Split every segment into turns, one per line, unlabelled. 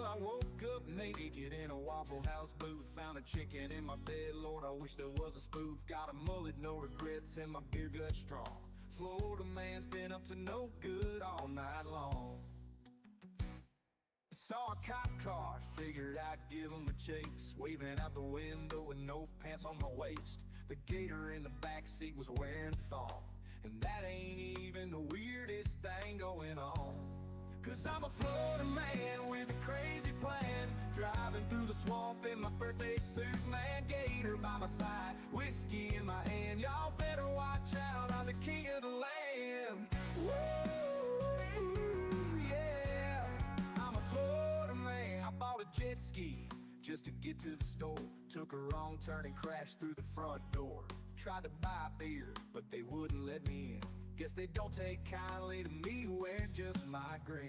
I woke up naked in a Waffle House booth. Found a chicken in my bed, Lord, I wish there was a spoof. Got a mullet, no regrets, and my beer gut strong. Florida man's been up to no good all night long. Saw a cop car, figured I'd give him a chase. Waving out the window with no pants on my waist. The gator in the backseat was wearing thong. And that ain't even the weirdest thing going on. Cause I'm a Florida man with a crazy plan. Driving through the swamp in my birthday suit, man. Gator by my side, whiskey in my hand. Y'all better watch out, I'm the king of the land. Woo, yeah. I'm a Florida man. I bought a jet ski just to get to the store. Took a wrong turn and crashed through the front door. Tried to buy beer, but they wouldn't let me in. Guess they don't take kindly to me wearing just my grin.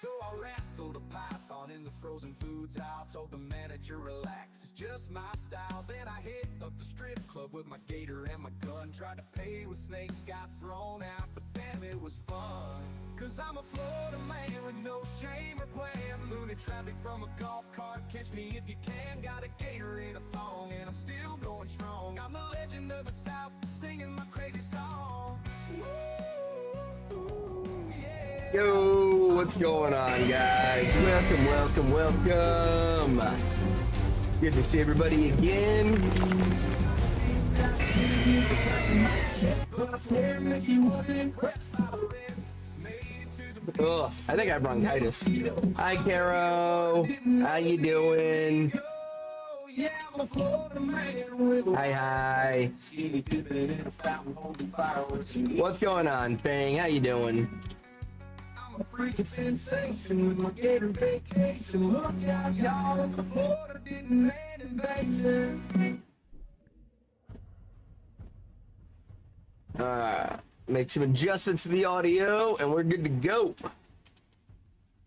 So I wrestled a python in the frozen foods aisle. Told the manager, relax, it's just my style. Then I hit up the strip club with my gator and my gun. Tried to pay with snakes, got thrown out, but damn, it was fun. Cause I'm a Florida man with no shame or plan. Loony traffic from a golf cart, catch me if you can. Got a gator in a thong and I'm still going strong. I'm the legend of the South, singing my crazy song. Woo, yeah.
Yo, what's going on, guys? Welcome. Good to see everybody again. Ugh, I think I have bronchitis. Hi, Caro. How you doing? Hi. What's going on, Thing? How you doing?
I'm a freaking sensation with my gator vacation. Look out, y'all, it's a Florida didn't man invasion.
Make some adjustments to the audio, and we're good to go.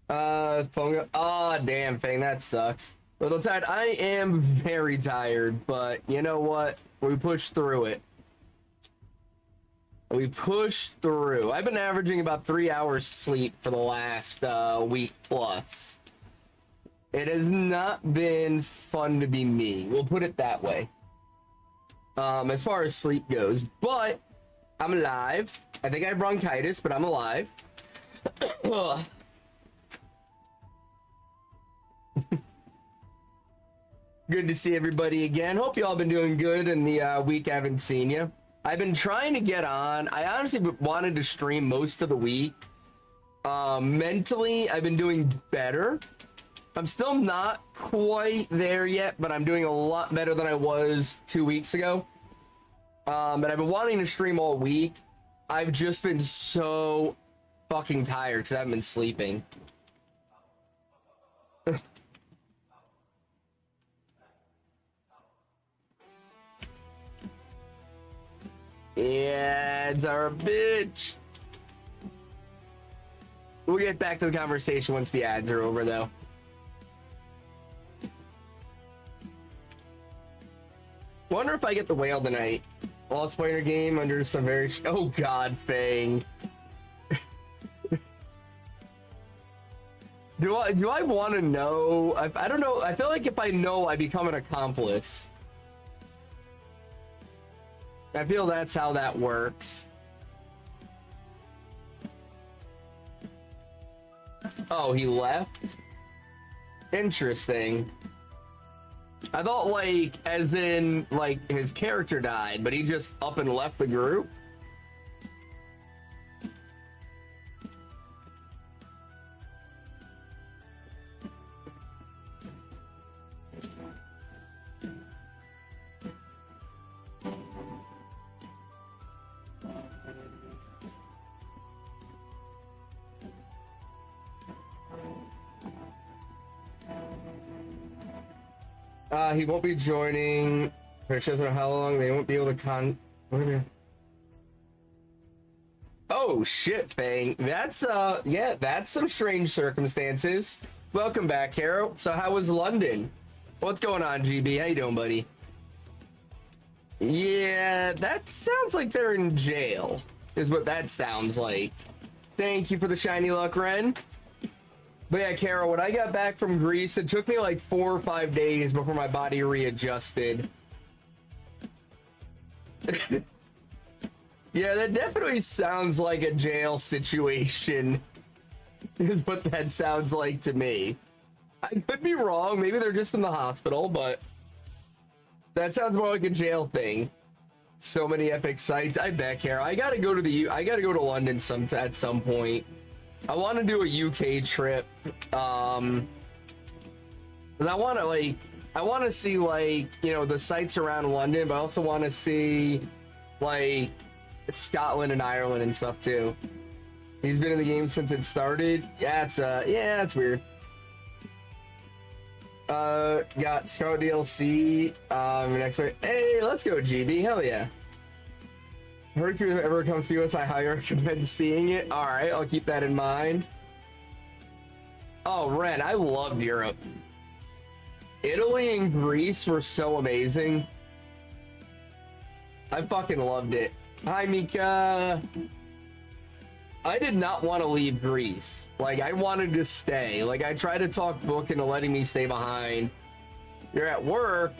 Phone go. Aw, damn, Fang, that sucks. A little tired. I am very tired, but you know what? We pushed through it. We pushed through. I've been averaging about 3 hours sleep for the last week plus. It has not been fun to be me. We'll put it that way. As far as sleep goes, but I'm alive. I think I have bronchitis, but I'm alive. Good to see everybody again. Hope you all been doing good in the week I haven't seen you. I've been trying to get on. I honestly wanted to stream most of the week. Mentally, I've been doing better. I'm still not quite there yet, but I'm doing a lot better than I was 2 weeks ago. But I've been wanting to stream all week. I've just been so fucking tired because I haven't been sleeping. Ads are a bitch. We'll get back to the conversation once the ads are over, though. Wonder if I get the whale tonight. While it's playing a game under some very... Oh, God, Fang. Do I want to know? I don't know. I feel like if I know, I become an accomplice. I feel that's how that works. Oh, he left? Interesting. I thought, like, as in, like, his character died, but he just up and left the group? He won't be joining. For sure, know how long they won't be able to Oh shit, Fang. That's yeah, that's some strange circumstances. Welcome back, Caro. So how was London? What's going on, GB? How you doing, buddy? Yeah, that sounds like they're in jail, is what that sounds like. Thank you for the shiny luck, Ren. But yeah, Carol, when I got back from Greece, it took me like 4 or 5 days before my body readjusted. Yeah, that definitely sounds like a jail situation, is what that sounds like to me. I could be wrong. Maybe they're just in the hospital, but that sounds more like a jail thing. So many epic sights. I bet, Carol. I gotta go to London at some point. I want to do a UK trip. 'Cause I want to see, like, you know, the sights around London, but I also want to see, like, Scotland and Ireland and stuff too. He's been in the game since it started. Yeah, it's weird. Got Scarlet DLC. Next week. Hey, let's go, GB. Hell yeah. Hercules, if ever comes to us, I highly recommend seeing it. All right, I'll keep that in mind. Oh, Ren, I loved Europe. Italy and Greece were so amazing. I fucking loved it. Hi, Mika. I did not want to leave Greece. Like, I wanted to stay. Like, I tried to talk Book into letting me stay behind. You're at work.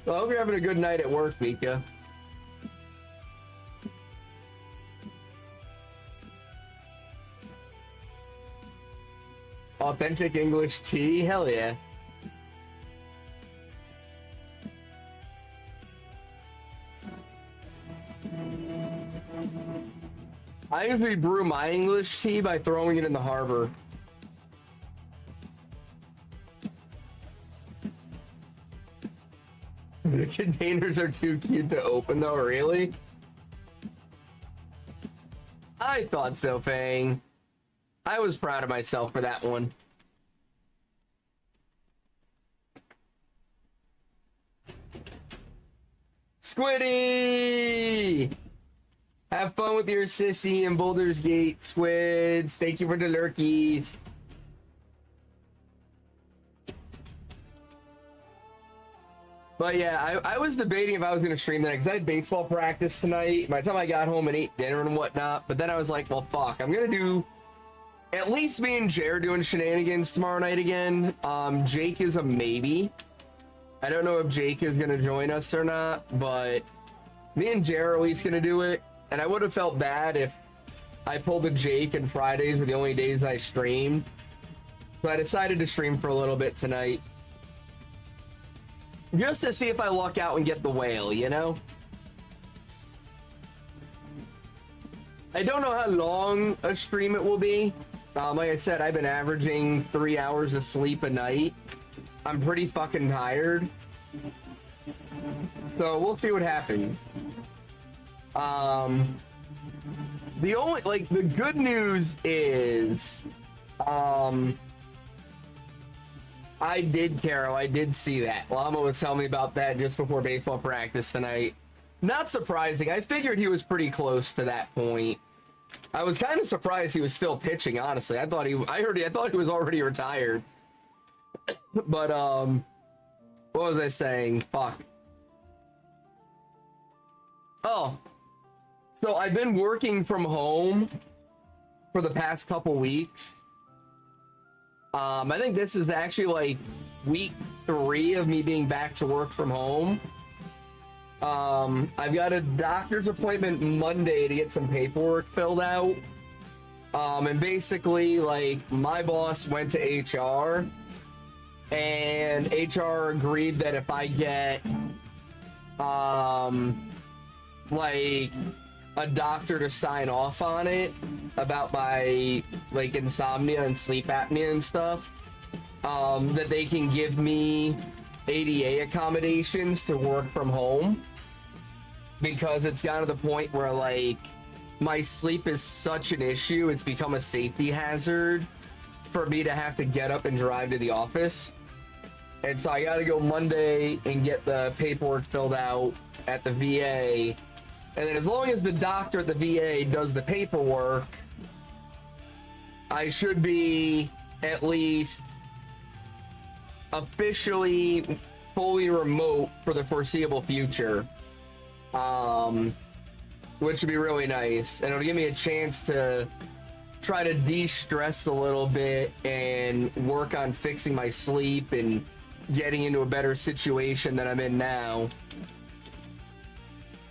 Well, I hope you're having a good night at work, Mika. Authentic English tea? Hell yeah. I usually brew my English tea by throwing it in the harbor. The containers are too cute to open though, really? I thought so, Fang. I was proud of myself for that one. Squiddy! Have fun with your sissy in Boulder's Gate, Squids. Thank you for the lurkies. But yeah, I was debating if I was going to stream that because I had baseball practice tonight. By the time I got home and ate dinner and whatnot. But then I was like, well, fuck. I'm going to do... At least me and Jay are doing shenanigans tomorrow night again. Jake is a maybe. I don't know if Jake is going to join us or not. But me and Jay are at least going to do it. And I would have felt bad if I pulled a Jake and Fridays were the only days I streamed. So I decided to stream for a little bit tonight. Just to see if I luck out and get the whale, you know? I don't know how long a stream it will be. Like I said, I've been averaging 3 hours of sleep a night. I'm pretty fucking tired. So we'll see what happens. The only, like, the good news is, I did, Carol, I did see that. Llama was telling me about that just before baseball practice tonight. Not surprising. I figured he was pretty close to that point. I was kind of surprised he was still pitching, honestly. I thought he was already retired. But, what was I saying? Fuck. Oh. So I've been working from home for the past couple weeks. I think this is actually like week 3 of me being back to work from home. I've got a doctor's appointment Monday to get some paperwork filled out. And basically, like, my boss went to HR and HR agreed that if I get, like, a doctor to sign off on it about my, like, insomnia and sleep apnea and stuff, that they can give me ADA accommodations to work from home, because it's gotten to the point where, like, my sleep is such an issue, it's become a safety hazard for me to have to get up and drive to the office. And so I gotta go Monday and get the paperwork filled out at the VA. And then as long as the doctor at the VA does the paperwork, I should be at least officially fully remote for the foreseeable future. Which would be really nice. And it'll give me a chance to try to de-stress a little bit and work on fixing my sleep and getting into a better situation than I'm in now.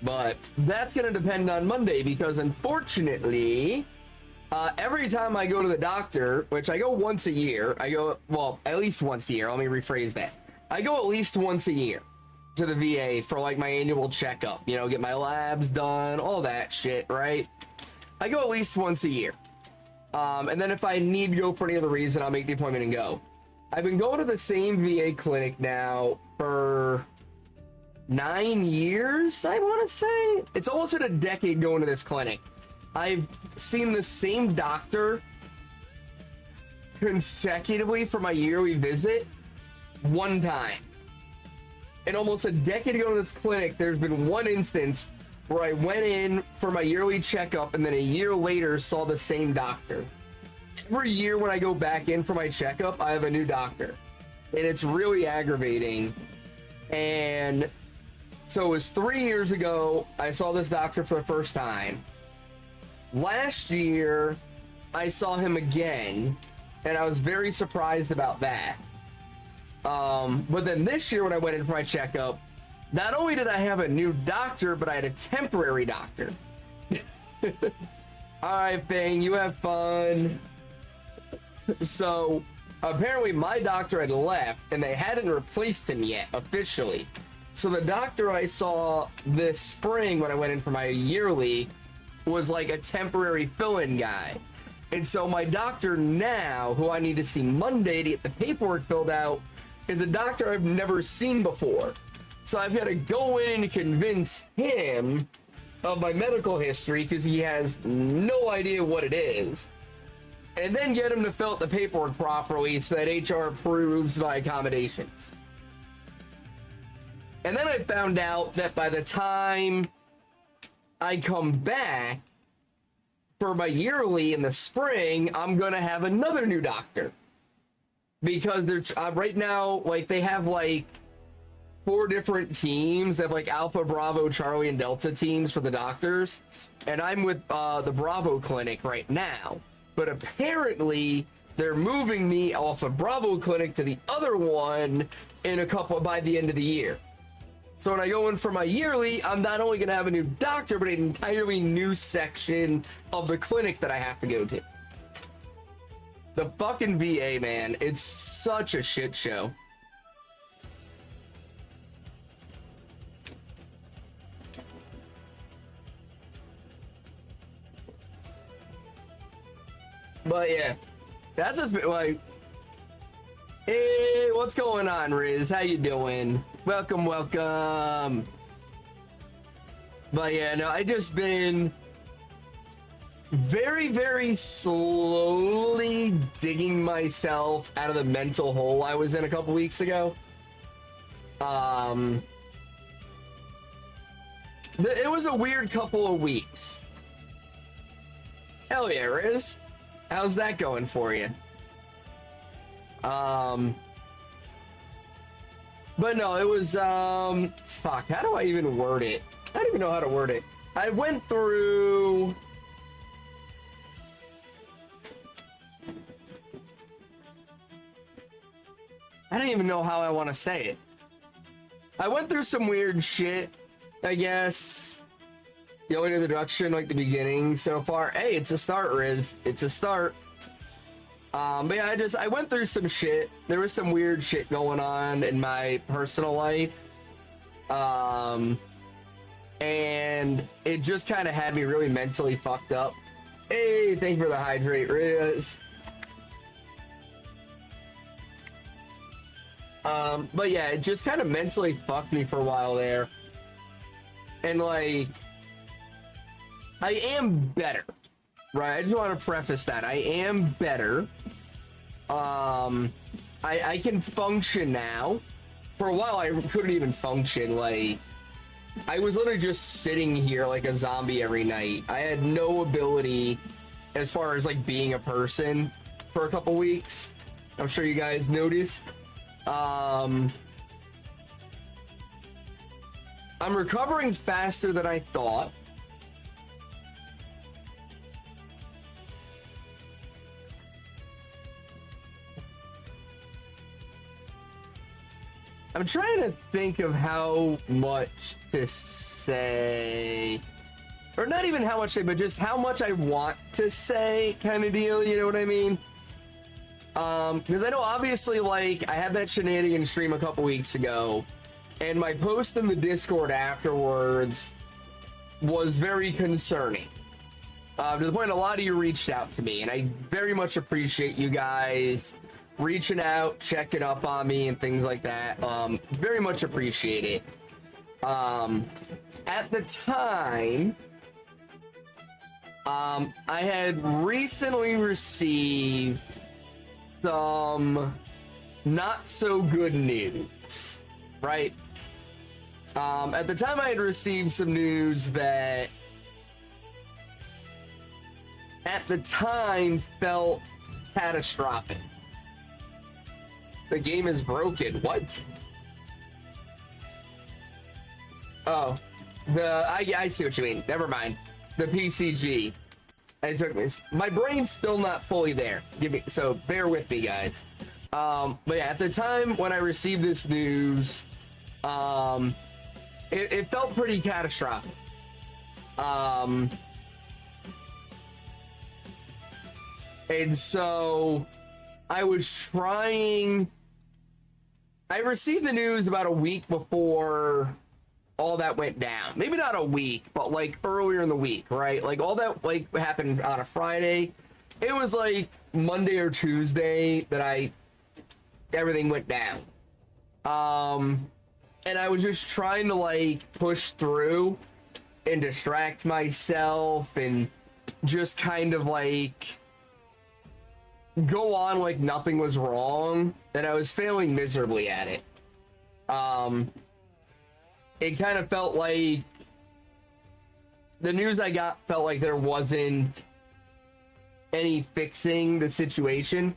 But that's going to depend on Monday, because unfortunately, every time I go to the doctor, which I go once a year, well, at least once a year. Let me rephrase that. I go at least once a year to the VA for like my annual checkup, you know, get my labs done, all that shit, right? I go at least once a year. And then if I need to go for any other reason, I'll make the appointment and go. I've been going to the same VA clinic now for 9 years, I want to say. It's almost been a decade going to this clinic. I've seen the same doctor consecutively for my yearly visit one time. In almost a decade ago to this clinic, there's been one instance where I went in for my yearly checkup and then a year later saw the same doctor. Every year when I go back in for my checkup, I have a new doctor. And it's really aggravating. And so it was 3 years ago, I saw this doctor for the first time. Last year, I saw him again, and I was very surprised about that. But then this year when I went in for my checkup, not only did I have a new doctor, but I had a temporary doctor. All right, Fang, you have fun. So apparently my doctor had left and they hadn't replaced him yet officially. So the doctor I saw this spring when I went in for my yearly was like a temporary fill-in guy. And so my doctor now, who I need to see Monday to get the paperwork filled out, is a doctor I've never seen before. So I've got to go in and convince him of my medical history because he has no idea what it is. And then get him to fill out the paperwork properly so that HR approves my accommodations. And then I found out that by the time I come back for my yearly in the spring, I'm going to have another new doctor. Because they're right now, like, they have like 4 different teams. They have like Alpha, Bravo, Charlie, and Delta teams for the doctors. And I'm with the Bravo clinic right now. But apparently they're moving me off of Bravo clinic to the other one by the end of the year. So when I go in for my yearly, I'm not only going to have a new doctor, but an entirely new section of the clinic that I have to go to. The fucking VA, man, it's such a shit show. But yeah, that's just like, hey, what's going on, Riz? How you doing? Welcome, welcome. But yeah, no, I just been very, very slowly digging myself out of the mental hole I was in a couple weeks ago. It was a weird couple of weeks. Hell yeah, Riz. How's that going for you? But no, it was, fuck, how do I even word it? I don't even know how to word it. I went through... I don't even know how I want to say it. I went through some weird shit, I guess. The only introduction, like the beginning so far. Hey, it's a start, Riz. It's a start. But yeah, I went through some shit. There was some weird shit going on in my personal life. And it just kind of had me really mentally fucked up. Hey, thank you for the hydrate, Riz. But yeah, it just kind of mentally fucked me for a while there. And like, I am better, right? I just want to preface that. I am better. I can function now. For a while, I couldn't even function. Like, I was literally just sitting here like a zombie every night. I had no ability as far as like being a person for a couple weeks. I'm sure you guys noticed. I'm recovering faster than I thought. I'm trying to think of how much to say, or not even how much to say, but just how much I want to say, kind of deal. You know what I mean? Because I know obviously, like, I had that shenanigan stream a couple weeks ago, and my post in the Discord afterwards was very concerning. To the point a lot of you reached out to me, and I very much appreciate you guys reaching out, checking up on me, and things like that. Very much appreciate it. At the time, I had recently received some not so good news, right? At the time, I had received some news that at the time felt catastrophic. The game is broken. What? Oh, I see what you mean. Never mind. The PCG. It took me. My brain's still not fully there. So bear with me, guys. But yeah, at the time when I received this news, it felt pretty catastrophic. And so I was trying. I received the news about a week before all that went down. Maybe not a week, but like earlier in the week, right? Like all that like happened on a Friday. It was like Monday or Tuesday that everything went down. And I was just trying to like push through and distract myself and just kind of like go on like nothing was wrong, and I was failing miserably at it. It kind of felt like the news I got felt like there wasn't any fixing the situation,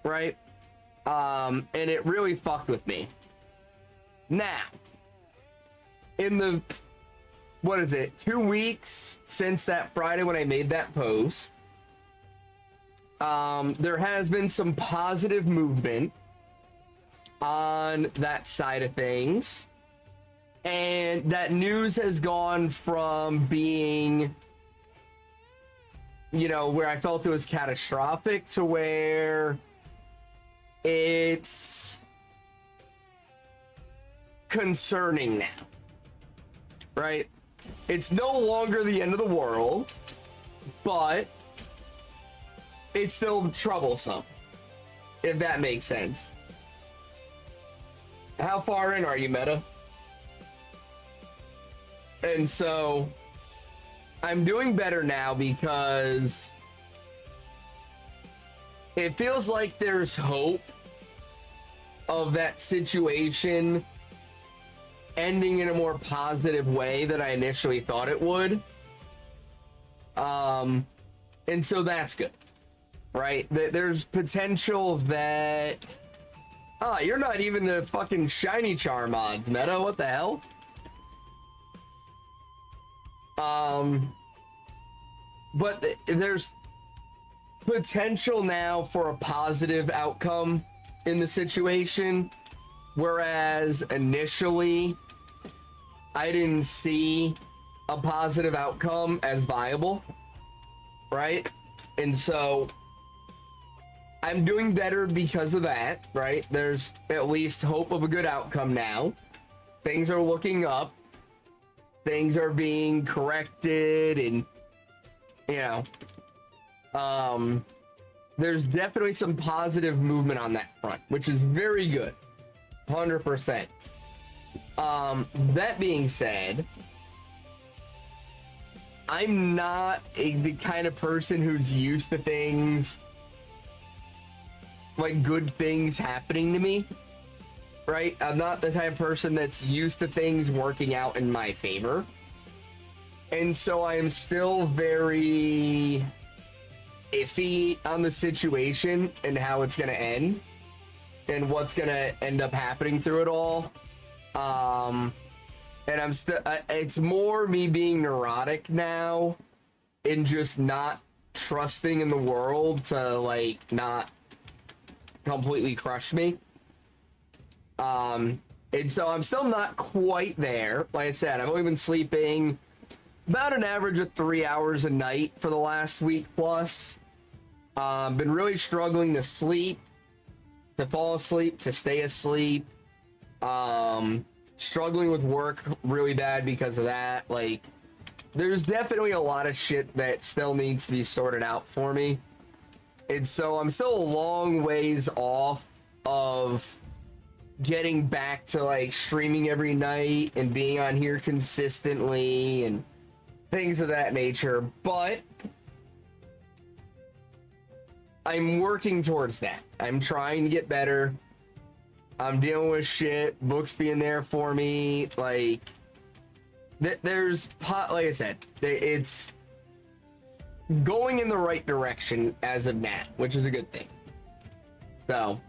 right? And it really fucked with me. Now, in the, what is it, 2 weeks since that Friday when I made that post, there has been some positive movement on that side of things. And that news has gone from being, you know, where I felt it was catastrophic to where it's concerning now, right? It's no longer the end of the world, but it's still troublesome, if that makes sense. How far in are you, Meta? And so I'm doing better now because it feels like there's hope of that situation ending in a more positive way than I initially thought it would. And so that's good, right? There's potential that... Ah, you're not even the fucking shiny charm mods, Meta. What the hell? But there's potential now for a positive outcome in the situation, whereas initially I didn't see a positive outcome as viable, right? And so I'm doing better because of that, right? There's at least hope of a good outcome now. Things are looking up. Things are being corrected, and you know, there's definitely some positive movement on that front, which is very good. 100%. That being said, I'm not the kind of person who's used to things like good things happening to me, right? I'm not the type of person that's used to things working out in my favor. And so I am still very iffy on the situation and how it's going to end and what's going to end up happening through it all. And I'm still, it's more me being neurotic now and just not trusting in the world to like not completely crush me. And so I'm still not quite there. Like I said, I've only been sleeping about an average of 3 hours a night for the last week plus. Been really struggling to sleep, to fall asleep, to stay asleep. Struggling with work really bad because of that. Like, there's definitely a lot of shit that still needs to be sorted out for me. And so I'm still a long ways off of getting back to like streaming every night and being on here consistently and things of that nature, but I'm working towards that. I'm trying to get better. I'm dealing with shit, books being there for me, like there's like I said, it's going in the right direction as of now, which is a good thing. So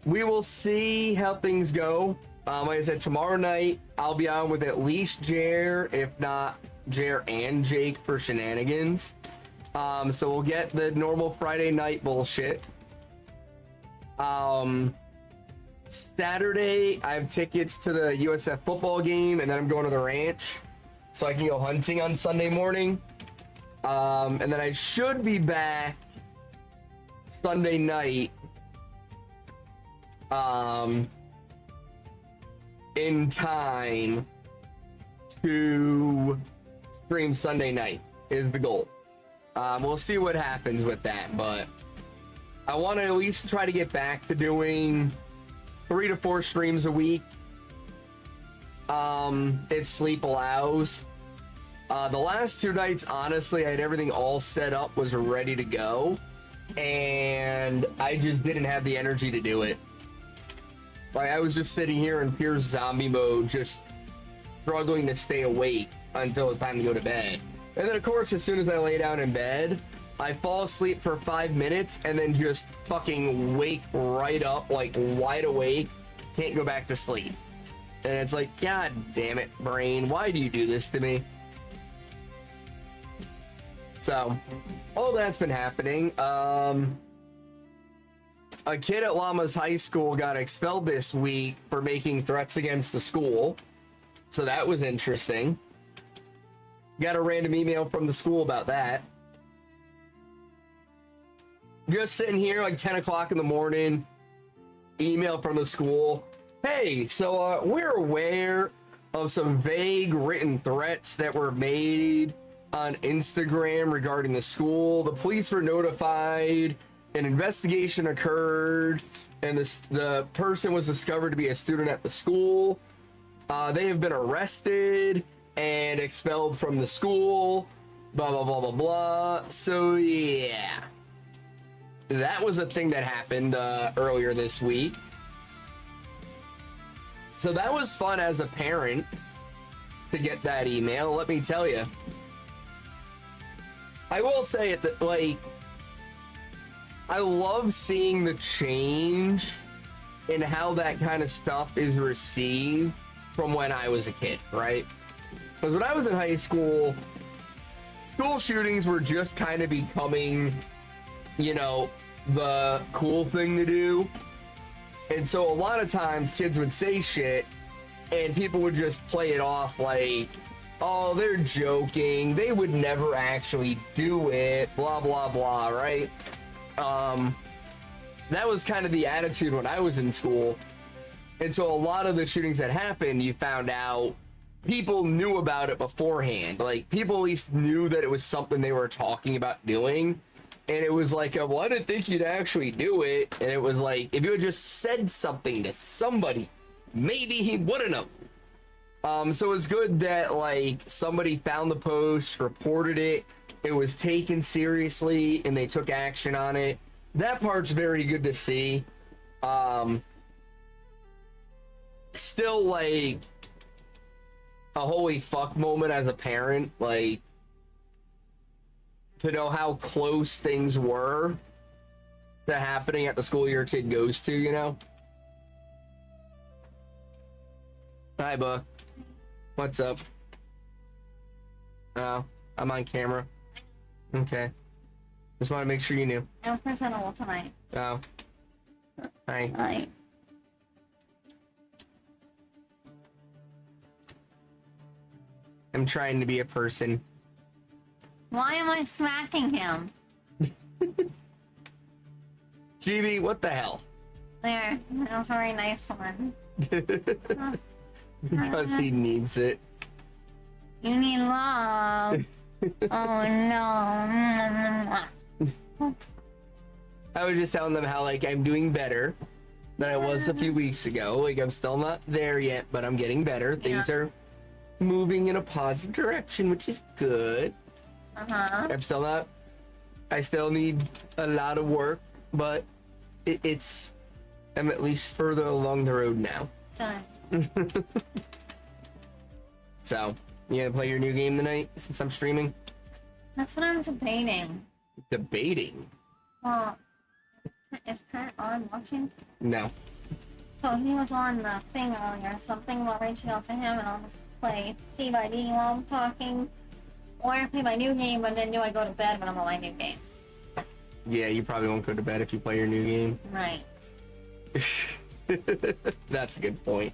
we will see how things go. Like I said, tomorrow night, I'll be on with at least Jer, if not Jer and Jake for shenanigans. So we'll get the normal Friday night bullshit. Saturday, I have tickets to the USF football game, and then I'm going to the ranch, so I can go hunting on Sunday morning. And then I should be back Sunday night. In time to stream Sunday night is the goal. We'll see what happens with that, but I want to at least try to get back to doing 3 to 4 streams a week, if sleep allows. The last 2 nights, honestly, I had everything all set up, was ready to go, and I just didn't have the energy to do it. Like, I was just sitting here in pure zombie mode, just struggling to stay awake until it's time to go to bed. And then, of course, as soon as I lay down in bed, I fall asleep for 5 minutes and then just fucking wake right up, like wide awake, can't go back to sleep. And it's like, God damn it, brain, why do you do this to me? So, all that's been happening. A kid at Llama's high school got expelled this week for making threats against the school. So that was interesting. Got a random email from the school about that. Just sitting here like 10 o'clock in the morning, email from the school. Hey, so we're aware of some vague written threats that were made on Instagram regarding the school. The police were notified. An investigation occurred, and the person was discovered to be a student at the school. They have been arrested and expelled from the school, blah, blah, blah, blah, blah. So, yeah. That was a thing that happened earlier this week. So that was fun as a parent to get that email, let me tell you. I will say it that, like, I love seeing the change in how that kind of stuff is received from when I was a kid, right? Because when I was in high school, school shootings were just kind of becoming, you know, the cool thing to do. And so a lot of times kids would say shit and people would just play it off like, oh, they're joking, they would never actually do it, blah, blah, blah, right? That was kind of the attitude when I was in school. And so a lot of the shootings that happened, you found out people knew about it beforehand. Like, people at least knew that it was something they were talking about doing. And it was like, well, I didn't think you'd actually do it. And it was like, if you had just said something to somebody, maybe he wouldn't have. So it's good that, like, somebody found the post, reported it, it was taken seriously, and they took action on it. That part's very good to see. Still, like, a holy fuck moment as a parent, like, to know how close things were to happening at the school your kid goes to, you know? Hi, Buck. What's up? Oh, I'm on camera. Okay. Just want to make sure you knew.
I'm presentable tonight.
Oh. Hi.
Hi.
I'm trying to be a person.
Why am I smacking him?
GB, what the hell?
There. That was a very nice one.
Because he needs it.
You need love. Oh no.
I was just telling them how, like, I'm doing better than I was a few weeks ago. Like, I'm still not there yet, but I'm getting better. Things are moving in a positive direction, which is good. I'm still not... I still need a lot of work, but it's... I'm at least further along the road now.
Good.
So, you gonna play your new game tonight, since I'm streaming?
That's what I'm debating.
Debating?
Well, is Pat on watching?
No.
So he was on the thing earlier, so I'm thinking about reaching out to him and I'll just play D by D while I'm talking. Or I play my new game, but then do I go to bed when I'm on my new game?
Yeah, you probably won't go to bed if you play your new game.
Right.
That's a good point.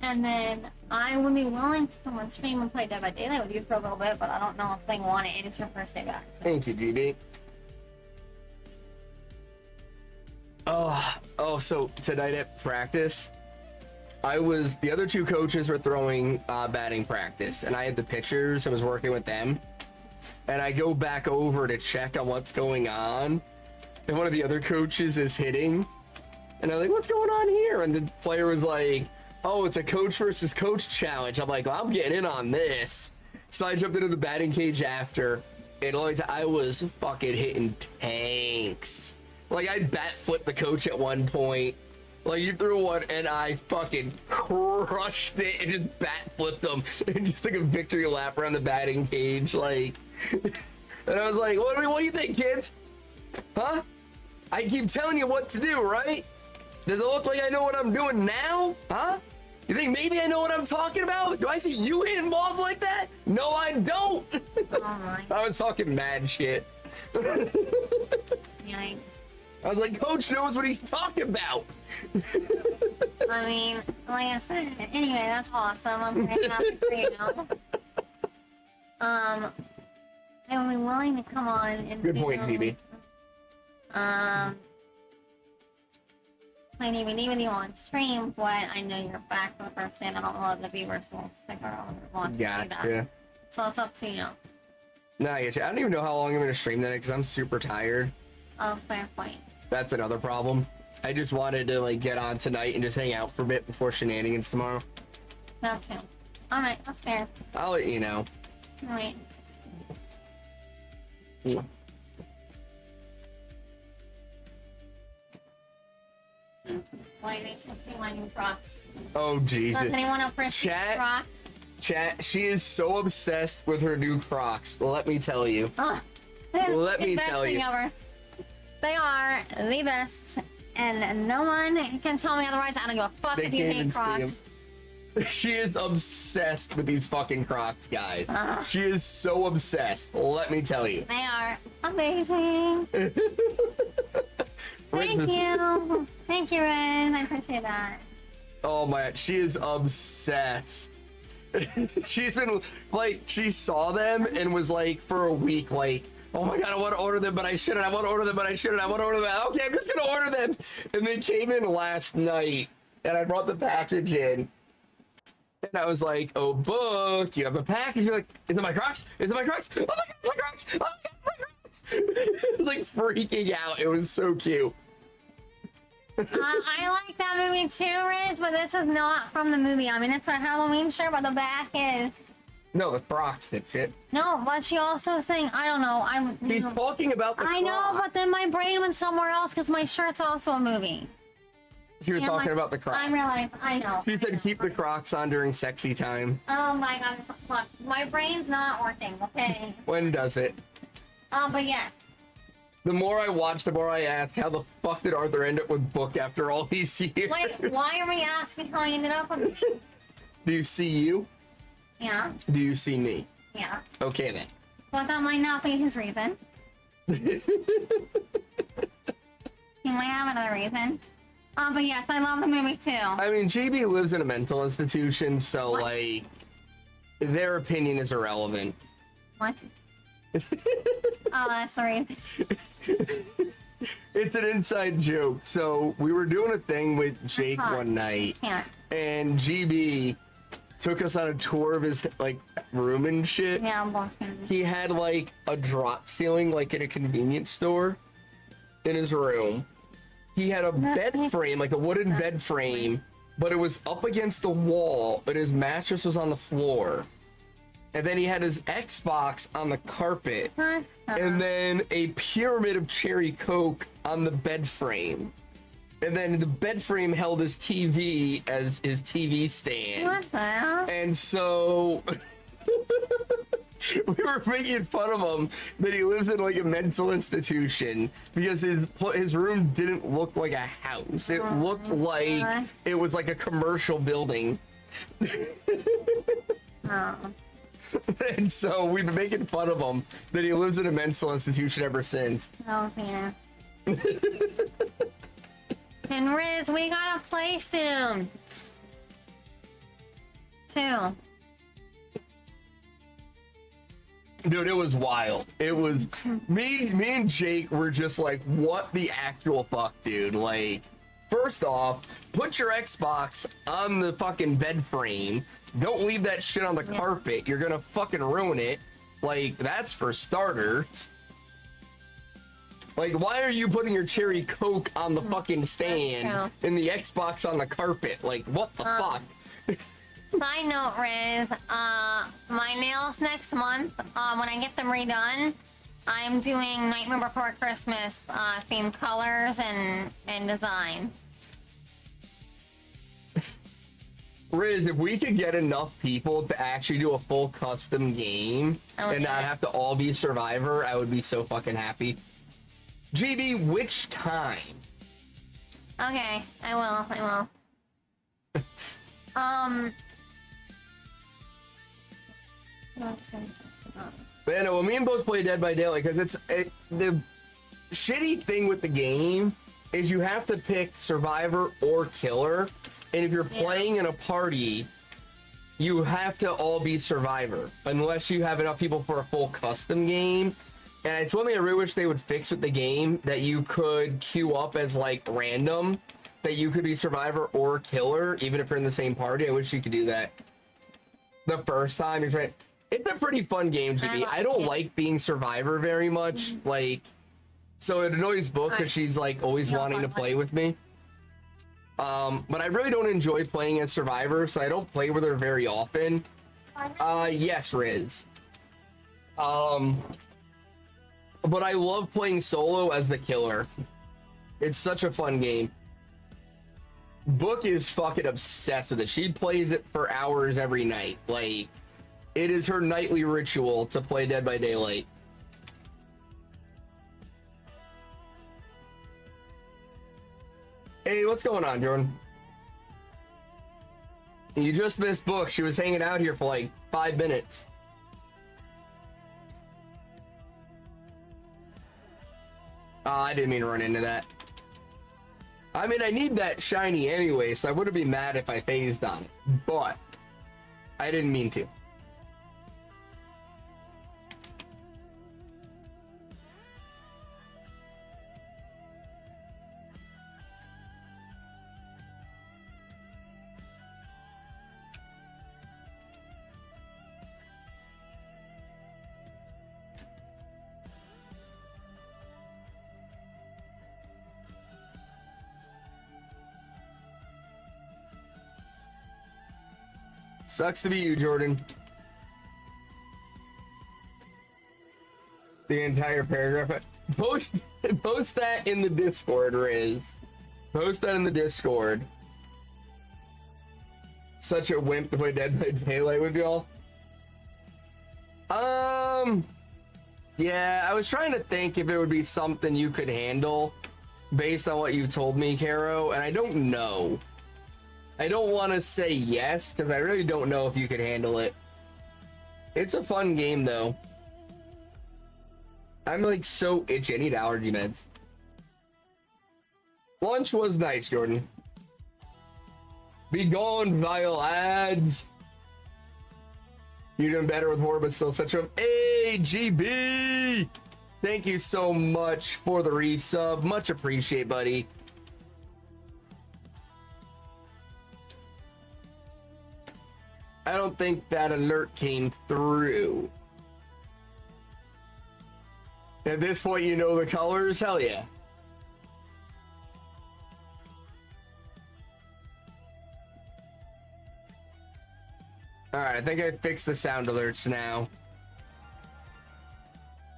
And then I would be willing to come on stream and play Dead by Daylight with you for a little bit, but I don't know if they want it, and it's your first day back. So.
Thank you, GB. Oh, so tonight at practice, the other two coaches were throwing batting practice, and I had the pitchers. I was working with them, and I go back over to check on what's going on, and one of the other coaches is hitting, and I'm like, what's going on here? And the player was like, oh, it's a coach versus coach challenge. I'm like, well, I'm getting in on this. So I jumped into the batting cage after, and I was fucking hitting tanks. Like, I bat flipped the coach at one point. Like, you threw one, and I fucking crushed it and just bat flipped them and just took a victory lap around the batting cage. Like, and I was like, what do you think, kids? Huh? I keep telling you what to do, right? Does it look like I know what I'm doing now? Huh? You think maybe I know what I'm talking about? Do I see you hitting balls like that? No, I don't.
Oh my.
I was talking mad shit.
Yikes.
I was like, Coach knows what he's talking about.
I mean, like I said, anyway, that's awesome. I'm very happy for you now. I would be willing to come on and
Good point, Phoebe.
Play DVD with you on stream, but I know you're back for the first day, and I don't know if the viewers will stick around and want to do that.
Gotcha.
So it's up to you.
No, I get you. I don't even know how long I'm going to stream that because I'm super tired.
Oh, fair point.
That's another problem. I just wanted to, like, get on tonight and just hang out for a bit before shenanigans tomorrow.
That too. Alright, that's fair.
I'll let you know.
Alright.
Yeah.
Waiting to see my new Crocs.
Oh, Jesus.
Does anyone appreciate
Chat.
Crocs?
Chat, she is so obsessed with her new Crocs. Let me tell you. Let me tell you.
Ever. They are the best, and no one can tell me otherwise. I don't give a fuck if you hate Crocs.
She is obsessed with these fucking Crocs, guys. She is so obsessed. Let me tell you.
They are amazing. Thank you. Thank you, Riz. I appreciate that.
Oh my God, she is obsessed. She's been like, she saw them and was like, for a week, like, oh my God, I want to order them, but I shouldn't. I want to order them, but I shouldn't. I want to order them. Okay, I'm just gonna order them. And they came in last night, and I brought the package in, and I was like, oh, book, you have a package. You're like, is it my Crocs? Is it my Crocs? Oh my God, it's my Crocs! Oh my God, it's my Crocs! It was like freaking out. It was so cute.
I like that movie too, Riz, but this is not from the movie. I mean, it's a Halloween shirt, but the back is...
No, the Crocs, dipshit.
No, but she also saying, I don't know.
He's talking about the Crocs.
I know, but then my brain went somewhere else because my shirt's also a movie.
She was talking about the Crocs.
I realize, I know.
She said keep the Crocs on during sexy time.
Oh my God, look, my brain's not working, okay?
When does it?
But yes.
The more I watch, the more I ask, how the fuck did Arthur end up with Book after all these years?
Wait, why are we asking how I ended up with me?
Do you see you?
Yeah.
Do you see me?
Yeah.
Okay then.
But that might not be his reason. You might have another reason. But yes, I love the movie too.
I mean, GB lives in a mental institution, so
What?
like, their opinion is irrelevant.
What? Oh, that's the reason.
It's an inside joke. So we were doing a thing with Jake one night,
Can't.
and GB took us on a tour of his like room and shit.
Yeah, I'm blocking.
He had like a drop ceiling, like in a convenience store, in his room. He had a bed frame, like a wooden bed frame, but it was up against the wall, but his mattress was on the floor. And then he had his Xbox on the carpet, and then a pyramid of cherry Coke on the bed frame. And then the bed frame held his TV as his TV stand.
What the hell?
And so we were making fun of him that he lives in like a mental institution because his room didn't look like a house. It looked like it was like a commercial building.
Oh.
And so we've been making fun of him that he lives in a mental institution ever since.
Oh, yeah. And Riz, we gotta play soon. Too.
Dude, it was wild. It was me and Jake were just like, what the actual fuck, dude? Like, first off, put your Xbox on the fucking bed frame. Don't leave that shit on the carpet. You're gonna fucking ruin it. Like, that's for starters. Like, why are you putting your cherry Coke on the fucking stand and the Xbox on the carpet? Like, what the fuck?
Side note, Riz, my nails next month, when I get them redone, I'm doing Nightmare Before Christmas themed colors and design.
Riz, if we could get enough people to actually do a full custom game and not have to all be Survivor, I would be so fucking happy. GB, which time?
Okay, I will.
But no, well, me and both play Dead by Daylight because the shitty thing with the game is you have to pick Survivor or Killer, and if you're playing in a party, you have to all be Survivor unless you have enough people for a full custom game. And it's one thing I really wish they would fix with the game, that you could queue up as like random, that you could be Survivor or Killer even if you're in the same party. I wish you could do that the first time you're trying. It's a pretty fun game, GB. I don't like being Survivor very much, like, so it annoys Book because she's like always wanting to play with me. But I really don't enjoy playing as Survivor, so I don't play with her very often. Yes, Riz. But I love playing solo as the Killer. It's such a fun game. Book is fucking obsessed with it. She plays it for hours every night. Like, it is her nightly ritual to play Dead by Daylight. Hey, what's going on, Jordan? You just missed Book. She was hanging out here for like 5 minutes. I didn't mean to run into that. I mean, I need that shiny anyway, so I wouldn't be mad if I phased on it. But I didn't mean to. Sucks to be you, Jordan. The entire paragraph. Post that in the Discord, Riz. Post that in the Discord. Such a wimp to play Dead by Daylight with y'all. Yeah, I was trying to think if it would be something you could handle based on what you told me, Caro, and I don't know. I don't want to say yes, because I really don't know if you could handle it. It's a fun game, though. I'm like so itchy. I need allergy meds. Lunch was nice, Jordan. Be gone, vile ads. You're doing better with horror, but still such a... Hey, GB! Thank you so much for the resub. Much appreciate, buddy. I don't think that alert came through. At this point, you know the colors? Hell yeah. Alright, I think I fixed the sound alerts now.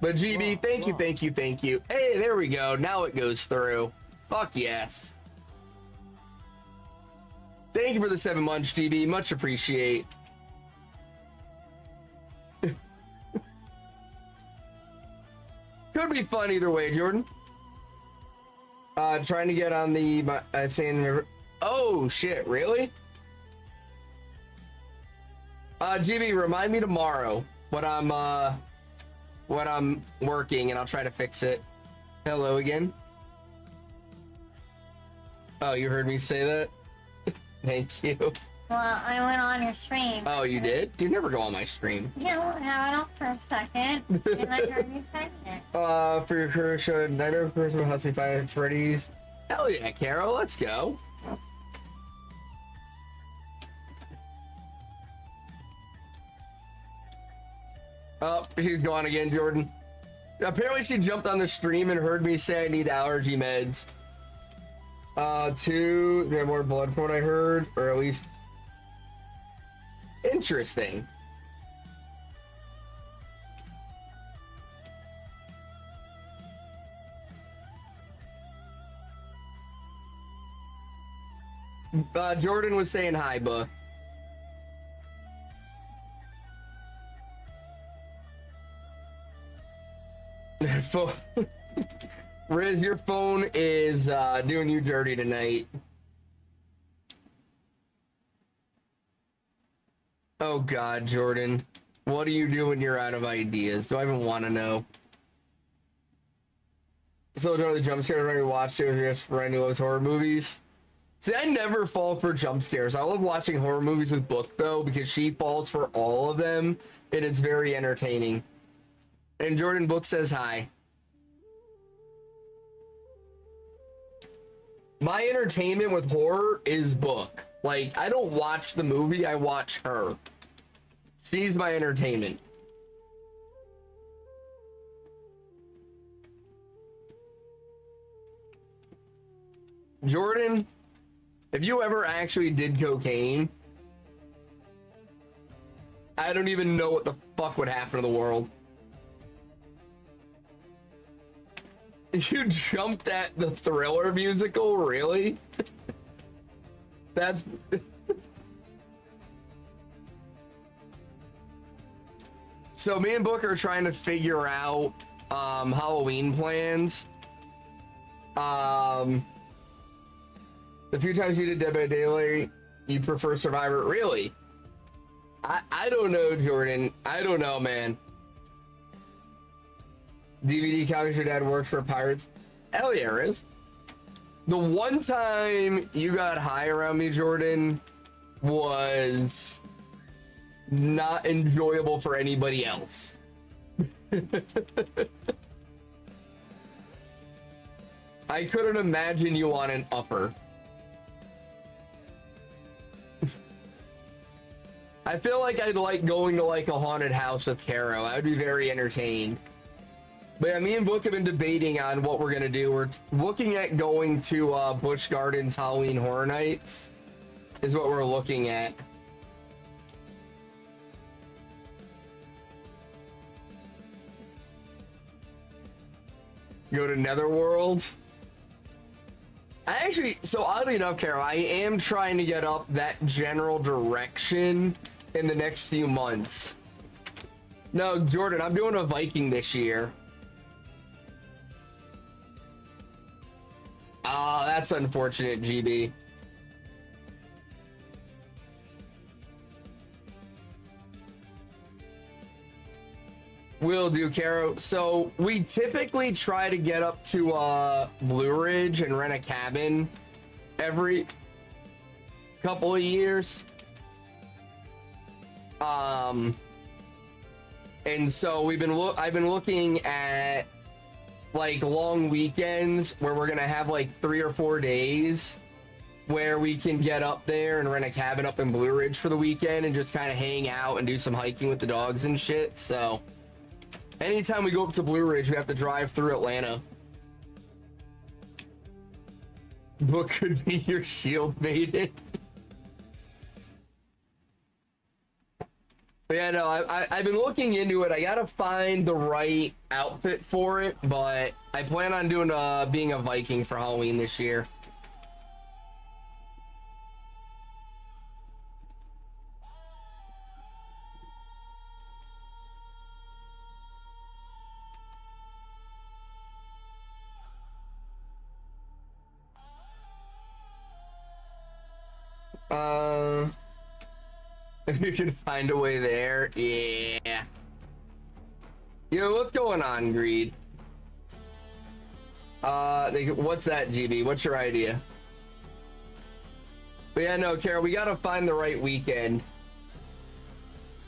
But GB, thank you, thank you, thank you. Hey, there we go. Now it goes through. Fuck yes. Thank you for the 7 months, GB. Much appreciate. Could be fun either way, Jordan. Trying to get on the Sand River. Oh shit, really? GB, remind me tomorrow when I'm working, and I'll try to fix it. Hello again. Oh, you heard me say that? Thank you.
Well, I went on your stream.
Oh, you did? You never go on my stream.
Yeah, well, I have it on for a second, and I heard you saying it.
For your career show, Nightmare Person helps me find Freddy's. Hell yeah, Carol, let's go. Oh, she's gone again, Jordan. Apparently she jumped on the stream and heard me say I need allergy meds. 2, they have more blood from what I heard, or at least... Interesting. Jordan was saying hi, Book. Riz, your phone is doing you dirty tonight. Oh God, Jordan. What do you do when you're out of ideas? Do I even want to know? So during the jump scares when you watched it with your friend who loves horror movies? See, I never fall for jump scares. I love watching horror movies with Book, though, because she falls for all of them, and it's very entertaining. And Jordan Book says hi. My entertainment with horror is Book. Like, I don't watch the movie, I watch her. She's my entertainment. Jordan, if you ever actually did cocaine, I don't even know what the fuck would happen to the world. You jumped at the Thriller musical, really? That's... So me and Book are trying to figure out Halloween plans. The few times you did Dead by Daylight, you prefer Survivor? Really? I don't know, Jordan. I don't know, man. DVD copies your dad worked for Pirates? Hell yeah, Riz. The one time you got high around me, Jordan, was not enjoyable for anybody else. I couldn't imagine you on an upper. I feel like I'd like going to like a haunted house with Caro. I would be very entertained. But yeah, me and Book have been debating on what we're gonna do. We're looking at going to Busch Gardens Halloween Horror Nights is what we're looking at. Go to Netherworld. So oddly enough, Carol, I am trying to get up that general direction in the next few months. No, Jordan, I'm doing a Viking this year. Oh, that's unfortunate, GB. Will do, Caro. So we typically try to get up to Blue Ridge and rent a cabin every couple of years. And so I've been looking at like long weekends where we're gonna have like 3 or 4 days where we can get up there and rent a cabin up in Blue Ridge for the weekend and just kind of hang out and do some hiking with the dogs and shit. So anytime we go up to Blue Ridge, we have to drive through Atlanta. Book could be your shield maiden. But yeah, no, I've been looking into it. I gotta find the right outfit for it, but I plan on doing being a Viking for Halloween this year. If you can find a way there, yeah. Yo, what's going on, Greed? What's that, GB? What's your idea? But yeah, no, Carol, we gotta find the right weekend.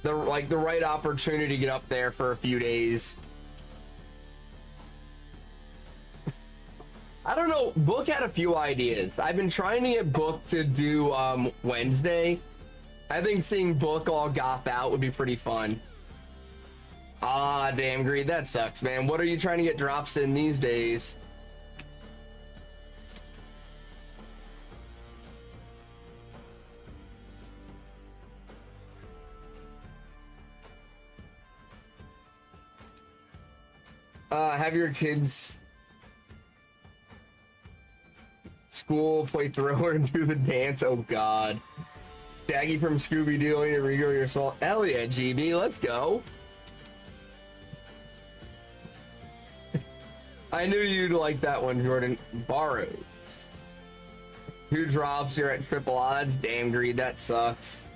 The right opportunity to get up there for a few days. I don't know, Book had a few ideas. I've been trying to get Book to do Wednesday. I think seeing Book all goth out would be pretty fun. Ah, damn, Greed, that sucks, man. What are you trying to get drops in these days? Have your kids school play Thriller and do the dance. Oh god. Shaggy from Scooby-Doo and Rigo your soul. Hell yeah, GB, let's go. I knew you'd like that one, Jordan. Borrows. 2 drops, you're at triple odds. Damn, Greed, that sucks.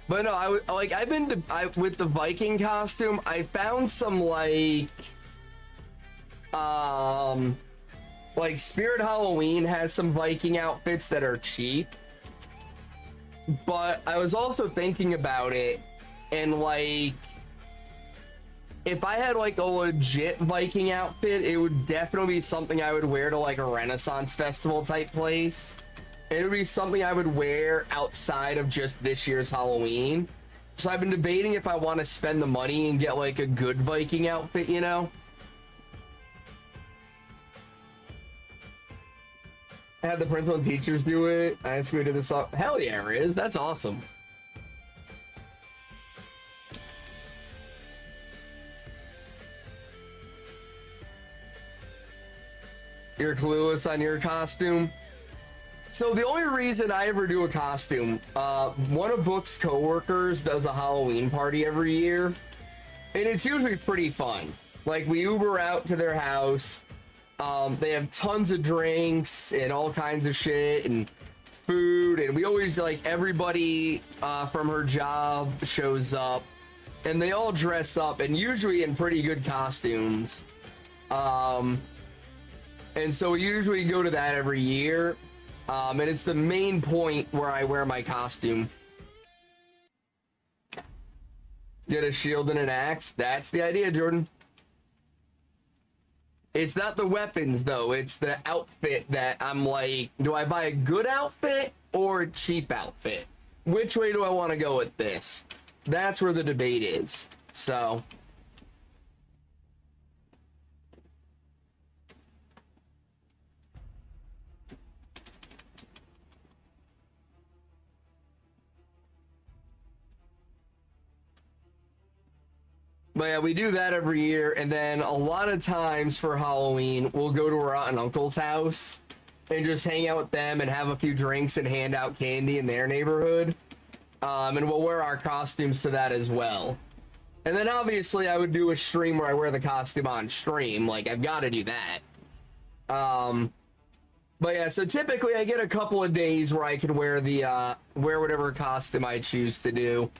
But no, with the Viking costume, I found some like Spirit Halloween has some Viking outfits that are cheap. But I was also thinking about it, and like, if I had like a legit Viking outfit, it would definitely be something I would wear to like a Renaissance festival type place. It would be something I would wear outside of just this year's Halloween. So I've been debating if I want to spend the money and get like a good Viking outfit, you know? I had the principal teachers do it. I asked me to do this up. Hell yeah, Riz. That's awesome. You're clueless on your costume? So the only reason I ever do a costume, one of Book's coworkers does a Halloween party every year, and it's usually pretty fun. Like, we Uber out to their house, they have tons of drinks and all kinds of shit and food, and we always, like, everybody from her job shows up, and they all dress up, and usually in pretty good costumes. And so we usually go to that every year. And it's the main point where I wear my costume. Get a shield and an axe. That's the idea, Jordan. It's not the weapons, though. It's the outfit that I'm like, do I buy a good outfit or a cheap outfit? Which way do I want to go with this? That's where the debate is. So... But yeah, we do that every year, and then a lot of times for Halloween, we'll go to our aunt and uncle's house and just hang out with them and have a few drinks and hand out candy in their neighborhood. And we'll wear our costumes to that as well. And then obviously I would do a stream where I wear the costume on stream. Like, I've got to do that. But yeah, so typically I get a couple of days where I can wear the wear whatever costume I choose to do.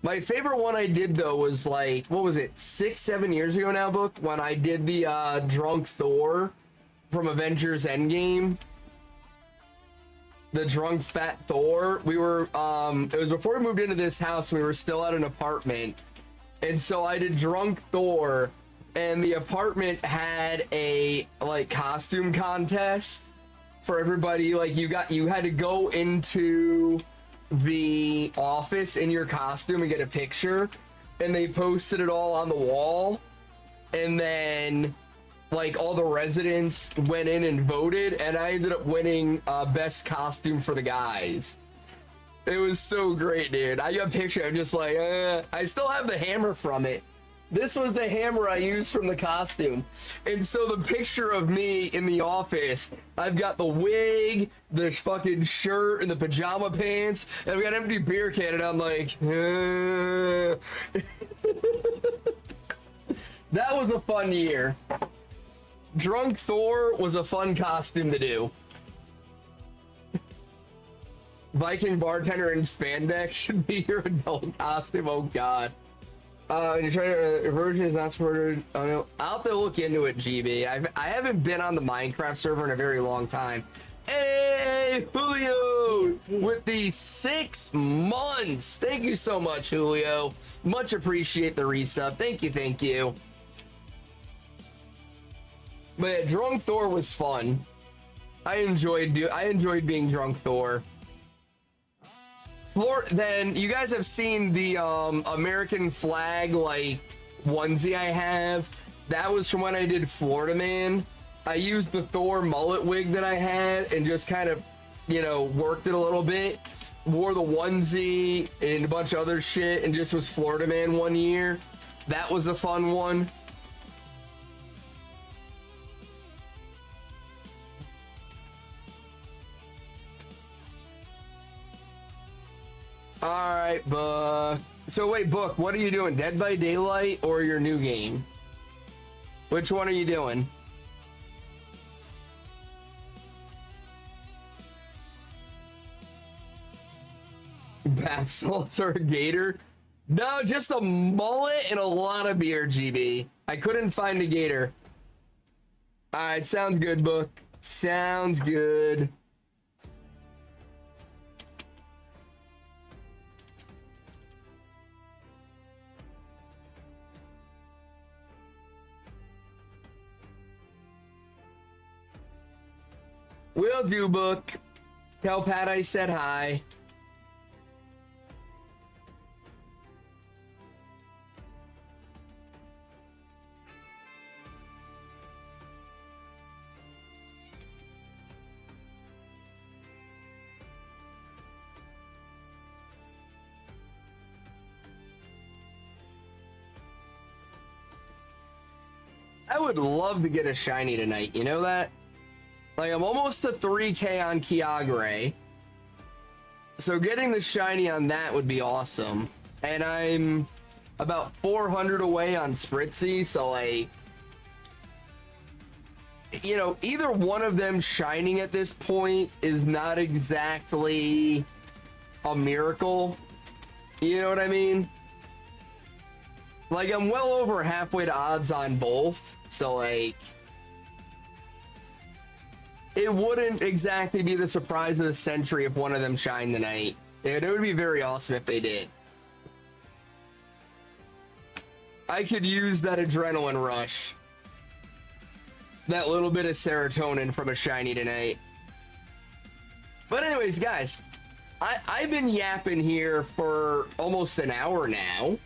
My favorite one I did though was like, what was it, 6-7 years ago now, Book, when I did the drunk Thor from Avengers Endgame. The drunk fat Thor. We were it was before we moved into this house. We were still at an apartment, and so I did drunk Thor, and the apartment had a like costume contest for everybody. Like you had to go into the office in your costume and get a picture, and they posted it all on the wall, and then like all the residents went in and voted, and I ended up winning best costume for the guys. It was so great, dude. I got a picture. I'm just like, I still have the hammer from it. This was the hammer I used from the costume. And so the picture of me in the office, I've got the wig, the fucking shirt, and the pajama pants, and I've got an empty beer can, and I'm like, That was a fun year. Drunk Thor was a fun costume to do. Viking bartender in spandex should be your adult costume. Oh god. You're trying to version is not supported. Oh no, I'll have to look into it, GB. I haven't been on the Minecraft server in a very long time. Hey, Julio, with the 6 months. Thank you so much, Julio. Much appreciate the resub. Thank you, thank you. But drunk Thor was fun. I enjoyed being drunk Thor. Then you guys have seen the American flag like onesie I have. That was from when I did Florida Man. I used the Thor mullet wig that I had and just kind of, you know, worked it a little bit. Wore the onesie and a bunch of other shit and just was Florida Man one year. That was a fun one. All right, Book. So wait, Book, what are you doing? Dead by Daylight or your new game? Which one are you doing? Bath salts or a gator? No, just a mullet and a lot of beer, GB. I couldn't find a gator. All right, sounds good, Book. Sounds good. Will do, Book. Tell Pat I said hi. I would love to get a shiny tonight, you know that? Like, I'm almost to 3K on Kyogre. So getting the shiny on that would be awesome. And I'm about 400 away on Spritzee, so like, you know, either one of them shining at this point is not exactly a miracle. You know what I mean? Like, I'm well over halfway to odds on both, so like, it wouldn't exactly be the surprise of the century if one of them shined tonight. It would be very awesome if they did. I could use that adrenaline rush. That little bit of serotonin from a shiny tonight. But anyways, guys, I've been yapping here for almost an hour now.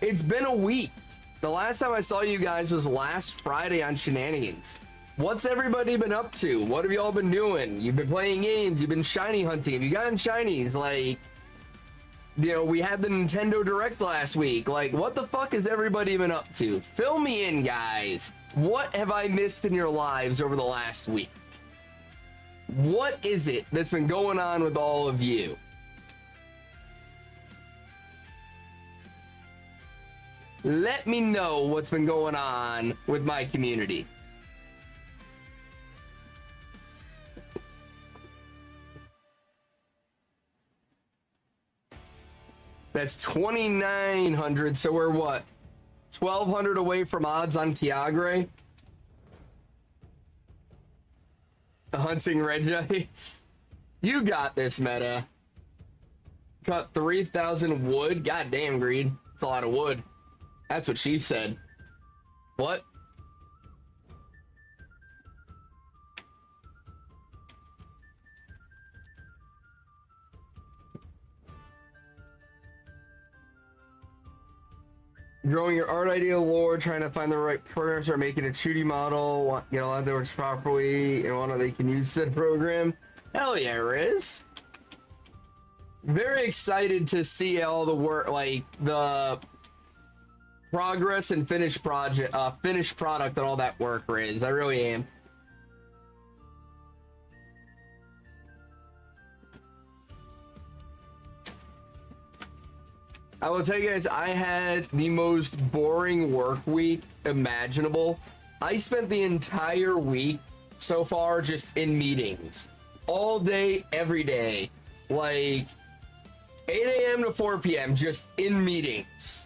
It's been a week. The last time I saw you guys was last Friday on Shenanigans. What's everybody been up to? What have y'all been doing? You've been playing games, you've been shiny hunting. Have you gotten shinies? Like, you know, we had the Nintendo Direct last week. Like, what the fuck has everybody been up to? Fill me in, guys. What have I missed in your lives over the last week? What is it that's been going on with all of you? Let me know what's been going on with my community. That's 2,900. So we're what? 1,200 away from odds on Kyogre. Hunting Regice. You got this, Meta. Cut 3,000 wood. God damn, Greed. It's a lot of wood. That's what she said. What? Growing your art idea lore, trying to find the right programs or making a 2D model, get a lot that works properly, and one they can use said program. Hell yeah, Riz. Very excited to see all the work, like the progress and finished product and all that work, Riz. I really am. I will tell you guys, I had the most boring work week imaginable. I spent the entire week so far just in meetings. All day, every day. Like 8 a.m. to 4 p.m. just in meetings.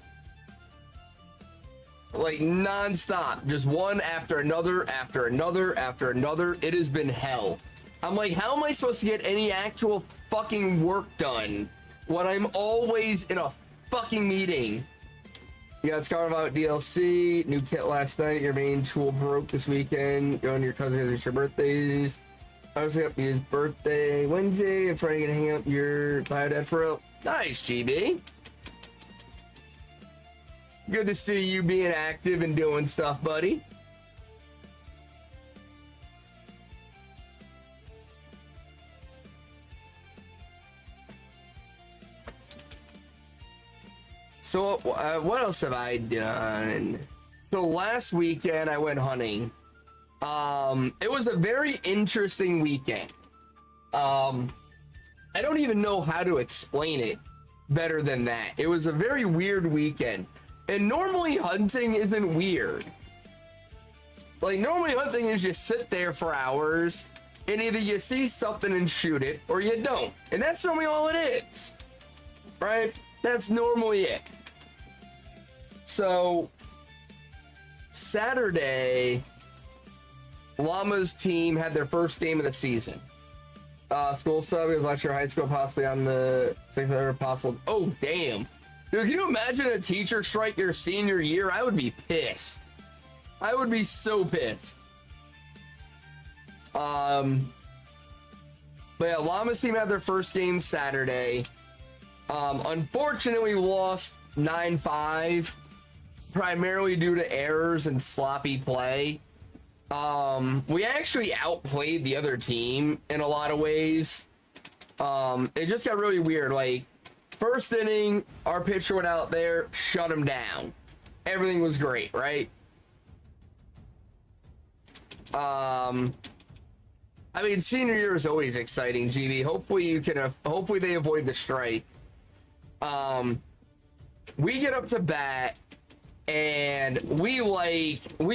Like non-stop. Just one after another, after another, after another. It has been hell. I'm like, how am I supposed to get any actual fucking work done when I'm always in a fucking meeting? You got Scar about DLC, new kit last night, your main tool broke this weekend, going to your cousin, it's your birthdays. I was up his birthday Wednesday, I'm trying to hang up your biodad for real. Nice, GB. Good to see you being active and doing stuff, buddy. So what else have I done? So last weekend I went hunting. It was a very interesting weekend. I don't even know how to explain it better than that. It was a very weird weekend. And normally hunting isn't weird. Like normally hunting is just sit there for hours and either you see something and shoot it or you don't. And that's normally all it is. Right? That's normally it. So Saturday, Llama's team had their first game of the season. School sub, it was lecture high school, possibly on the 6th possible. Oh, damn. Dude, can you imagine a teacher strike your senior year? I would be pissed. I would be so pissed. But yeah, Llama's team had their first game Saturday. Unfortunately, we lost 9-5, primarily due to errors and sloppy play. We actually outplayed the other team in a lot of ways. It just got really weird. Like, first inning, our pitcher went out there, shut him down. Everything was great, right? I mean, senior year is always exciting, GB. Hopefully you can, hopefully they avoid the strike. We get up to bat and we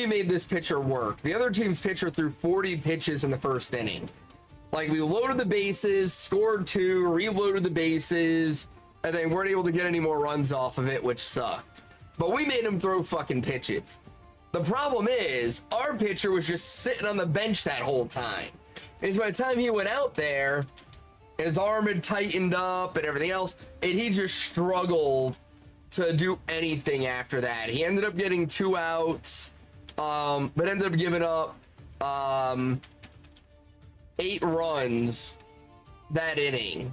made this pitcher work. The other team's pitcher threw 40 pitches in the first inning. Like, we loaded the bases, scored 2, reloaded the bases, and they weren't able to get any more runs off of it, which sucked. But we made him throw fucking pitches. The problem is, our pitcher was just sitting on the bench that whole time. And by the time he went out there, his arm had tightened up and everything else, and he just struggled to do anything after that. He ended up getting 2 outs, but ended up giving up 8 runs that inning.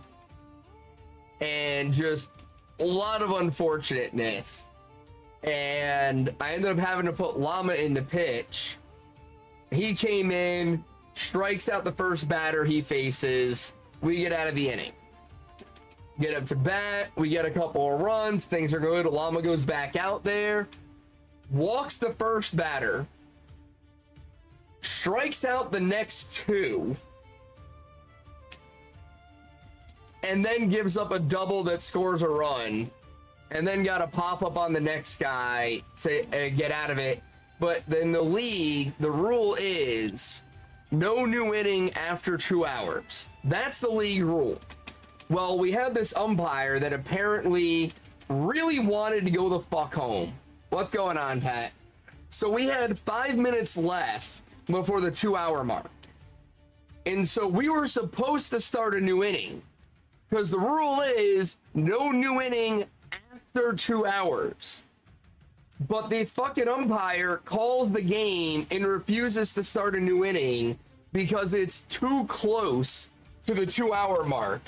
And just a lot of unfortunateness. And I ended up having to put Llama in the pitch. He came in, strikes out the first batter he faces. We get out of the inning. Get up to bat. We get a couple of runs. Things are good. Llama goes back out there. Walks the first batter. Strikes out the next 2. And then gives up a double that scores a run. And then got a pop-up on the next guy to get out of it. But then the league, the rule is no new inning after 2 hours. That's the league rule. Well, we had this umpire that apparently really wanted to go the fuck home. What's going on, Pat? So we had 5 minutes left before the 2-hour mark. And so we were supposed to start a new inning, because the rule is no new inning after 2 hours. But the fucking umpire calls the game and refuses to start a new inning because it's too close to the 2-hour mark.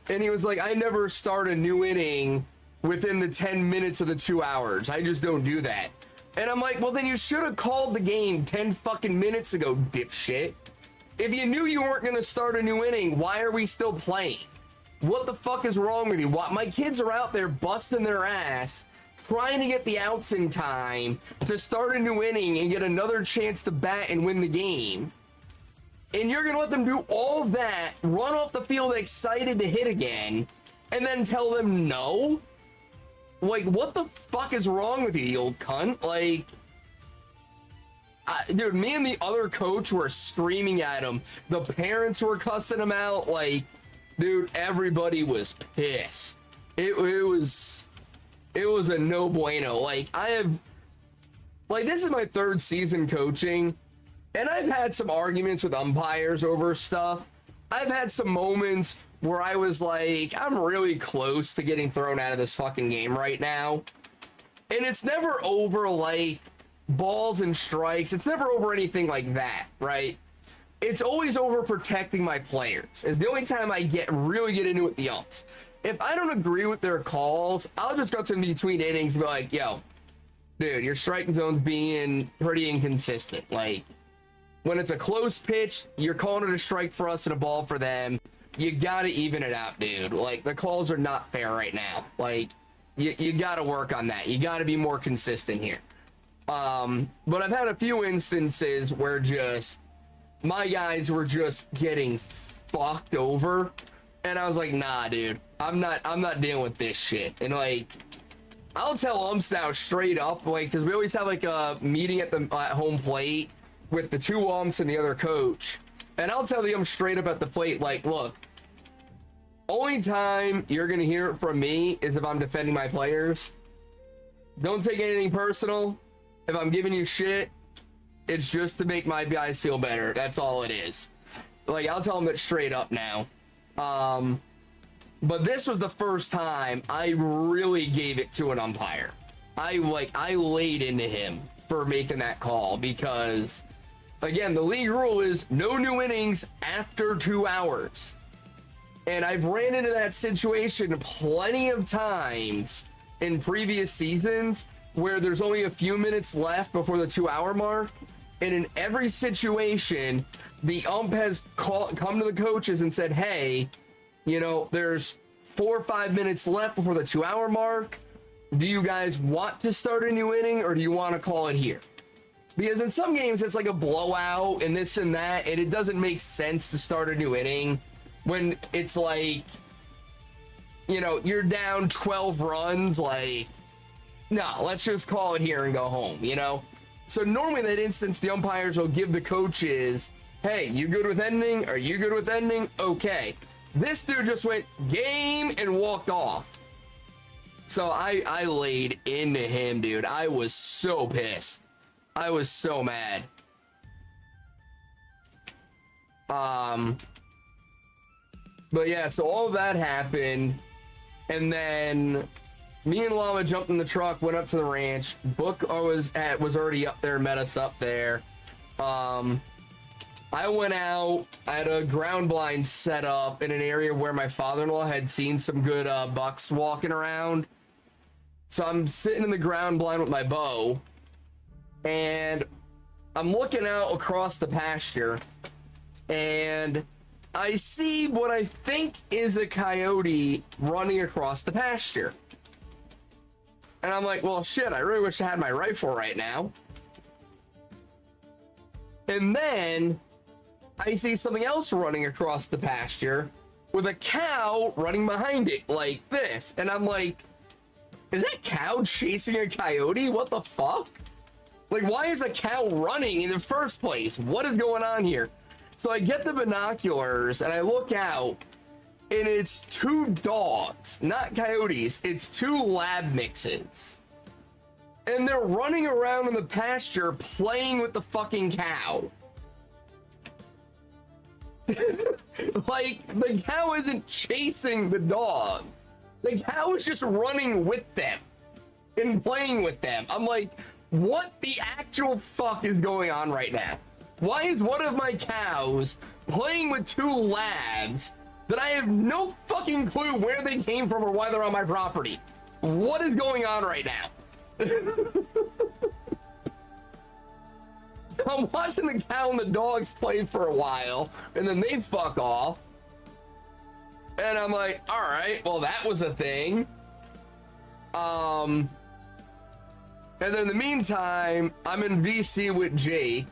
And he was like, I never start a new inning within the 10 minutes of the 2 hours. I just don't do that. And I'm like, well, then you should have called the game 10 fucking minutes ago, dipshit. If you knew you weren't going to start a new inning, why are we still playing? What the fuck is wrong with you? My kids are out there busting their ass, trying to get the outs in time to start a new inning and get another chance to bat and win the game. And you're going to let them do all that, run off the field excited to hit again, and then tell them no? Like, what the fuck is wrong with you, you old cunt? Like, dude, me and the other coach were screaming at him. The parents were cussing him out. Like, dude, everybody was pissed. It was a no bueno. Like, this is my 3rd season coaching, and I've had some arguments with umpires over stuff. I've had some moments where I was like, I'm really close to getting thrown out of this fucking game right now. And it's never over, like, balls and strikes. It's never over anything like that, right? It's always over protecting my players. It's the only time I really get into it with the umps. If I don't agree with their calls, I'll just go to them between innings and be like, yo, dude, your strike zone's being pretty inconsistent. Like, when it's a close pitch, you're calling it a strike for us and a ball for them. You gotta even it out, dude. Like, the calls are not fair right now. Like, you gotta work on that. You gotta be more consistent here. But I've had a few instances where just my guys were just getting fucked over, and I was like, nah, dude, I'm not dealing with this shit. And like, I'll tell umps now straight up, like, because we always have like a meeting at home plate with the 2 umps and the other coach, and I'll tell the ump straight up at the plate, like, look, only time you're gonna hear it from me is if I'm defending my players. Don't take anything personal. If I'm giving you shit, it's just to make my guys feel better. That's all it is. Like, I'll tell them that straight up now. But this was the first time I really gave it to an umpire. I laid into him for making that call because, again, the league rule is no new innings after 2 hours. And I've ran into that situation plenty of times in previous seasons where there's only a few minutes left before the 2-hour mark. And in every situation, the ump has come to the coaches and said, hey, you know, there's 4 or 5 minutes left before the 2-hour mark. Do you guys want to start a new inning, or do you want to call it here? Because in some games, it's like a blowout and this and that, and it doesn't make sense to start a new inning when it's like, you know, you're down 12 runs. Like, no, let's just call it here and go home, you know? So normally in that instance, the umpires will give the coaches, hey, you good with ending? Are you good with ending? Okay. This dude just went game and walked off. So I laid into him, dude. I was so pissed. I was so mad. But yeah, so all of that happened. And then me and Llama jumped in the truck, went up to the ranch. Book was already up there, met us up there. I went out, I had a ground blind set up in an area where my father-in-law had seen some good bucks walking around. So I'm sitting in the ground blind with my bow, and I'm looking out across the pasture, and I see what I think is a coyote running across the pasture. And I'm like, well, shit, I really wish I had my rifle right now. And then I see something else running across the pasture with a cow running behind it like this. And I'm like, is that cow chasing a coyote? What the fuck? Like, why is a cow running in the first place? What is going on here? So I get the binoculars and I look out, and it's 2 dogs, not coyotes. It's 2 lab mixes. And they're running around in the pasture playing with the fucking cow. Like, the cow isn't chasing the dogs. The cow is just running with them and playing with them. I'm like, what the actual fuck is going on right now? Why is one of my cows playing with 2 labs that I have no fucking clue where they came from or why they're on my property? What is going on right now? So I'm watching the cow and the dogs play for a while, and then they fuck off. And I'm like, all right, well, that was a thing. And then in the meantime, I'm in VC with Jake.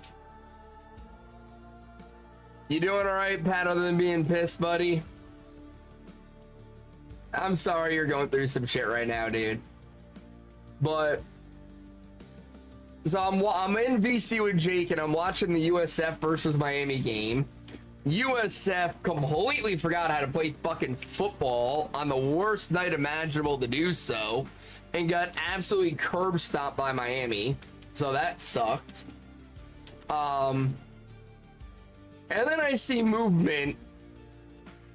You doing all right, Pat, other than being pissed, buddy? I'm sorry you're going through some shit right now, dude. But so I'm in VC with Jake, and I'm watching the USF versus Miami game. USF completely forgot how to play fucking football on the worst night imaginable to do so, and got absolutely curb stomped by Miami. So that sucked. And then I see movement,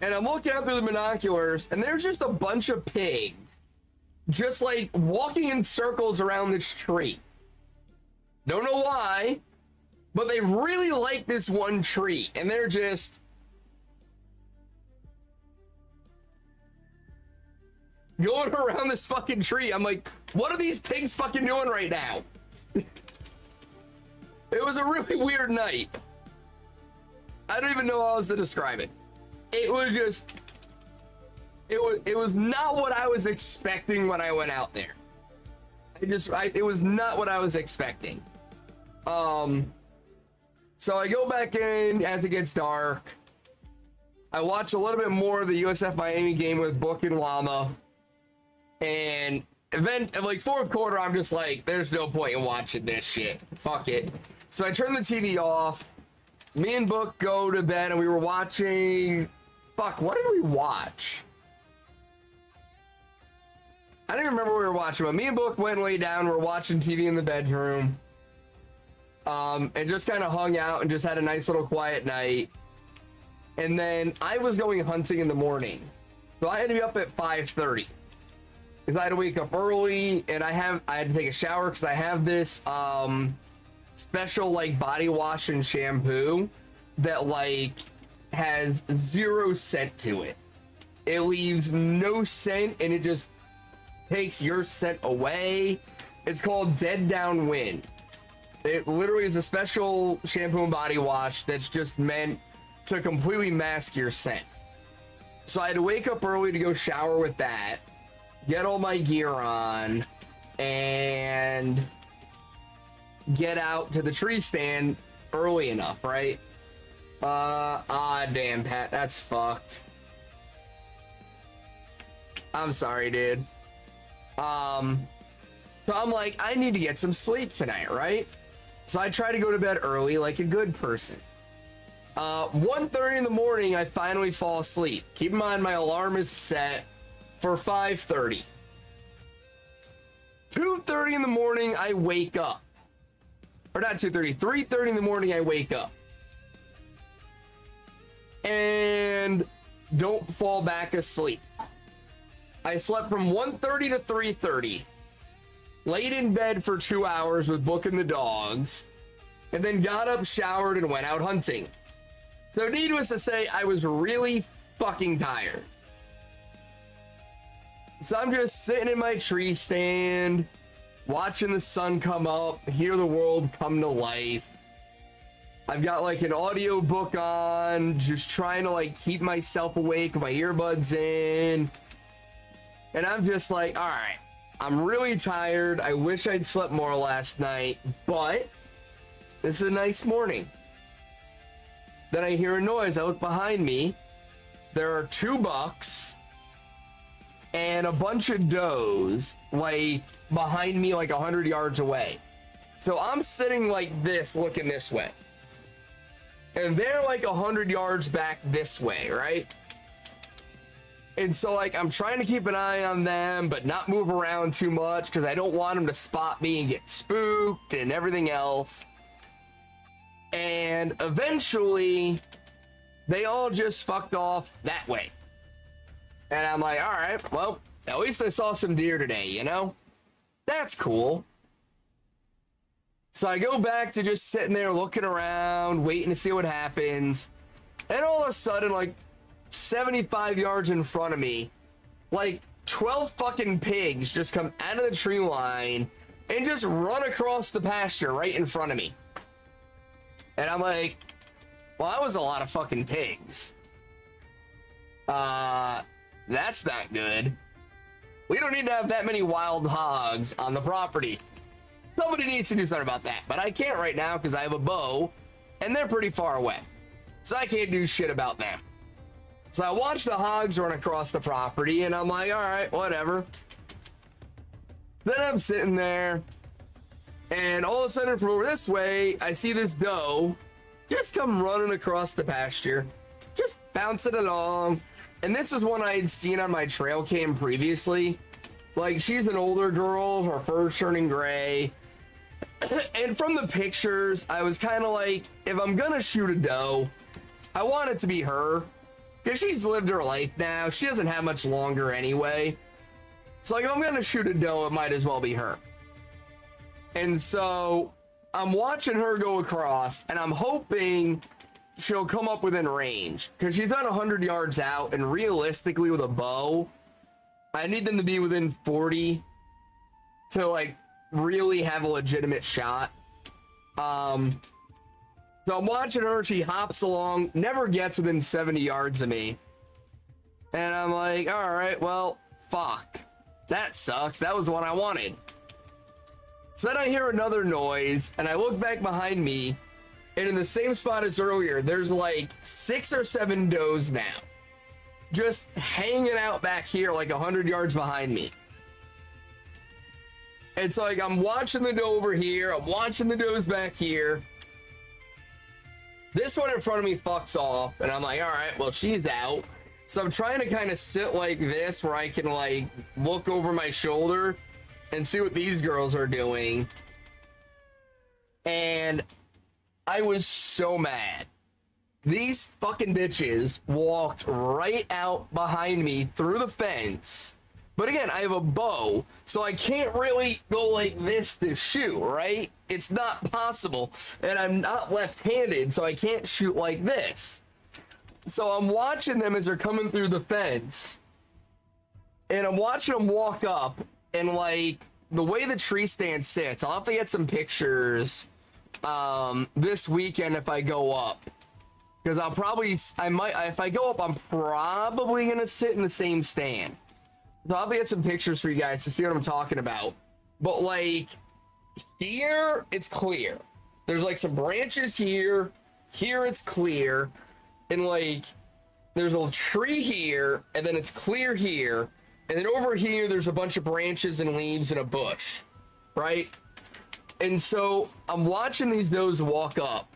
and I'm looking out through the binoculars, and there's just a bunch of pigs just like walking in circles around this tree. Don't know why, but they really like this one tree, and they're just going around this fucking tree. I'm like, what are these pigs fucking doing right now? It was a really weird night. I don't even know how else to describe it. It was just, it was not what I was expecting when I went out there. It was not what I was expecting. So I go back in as it gets dark. I watch a little bit more of the USF Miami game with Book and Llama. And then, like, fourth quarter, I'm just like, there's no point in watching this shit. Fuck it. So I turn the TV off. Me and Book go to bed, and we were watching... Fuck, what did we watch? I don't remember what we were watching, but me and Book went and lay down. We're watching TV in the bedroom. And just kind of hung out and just had a nice little quiet night. And then I was going hunting in the morning. So I had to be up at 5:30. Because I had to wake up early, and I had to take a shower because I have this special like body wash and shampoo that like has 0 scent to it. It leaves no scent, and it just takes your scent away. It's called Dead Downwind. It literally is a special shampoo and body wash that's just meant to completely mask your scent. So I had to wake up early to go shower with that, get all my gear on, and get out to the tree stand early enough, right? Damn, Pat, that's fucked. I'm sorry, dude. So I'm like, I need to get some sleep tonight, right? So I try to go to bed early like a good person. 1:30 in the morning, I finally fall asleep. Keep in mind, my alarm is set for 5:30. 2:30 in the morning, I wake up. Or not 2:30, 3:30 in the morning, I wake up. And don't fall back asleep. I slept from 1:30 to 3:30. Laid in bed for 2 hours with Book and the dogs, and then got up, showered, and went out hunting. So needless to say, I was really fucking tired. So I'm just sitting in my tree stand, watching the sun come up, hear the world come to life. I've got like an audio book on, just trying to like keep myself awake with my earbuds in. And I'm just like, all right, I'm really tired. I wish I'd slept more last night, but this is a nice morning. Then I hear a noise. I look behind me. There are 2 bucks and a bunch of does like behind me, like 100 yards away. So I'm sitting like this, looking this way. And they're like 100 yards back this way, right? And so, like, I'm trying to keep an eye on them, but not move around too much because I don't want them to spot me and get spooked and everything else. And eventually, they all just fucked off that way. And I'm like, all right, well, at least I saw some deer today, you know? That's cool. So I go back to just sitting there looking around, waiting to see what happens. And all of a sudden, like 75 yards in front of me, like 12 fucking pigs just come out of the tree line and just run across the pasture right in front of me. And I'm like, well, that was a lot of fucking pigs. That's not good. We don't need to have that many wild hogs on the property. Somebody needs to do something about that, but I can't right now because I have a bow and they're pretty far away. So I can't do shit about them. So I watch the hogs run across the property and I'm like, all right, whatever. Then I'm sitting there and all of a sudden from over this way, I see this doe just come running across the pasture, just bouncing along. And this is one I had seen on my trail cam previously. Like, she's an older girl, her fur's turning gray. And from the pictures, I was kind of like, if I'm gonna shoot a doe, I want it to be her. Because she's lived her life now. She doesn't have much longer anyway. So, like, if I'm gonna shoot a doe, it might as well be her. And so, I'm watching her go across, and I'm hoping she'll come up within range. Because she's on 100 yards out, and realistically with a bow, I need them to be within 40 to, like, really have a legitimate shot. So I'm watching her, she hops along, never gets within 70 yards of me. And I'm like, all right, well, fuck. That sucks. That was the one I wanted. So then I hear another noise, and I look back behind me, and in the same spot as earlier, there's like 6 or 7 does now. Just hanging out back here like 100 yards behind me. It's like I'm watching the doe over here, I'm watching the does back here. This one in front of me fucks off, and I'm like, all right, well, she's out. So I'm trying to kind of sit like this where I can like look over my shoulder and see what these girls are doing. And I was so mad. These fucking bitches walked right out behind me through the fence. But again, I have a bow, so I can't really go like this to shoot, right? It's not possible. And I'm not left-handed, so I can't shoot like this. So I'm watching them as they're coming through the fence. And I'm watching them walk up, and like, the way the tree stand sits, I'll have to get some pictures this weekend if I go up. Because if I go up, I'm probably going to sit in the same stand. So I'll get some pictures for you guys to see what I'm talking about. But like, here, it's clear. There's like some branches here. Here, it's clear. And like, there's a tree here, and then it's clear here. And then over here, there's a bunch of branches and leaves and a bush, right? And so I'm watching these does walk up.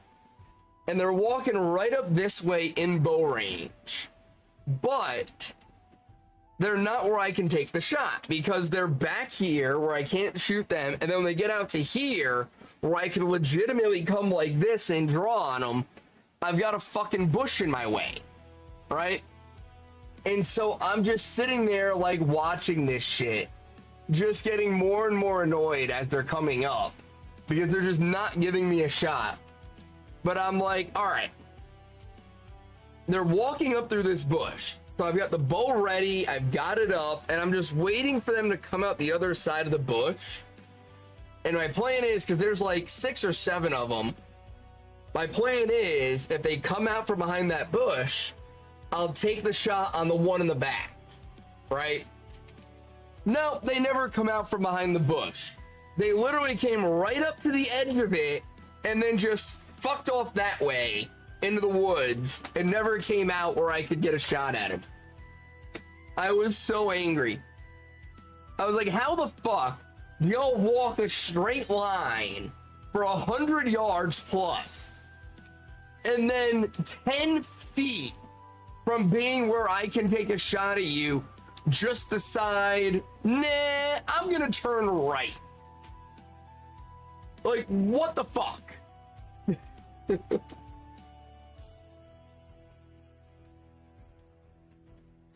And they're walking right up this way in bow range. But they're not where I can take the shot because they're back here where I can't shoot them. And then when they get out to here where I can legitimately come like this and draw on them, I've got a fucking bush in my way, right? And so I'm just sitting there like watching this shit, just getting more and more annoyed as they're coming up because they're just not giving me a shot. But I'm like, all right, they're walking up through this bush. So I've got the bow ready, I've got it up, and I'm just waiting for them to come out the other side of the bush. And my plan is, because there's like 6 or 7 of them, my plan is, if they come out from behind that bush, I'll take the shot on the one in the back, right? No, they never come out from behind the bush. They literally came right up to the edge of it, and then just fucked off that way into the woods and never came out where I could get a shot at him. I was so angry. I was like, how the fuck do y'all walk a straight line for 100 yards plus and then 10 feet from being where I can take a shot at you, just decide, nah, I'm gonna turn right. Like, what the fuck? So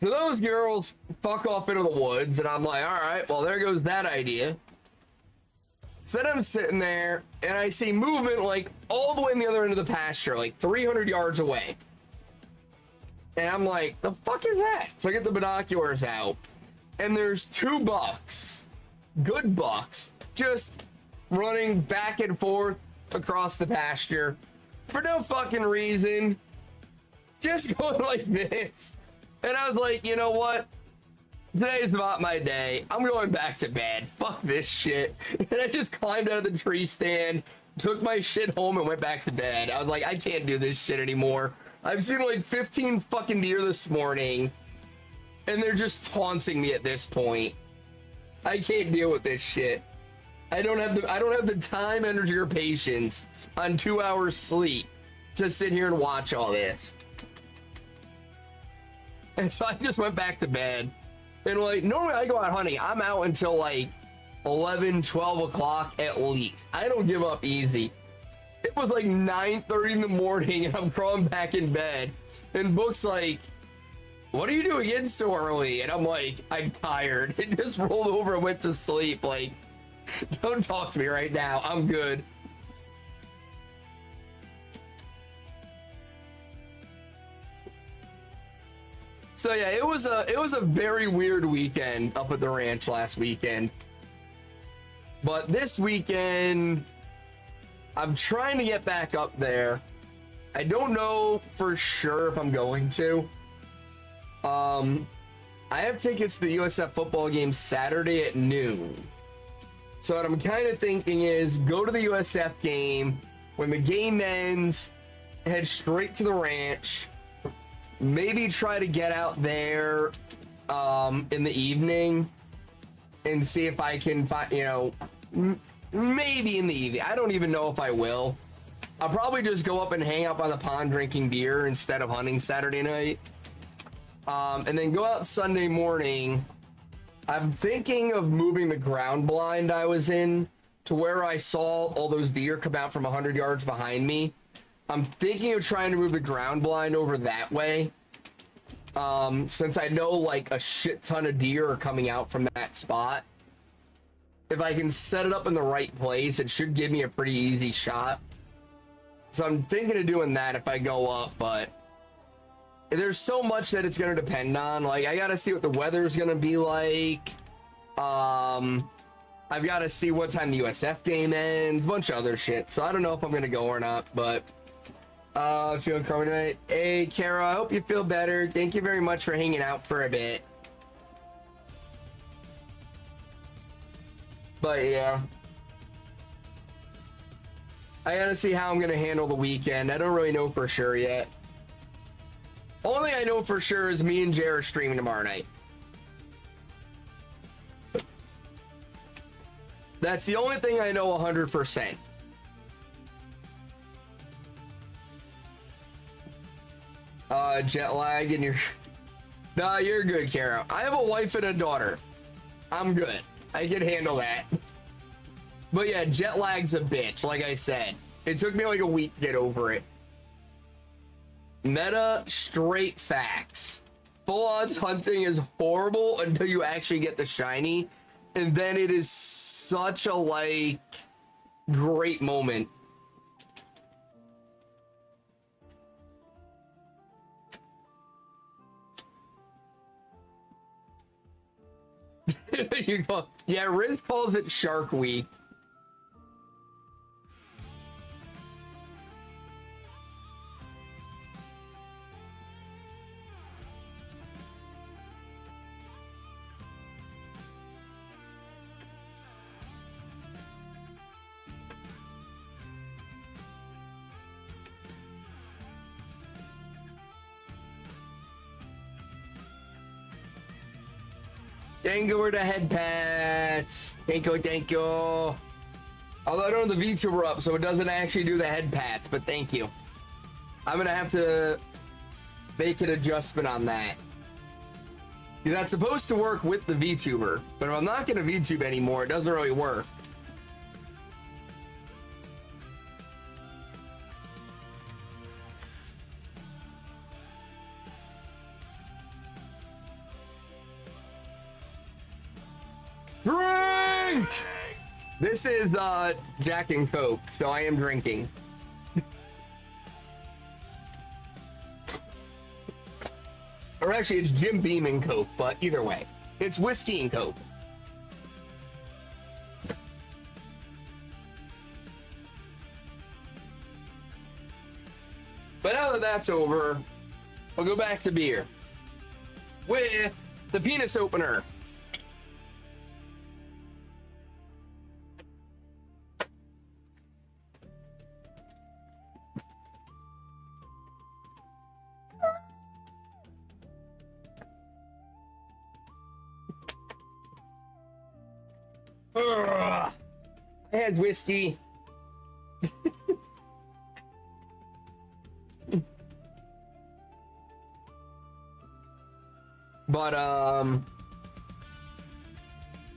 those girls fuck off into the woods, and I'm like, all right, well, there goes that idea. So then I'm sitting there, and I see movement, like, all the way in the other end of the pasture, like 300 yards away. And I'm like, the fuck is that? So I get the binoculars out, and there's 2 bucks, good bucks, just running back and forth across the pasture for no fucking reason, just going like this. And I was like, you know what? Today's not my day. I'm going back to bed. Fuck this shit. And I just climbed out of the tree stand, took my shit home, and went back to bed. I was like, I can't do this shit anymore. I've seen like 15 fucking deer this morning, and they're just taunting me at this point. I can't deal with this shit. I don't have the time, energy, or patience on 2 hours sleep to sit here and watch all this. And so I just went back to bed. And like, normally I go out hunting, I'm out until like 11, 12 o'clock at least. I don't give up easy. It was like 9:30 in the morning, and I'm crawling back in bed. And Book's like, what are you doing in so early? And I'm like, I'm tired. And just rolled over and went to sleep. Like, don't talk to me right now. I'm good. So yeah, it was a very weird weekend up at the ranch last weekend. But this weekend, I'm trying to get back up there. I don't know for sure if I'm going to. I have tickets to the USF football game Saturday at noon. So what I'm kind of thinking is go to the USF game. When the game ends, head straight to the ranch. Maybe try to get out there in the evening and see if I can find, you know, maybe in the evening. I don't even know if I will. I'll probably just go up and hang out by the pond drinking beer instead of hunting Saturday night. And then go out Sunday morning. I'm thinking of moving the ground blind I was in to where I saw all those deer come out from 100 yards behind me. I'm thinking of trying to move the ground blind over that way. Since I know like a shit ton of deer are coming out from that spot. If I can set it up in the right place, it should give me a pretty easy shot. So I'm thinking of doing that if I go up, but there's so much that it's going to depend on. Like, I got to see what the weather's going to be like. I've got to see what time the USF game ends, a bunch of other shit. So I don't know if I'm going to go or not, but feeling crummy tonight. Hey, Kara, I hope you feel better. Thank you very much for hanging out for a bit. But yeah, I gotta see how I'm gonna handle the weekend. I don't really know for sure yet. Only thing I know for sure is me and Jay are streaming tomorrow night. That's the only thing I know 100%. Jet lag and you're... Nah, you're good, Kara. I have a wife and a daughter. I'm good. I can handle that. But yeah, jet lag's a bitch, like I said. It took me like a week to get over it. Meta straight facts. Full-on hunting is horrible until you actually get the shiny. And then it is such a, like, great moment. You go, yeah, Riz calls it Shark Week. Thank you for the head pats. Thank you, thank you. Although I don't have the VTuber up, so it doesn't actually do the head pats, but thank you. I'm gonna have to make an adjustment on that. Because that's supposed to work with the VTuber, but if I'm not going to VTube anymore, it doesn't really work. Drink! This is Jack and Coke, so I am drinking. Or actually, it's Jim Beam and Coke, but either way, it's whiskey and Coke. But now that that's over, I'll go back to beer with the penis opener. Ugh. I had whiskey. But I don't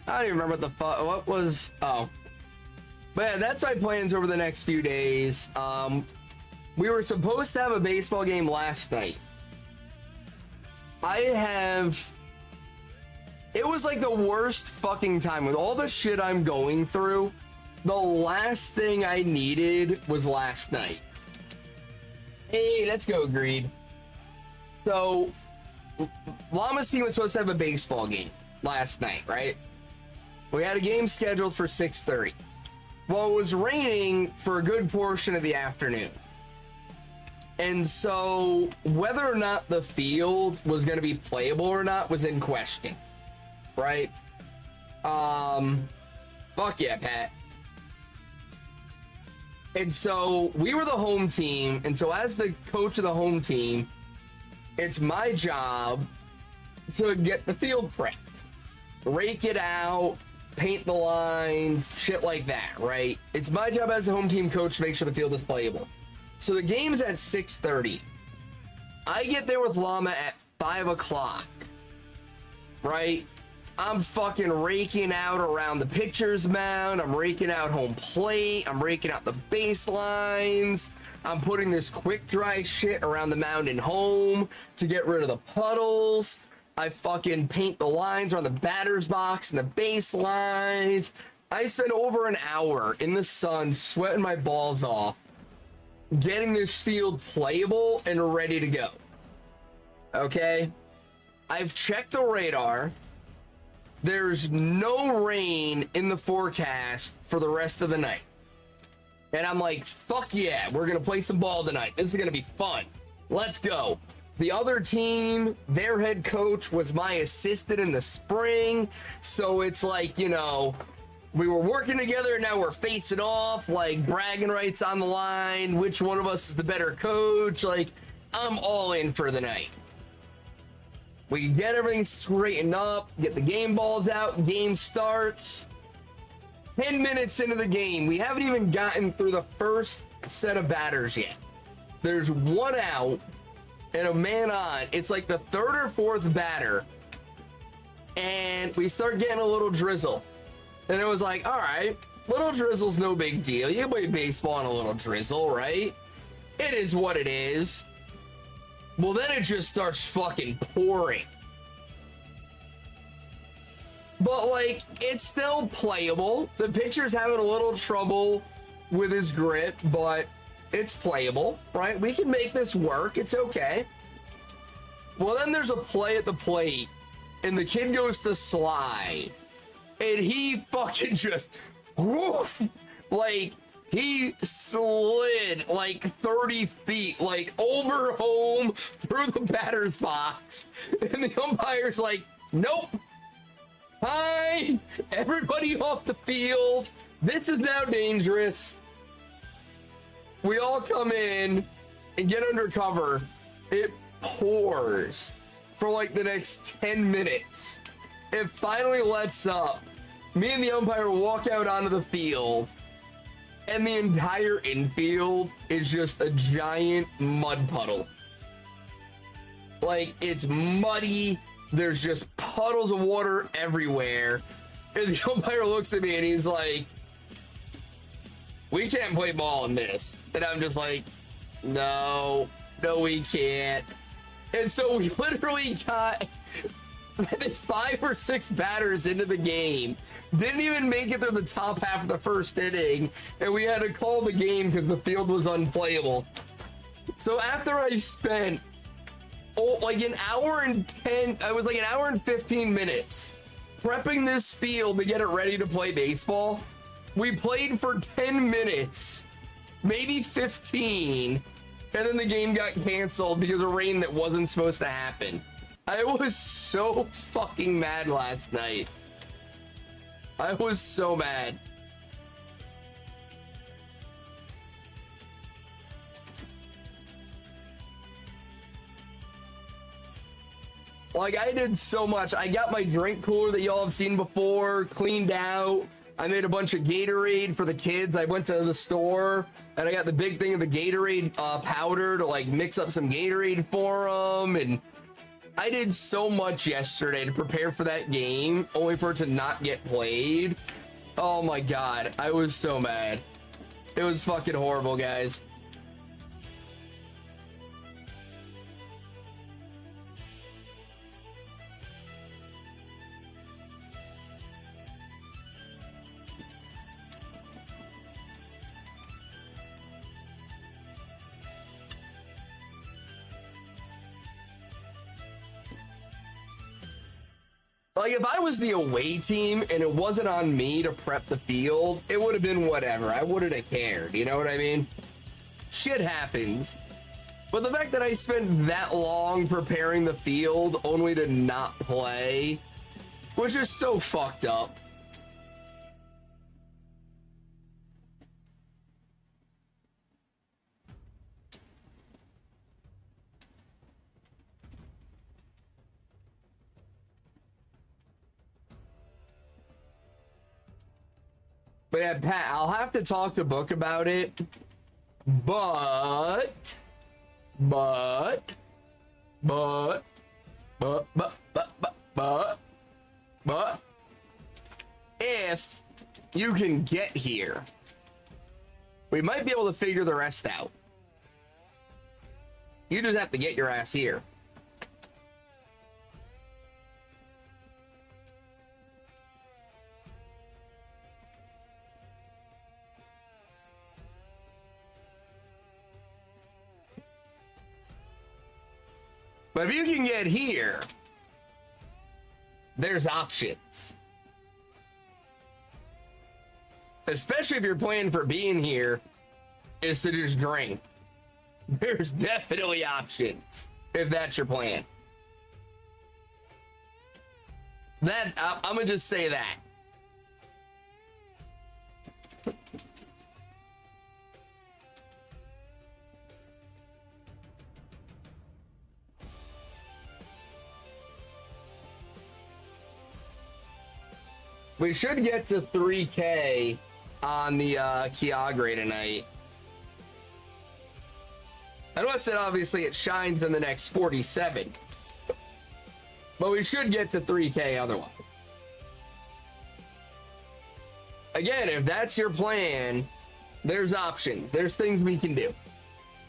even remember what the fuck what was. Oh, but yeah, that's my plans over the next few days. We were supposed to have a baseball game last night. It was like the worst fucking time with all the shit I'm going through. The last thing I needed was last night. Hey, let's go, Greed. So, Llama's team was supposed to have a baseball game last night, right? We had a game scheduled for 6:30. Well, it was raining for a good portion of the afternoon. And so, whether or not the field was going to be playable or not was in question. Right? Fuck yeah, Pat. And so we were the home team, and so as the coach of the home team, it's my job to get the field prepped, rake it out, paint the lines, shit like that, right? It's my job as the home team coach to make sure the field is playable. So the game's at 6:30. I get there with Llama at 5 o'clock, right? I'm fucking raking out around the pitcher's mound. I'm raking out home plate. I'm raking out the baselines. I'm putting this quick dry shit around the mound and home to get rid of the puddles. I fucking paint the lines around the batter's box and the baselines. I spend over an hour in the sun sweating my balls off getting this field playable and ready to go. Okay? I've checked the radar. There's no rain in the forecast for the rest of the night. And I'm like, fuck yeah, we're going to play some ball tonight. This is going to be fun. Let's go. The other team, their head coach was my assistant in the spring. So it's like, you know, we were working together and now we're facing off, like bragging rights on the line. Which one of us is the better coach? Like, I'm all in for the night. We get everything straightened up, get the game balls out, game starts. 10 minutes into the game, we haven't even gotten through the first set of batters yet. There's one out and a man on. It's like the third or fourth batter. And we start getting a little drizzle. And it was like, all right, little drizzle's no big deal. You can play baseball in a little drizzle, right? It is what it is. Well, then it just starts fucking pouring. But, like, it's still playable. The pitcher's having a little trouble with his grip, but it's playable, right? We can make this work. It's okay. Well, then there's a play at the plate, and the kid goes to slide. And he fucking just, woof, like, he slid like 30 feet, like over home through the batter's box. And the umpire's like, nope. Hi, everybody off the field. This is now dangerous. We all come in and get under cover. It pours for like the next 10 minutes. It finally lets up. Me and the umpire walk out onto the field. And the entire infield is just a giant mud puddle. Like, it's muddy. There's just puddles of water everywhere. And the umpire looks at me and he's like, we can't play ball in this. And I'm just like, no, we can't. And so we literally got 5 or 6 batters into the game. Didn't even make it through the top half of the first inning. And we had to call the game because the field was unplayable. So after I spent like an hour and 15 minutes prepping this field to get it ready to play baseball, we played for 10 minutes, maybe 15, and then the game got canceled because of rain that wasn't supposed to happen. I was so fucking mad last night. I was so mad. Like, I did so much. I got my drink cooler that y'all have seen before cleaned out. I made a bunch of Gatorade for the kids. I went to the store and I got the big thing of the Gatorade powder to like mix up some Gatorade for them. And I did so much yesterday to prepare for that game, only for it to not get played. Oh my God, I was so mad. It was fucking horrible, guys. Like, if I was the away team and it wasn't on me to prep the field, it would have been whatever. I wouldn't have cared. You know what I mean? Shit happens. But the fact that I spent that long preparing the field only to not play was just so fucked up. But yeah, Pat, I'll have to talk to Book about it. But if you can get here, we might be able to figure the rest out. You just have to get your ass here. But if you can get here, there's options. Especially if your plan for being here is to just drink. There's definitely options if that's your plan. I'm gonna just say that. We should get to 3K on the Kyogre tonight. I know I said obviously it shines in the next 47, but we should get to 3K otherwise. Again, if that's your plan, there's options. There's things we can do.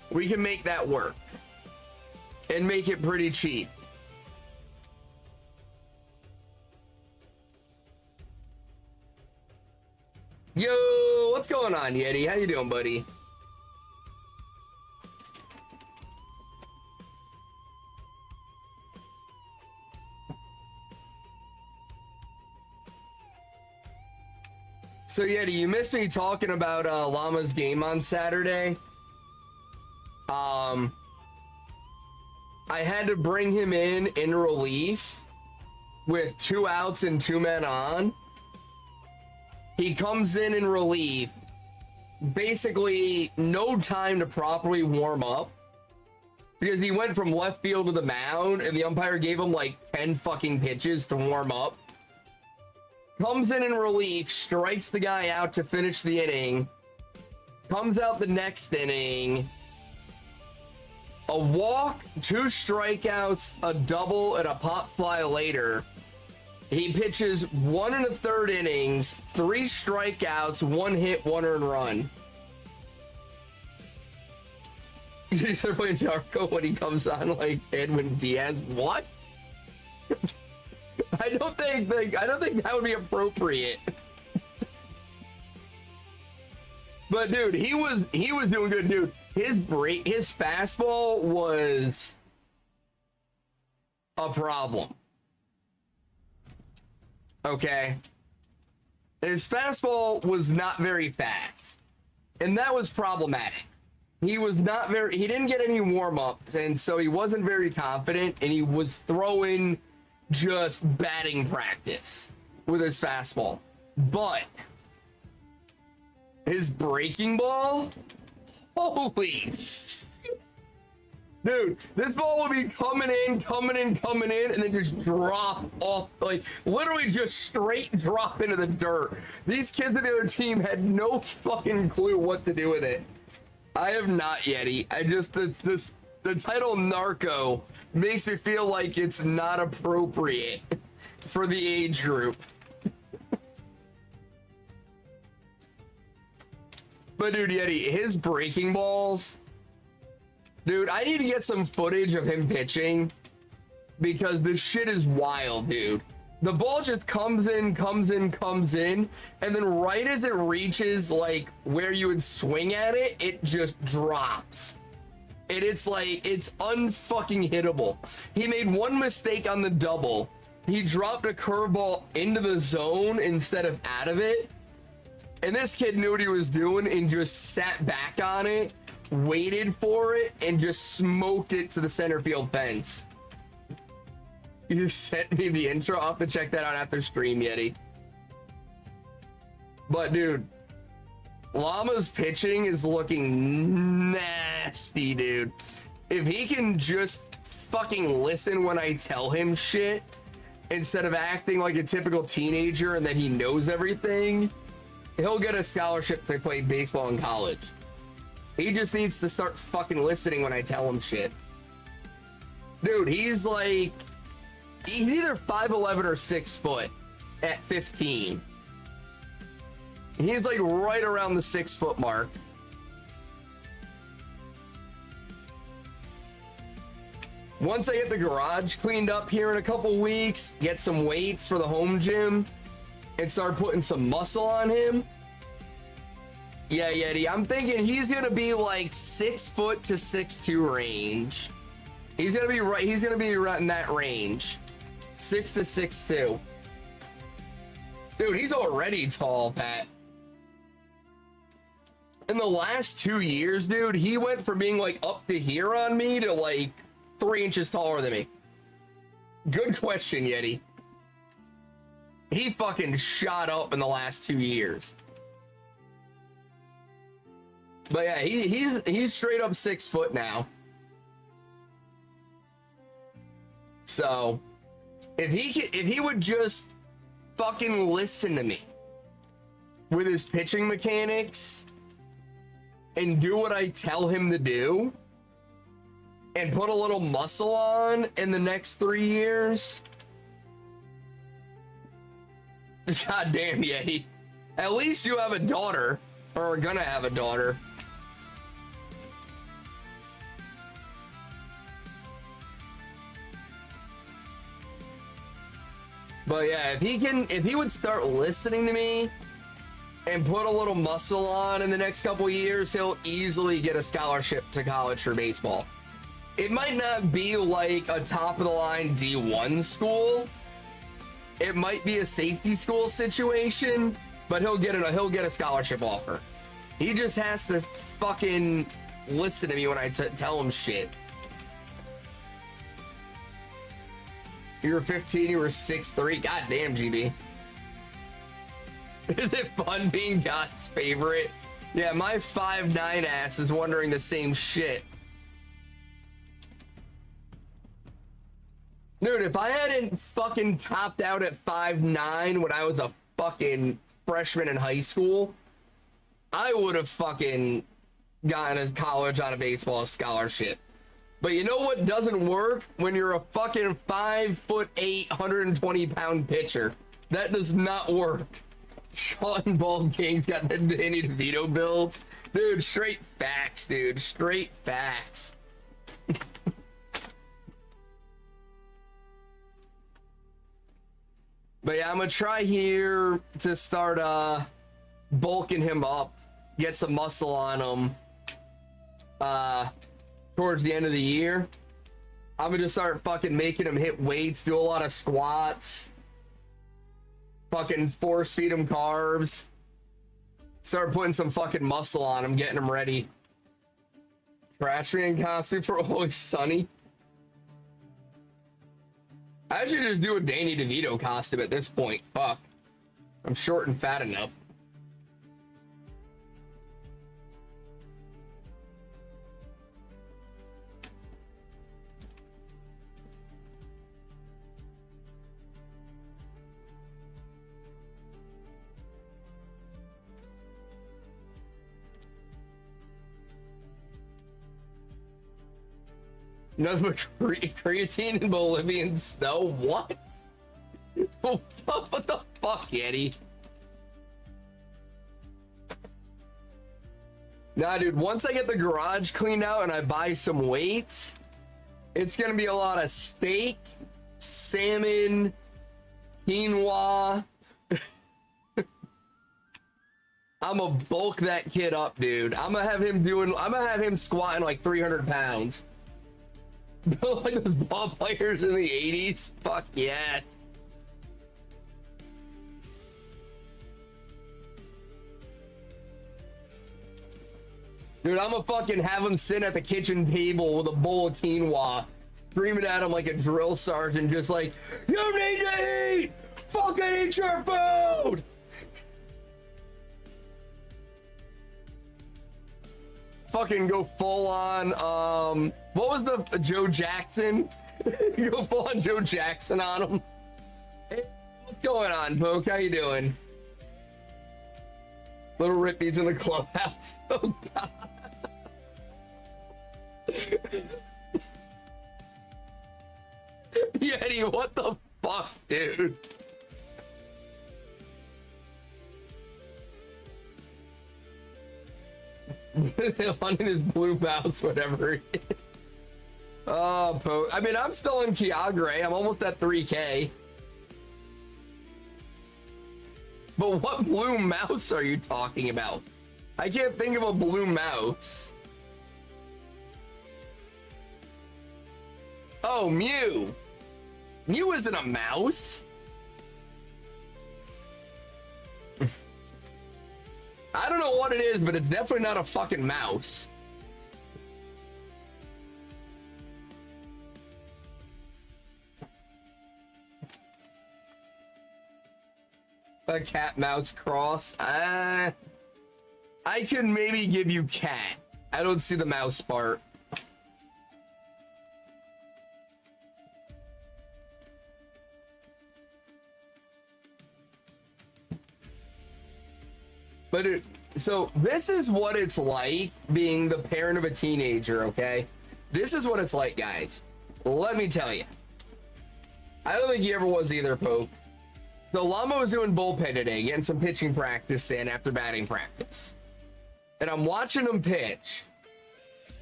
We can make that work and make it pretty cheap. Yo, what's going on, Yeti? How you doing, buddy? So, Yeti, you missed me talking about Llama's game on Saturday. I had to bring him in relief with 2 outs and 2 men on. He comes in relief, basically no time to properly warm up because he went from left field to the mound and the umpire gave him like 10 fucking pitches to warm up. Comes in relief, strikes the guy out to finish the inning, comes out the next inning, a walk, 2 strikeouts, a double, and a pop fly later. He pitches 1 1/3 innings, 3 strikeouts, 1 hit, 1 earned run. They're playing Narco when he comes on like Edwin Diaz. What? I don't think that would be appropriate. But dude, he was doing good, dude. His fastball was a problem. Okay. His fastball was not very fast. And that was problematic. He didn't get any warm-ups, and so he wasn't very confident, and he was throwing just batting practice with his fastball. But his breaking ball, holy shit. Dude, this ball would be coming in, and then just drop off, like literally just straight drop into the dirt. These kids on the other team had no fucking clue what to do with it. I have not, Yeti. The title Narco makes me feel like it's not appropriate for the age group. But dude, Yeti, his breaking balls, dude, I need to get some footage of him pitching because this shit is wild, dude. The ball just comes in, and then right as it reaches like where you would swing at it, it just drops. And it's like, it's unfucking hittable. He made 1 mistake on the double. He dropped a curveball into the zone instead of out of it. And this kid knew what he was doing and just sat back on it, waited for it, and just smoked it to the center field fence. You sent me the intro. I'll have to check that out after stream, Yeti. But dude, Llama's pitching is looking nasty, dude. If he can just fucking listen when I tell him shit instead of acting like a typical teenager and that he knows everything, he'll get a scholarship to play baseball in college. He just needs to start fucking listening when I tell him shit. Dude, he's either 5'11" or 6 foot at 15. He's like right around the 6 foot mark. Once I get the garage cleaned up here in a couple weeks, get some weights for the home gym, and start putting some muscle on him. Yeah, Yeti, I'm thinking he's gonna be like 6 foot to 6'2" range. He's gonna be right in that range. 6 to 6'2". Dude, he's already tall, Pat. In the last 2 years, dude, he went from being like up to here on me to like 3 inches taller than me. Good question, Yeti. He fucking shot up in the last 2 years. But yeah, he's straight up 6 foot now. So if he would just fucking listen to me with his pitching mechanics and do what I tell him to do and put a little muscle on in the next 3 years. God damn, Yeti. At least you have a daughter, or are gonna have a daughter. But yeah, if he would start listening to me and put a little muscle on in the next couple years, he'll easily get a scholarship to college for baseball. It might not be like a top of the line D1 school. It might be a safety school situation, but he'll get a scholarship offer. He just has to fucking listen to me when I tell him shit. You were 15, you were 6'3". God damn, GB. Is it fun being God's favorite? Yeah, my 5'9" ass is wondering the same shit. Dude, if I hadn't fucking topped out at 5'9" when I was a fucking freshman in high school, I would have fucking gotten a college on a baseball scholarship. But you know what doesn't work? When you're a fucking 5'8", 120-pound pitcher. That does not work. Sean Bald King's got the Danny DeVito builds. Dude, straight facts, dude. Straight facts. But yeah, I'm gonna try here to start bulking him up, get some muscle on him towards the end of the year. I'm gonna just start fucking making him hit weights, do a lot of squats, fucking force feed him carbs, start putting some fucking muscle on him, getting him ready. Trash man costume for Always Sunny. I should just do a Danny DeVito costume at this point. Fuck. I'm short and fat enough. Nothing but creatine and Bolivian snow? What? What the fuck, Yeti? Nah, dude, once I get the garage cleaned out and I buy some weights, it's gonna be a lot of steak, salmon, quinoa. I'm gonna bulk that kid up, dude. I'm gonna have him squatting like 300 pounds. Like those ball players in the 80s? Fuck yeah. Dude, I'm gonna fucking have him sit at the kitchen table with a bowl of quinoa, screaming at him like a drill sergeant, just like, you need to eat! Fucking eat your food! Fucking go full on, what was the Joe Jackson? Go full on Joe Jackson on him. Hey, what's going on, Poke? How you doing? Little Rippies in the clubhouse. Oh, God. Yeti, what the fuck, dude? Hunting his blue mouse, whatever. Oh, Poke. I mean, I'm still in Kyogre. I'm almost at 3K. But what blue mouse are you talking about? I can't think of a blue mouse. Oh, Mew. Mew isn't a mouse. I don't know what it is, but it's definitely not a fucking mouse. A cat mouse cross. I could maybe give you cat. I don't see the mouse part. But so this is what it's like being the parent of a teenager, okay? This is what it's like, guys. Let me tell you. I don't think he ever was either, Poke. So Llama was doing bullpen today, getting some pitching practice in after batting practice. And I'm watching him pitch,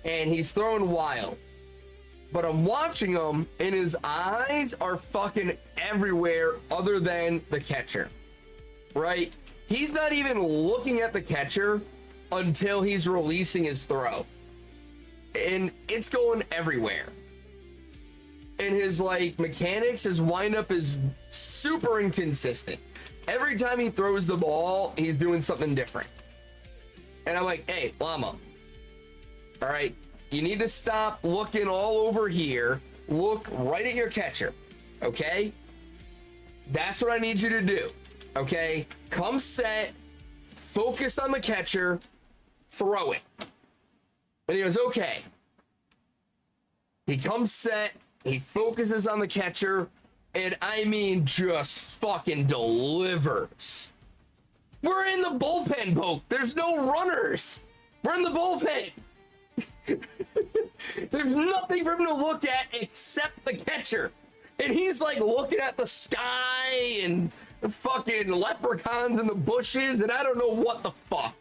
and he's throwing wild. But I'm watching him, and his eyes are fucking everywhere other than the catcher, right? He's not even looking at the catcher until he's releasing his throw. And it's going everywhere. And his, like, mechanics, his windup is super inconsistent. Every time he throws the ball, he's doing something different. And I'm like, hey, Llama. All right, you need to stop looking all over here. Look right at your catcher, okay? That's what I need you to do. Okay, come set, focus on the catcher, throw it. And he goes, okay. He comes set, he focuses on the catcher, and I mean just fucking delivers. We're in the bullpen, Poke. There's no runners. We're in the bullpen. There's nothing for him to look at except the catcher. And he's like looking at the sky and the fucking leprechauns in the bushes and I don't know what the fuck.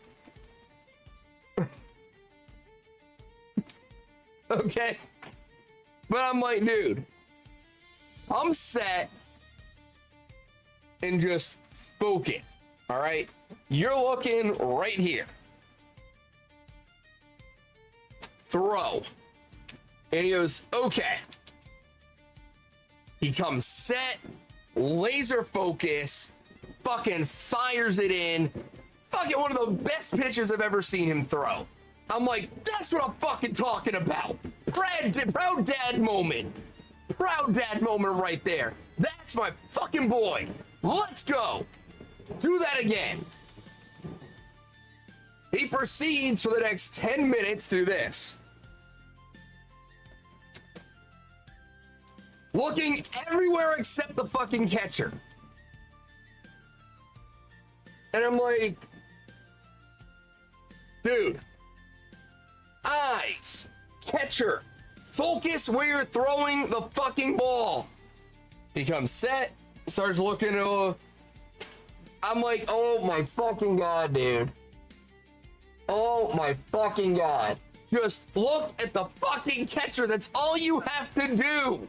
Okay? But I'm like, dude, I'm set and just focus. All right? You're looking right here. Throw. And he goes, okay. He comes set, laser focus, fucking fires it in. Fucking one of the best pitches I've ever seen him throw. I'm like, that's what I'm fucking talking about. Proud dad moment. Proud dad moment right there. That's my fucking boy. Let's go. Do that again. He proceeds for the next 10 minutes to do this. Looking everywhere except the fucking catcher. And I'm like, dude, eyes, catcher, focus where you're throwing the fucking ball. He comes set, starts looking at, I'm like, oh my fucking God, dude. Oh my fucking God. Just look at the fucking catcher. That's all you have to do.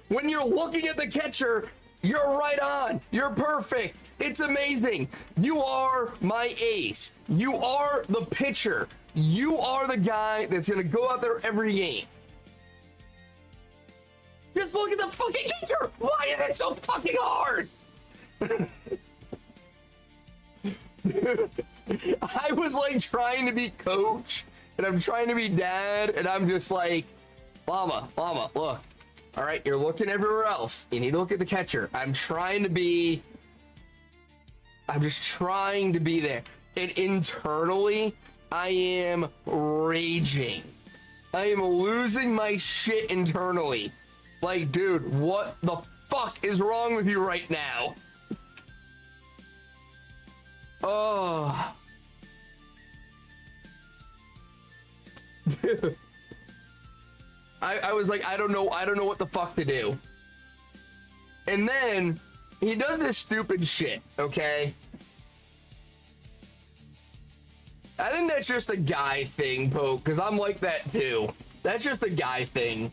When you're looking at the catcher, you're right on. You're perfect. It's amazing. You are my ace. You are the pitcher. You are the guy that's going to go out there every game. Just look at the fucking catcher. Why is it so fucking hard? I was like trying to be coach and I'm trying to be dad and I'm just like, Mama, look. All right, you're looking everywhere else. You need to look at the catcher. I'm just trying to be there. And internally, I am raging. I am losing my shit internally. Like, dude, what the fuck is wrong with you right now? Oh. Dude. I was like, I don't know what the fuck to do. And then he does this stupid shit, okay? I think that's just a guy thing, Poke, because I'm like that too. That's just a guy thing.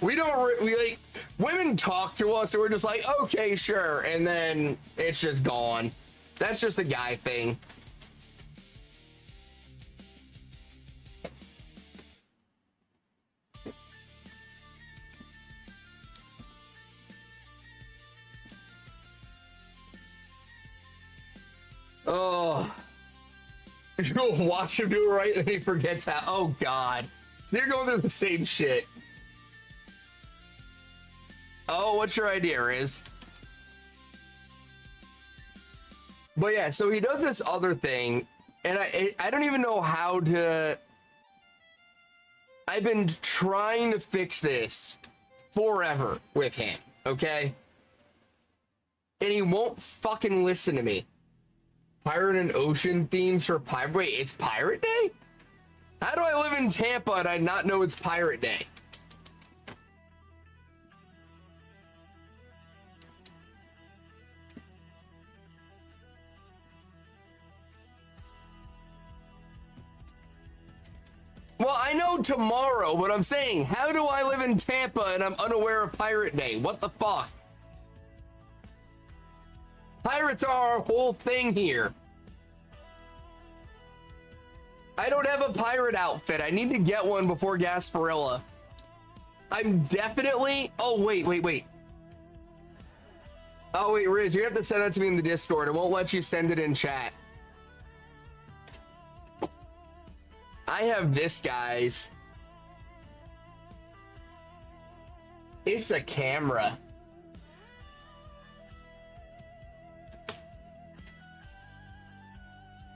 We like, women talk to us and we're just like, okay, sure. And then it's just gone. That's just a guy thing. Oh, you'll watch him do it right and he forgets how. Oh God, so you're going through the same shit. Oh, what's your idea, Riz? But yeah, so he does this other thing and I don't even know how to. I've been trying to fix this forever with him, okay? And he won't fucking listen to me. Pirate and ocean themes for pirate. Wait, it's Pirate Day? How do I live in Tampa and I not know it's Pirate Day? Well, I know tomorrow, but I'm saying, how do I live in Tampa and I'm unaware of Pirate Day? What the fuck? Pirates are our whole thing here. I don't have a pirate outfit. I need to get one before Gasparilla. I'm definitely... Oh, wait. Oh, wait, Ridge, you have to send that to me in the Discord. It won't let you send it in chat. I have this, guys. It's a camera.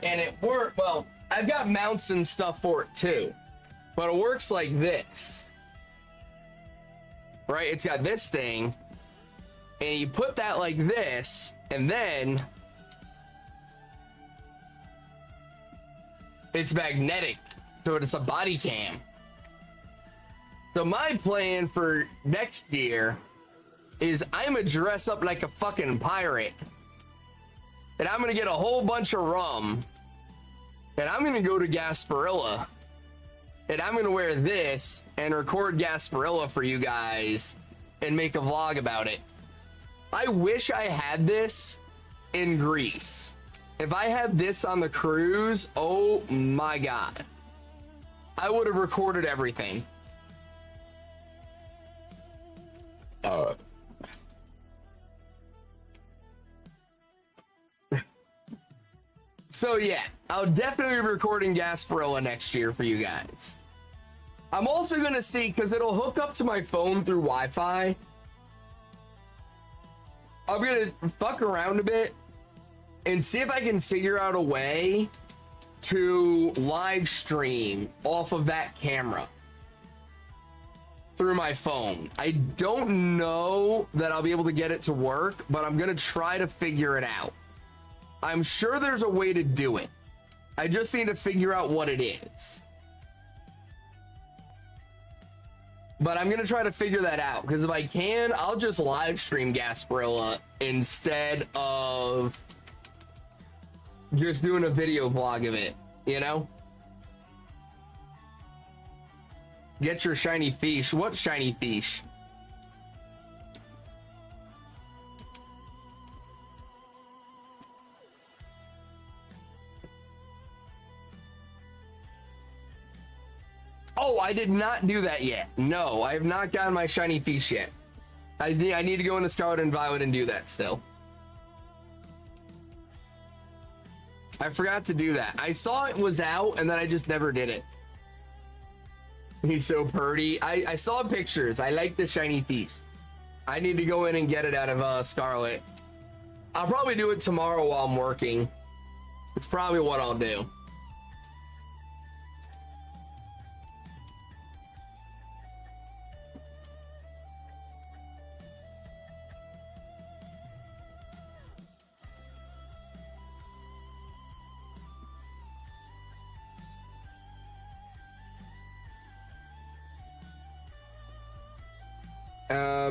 And it works, well, I've got mounts and stuff for it too, but it works like this, right? It's got this thing, and you put that like this, and then it's magnetic, so it's a body cam. So my plan for next year is I'm gonna dress up like a fucking pirate. And I'm gonna get a whole bunch of rum. And I'm gonna go to Gasparilla. And I'm gonna wear this and record Gasparilla for you guys and make a vlog about it. I wish I had this in Greece. If I had this on the cruise, oh my God. I would have recorded everything. So yeah, I'll definitely be recording Gasparilla next year for you guys. I'm also gonna see, because it'll hook up to my phone through Wi-Fi. I'm gonna fuck around a bit and see if I can figure out a way to live stream off of that camera through my phone. I don't know that I'll be able to get it to work, but I'm gonna try to figure it out. I'm sure there's a way to do it. I just need to figure out what it is. But I'm gonna try to figure that out, because if I can, I'll just live stream Gasparilla instead of just doing a video vlog of it, you know? Get your shiny fish. What shiny fish? Oh, I did not do that yet. No, I have not gotten my shiny fish yet. I need to go into Scarlet and Violet and do that still. I forgot to do that. I saw it was out and then I just never did it. He's so purty. I saw pictures. I like the shiny fish. I need to go in and get it out of Scarlet. I'll probably do it tomorrow while I'm working. It's probably what I'll do.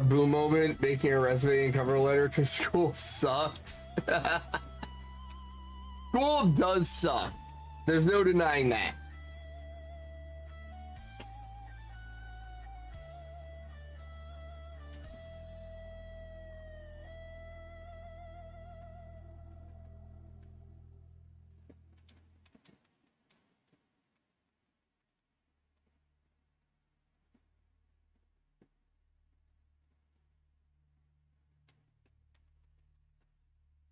Boom moment, making a resume and cover letter because school sucks. School does suck. There's no denying that.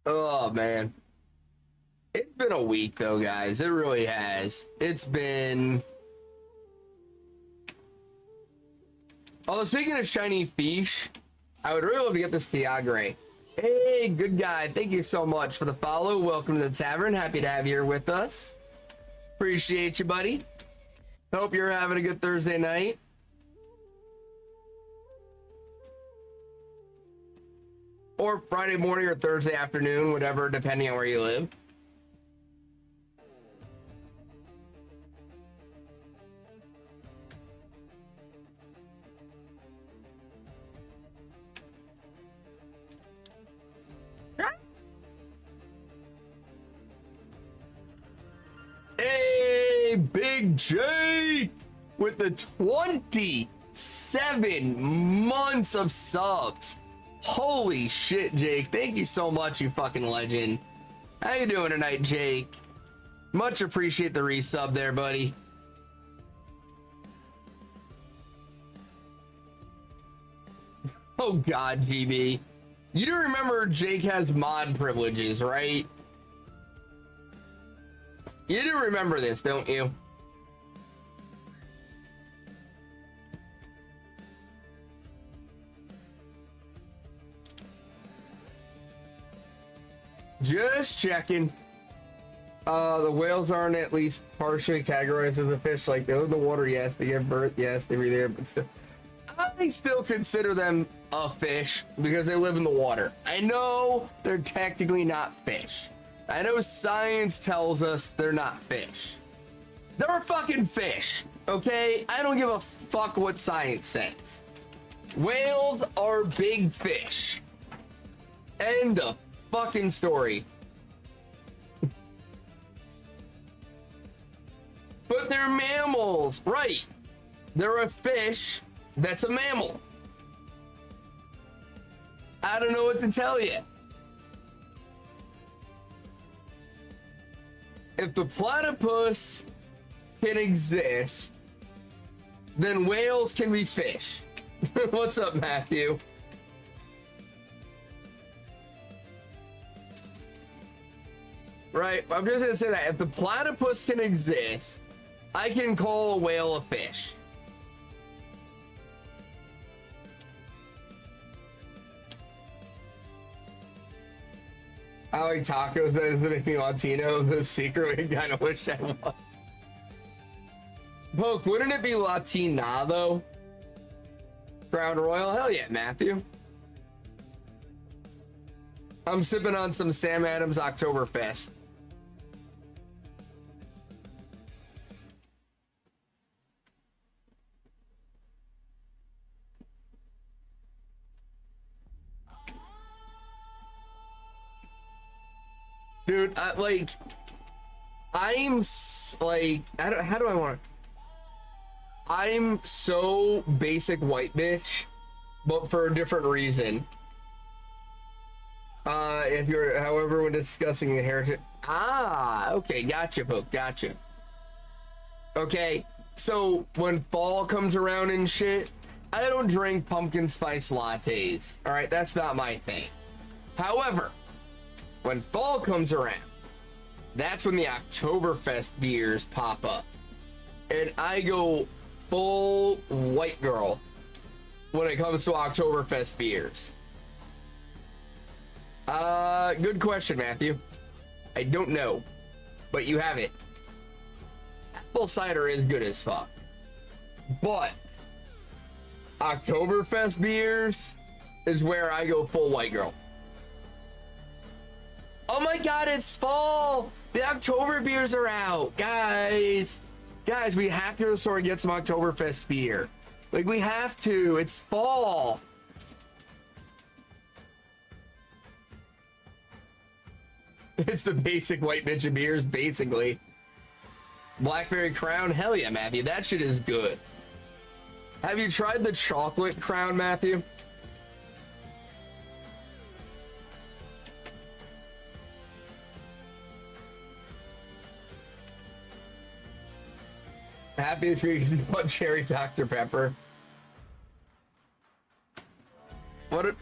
Oh man, it's been a week though, guys. It really has. It's been. Oh, speaking of shiny fish, I would really love to get this Kyogre. Hey, good guy. Thank you so much for the follow. Welcome to the tavern. Happy to have you here with us. Appreciate you, buddy. Hope you're having a good Thursday night. Or Friday morning or Thursday afternoon, whatever, depending on where you live. Hey, Big Jake with the 27 months of subs. Holy shit, Jake. Thank you so much, you fucking legend. How you doing tonight, Jake? Much appreciate the resub there, buddy. Oh god, GB. You do remember Jake has mod privileges, right? You do remember this, don't you? Just checking. The whales aren't at least partially categorized as a fish. Like, they live in the water, yes. They give birth, yes. They breathe air, but still. I still consider them a fish because they live in the water. I know they're technically not fish. I know science tells us they're not fish. They're a fucking fish. Okay? I don't give a fuck what science says. Whales are big fish. End of fucking story. But they're mammals, right? They're a fish that's a mammal. I don't know what to tell you. If the platypus can exist, then whales can be fish. What's up, Matthew? Right, I'm just gonna say that if the platypus can exist, I can call a whale a fish. I like tacos, that doesn't make me Latino. The secret, kind of wish I was. Poke, wouldn't it be Latina though? Crown Royal, hell yeah, Matthew. I'm sipping on some Sam Adams Oktoberfest. Dude, how do I want to? I'm so basic white bitch, but for a different reason. If you're, however, when discussing the heritage. Ah, okay, gotcha, Poke, gotcha. Okay, so when fall comes around and shit, I don't drink pumpkin spice lattes. All right, that's not my thing. However, when fall comes around, that's when the Oktoberfest beers pop up. And I go full white girl when it comes to Oktoberfest beers. Good question, Matthew. I don't know, but you have it. Apple cider is good as fuck. But Oktoberfest beers is where I go full white girl. Oh my god, it's fall! The October beers are out, guys! Guys, we have to go to the store and get some Oktoberfest beer. Like, we have to. It's fall. It's the basic white bitch of beers, basically. Blackberry Crown? Hell yeah, Matthew. That shit is good. Have you tried the chocolate Crown, Matthew? Happiest week is what cherry Dr. Pepper. What a...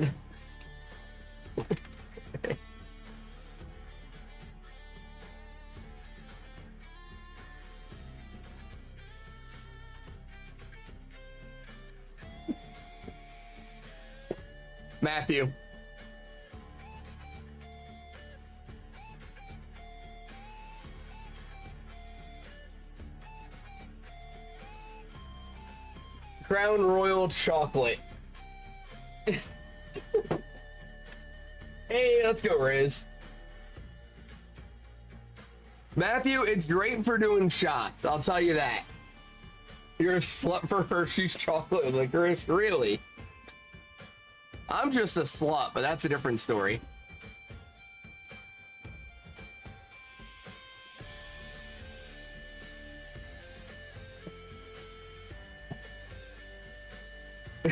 Matthew. Crown Royal chocolate. Hey, let's go, Riz. Matthew, it's great for doing shots, I'll tell you that. You're a slut for Hershey's chocolate and licorice? Really? I'm just a slut, but that's a different story.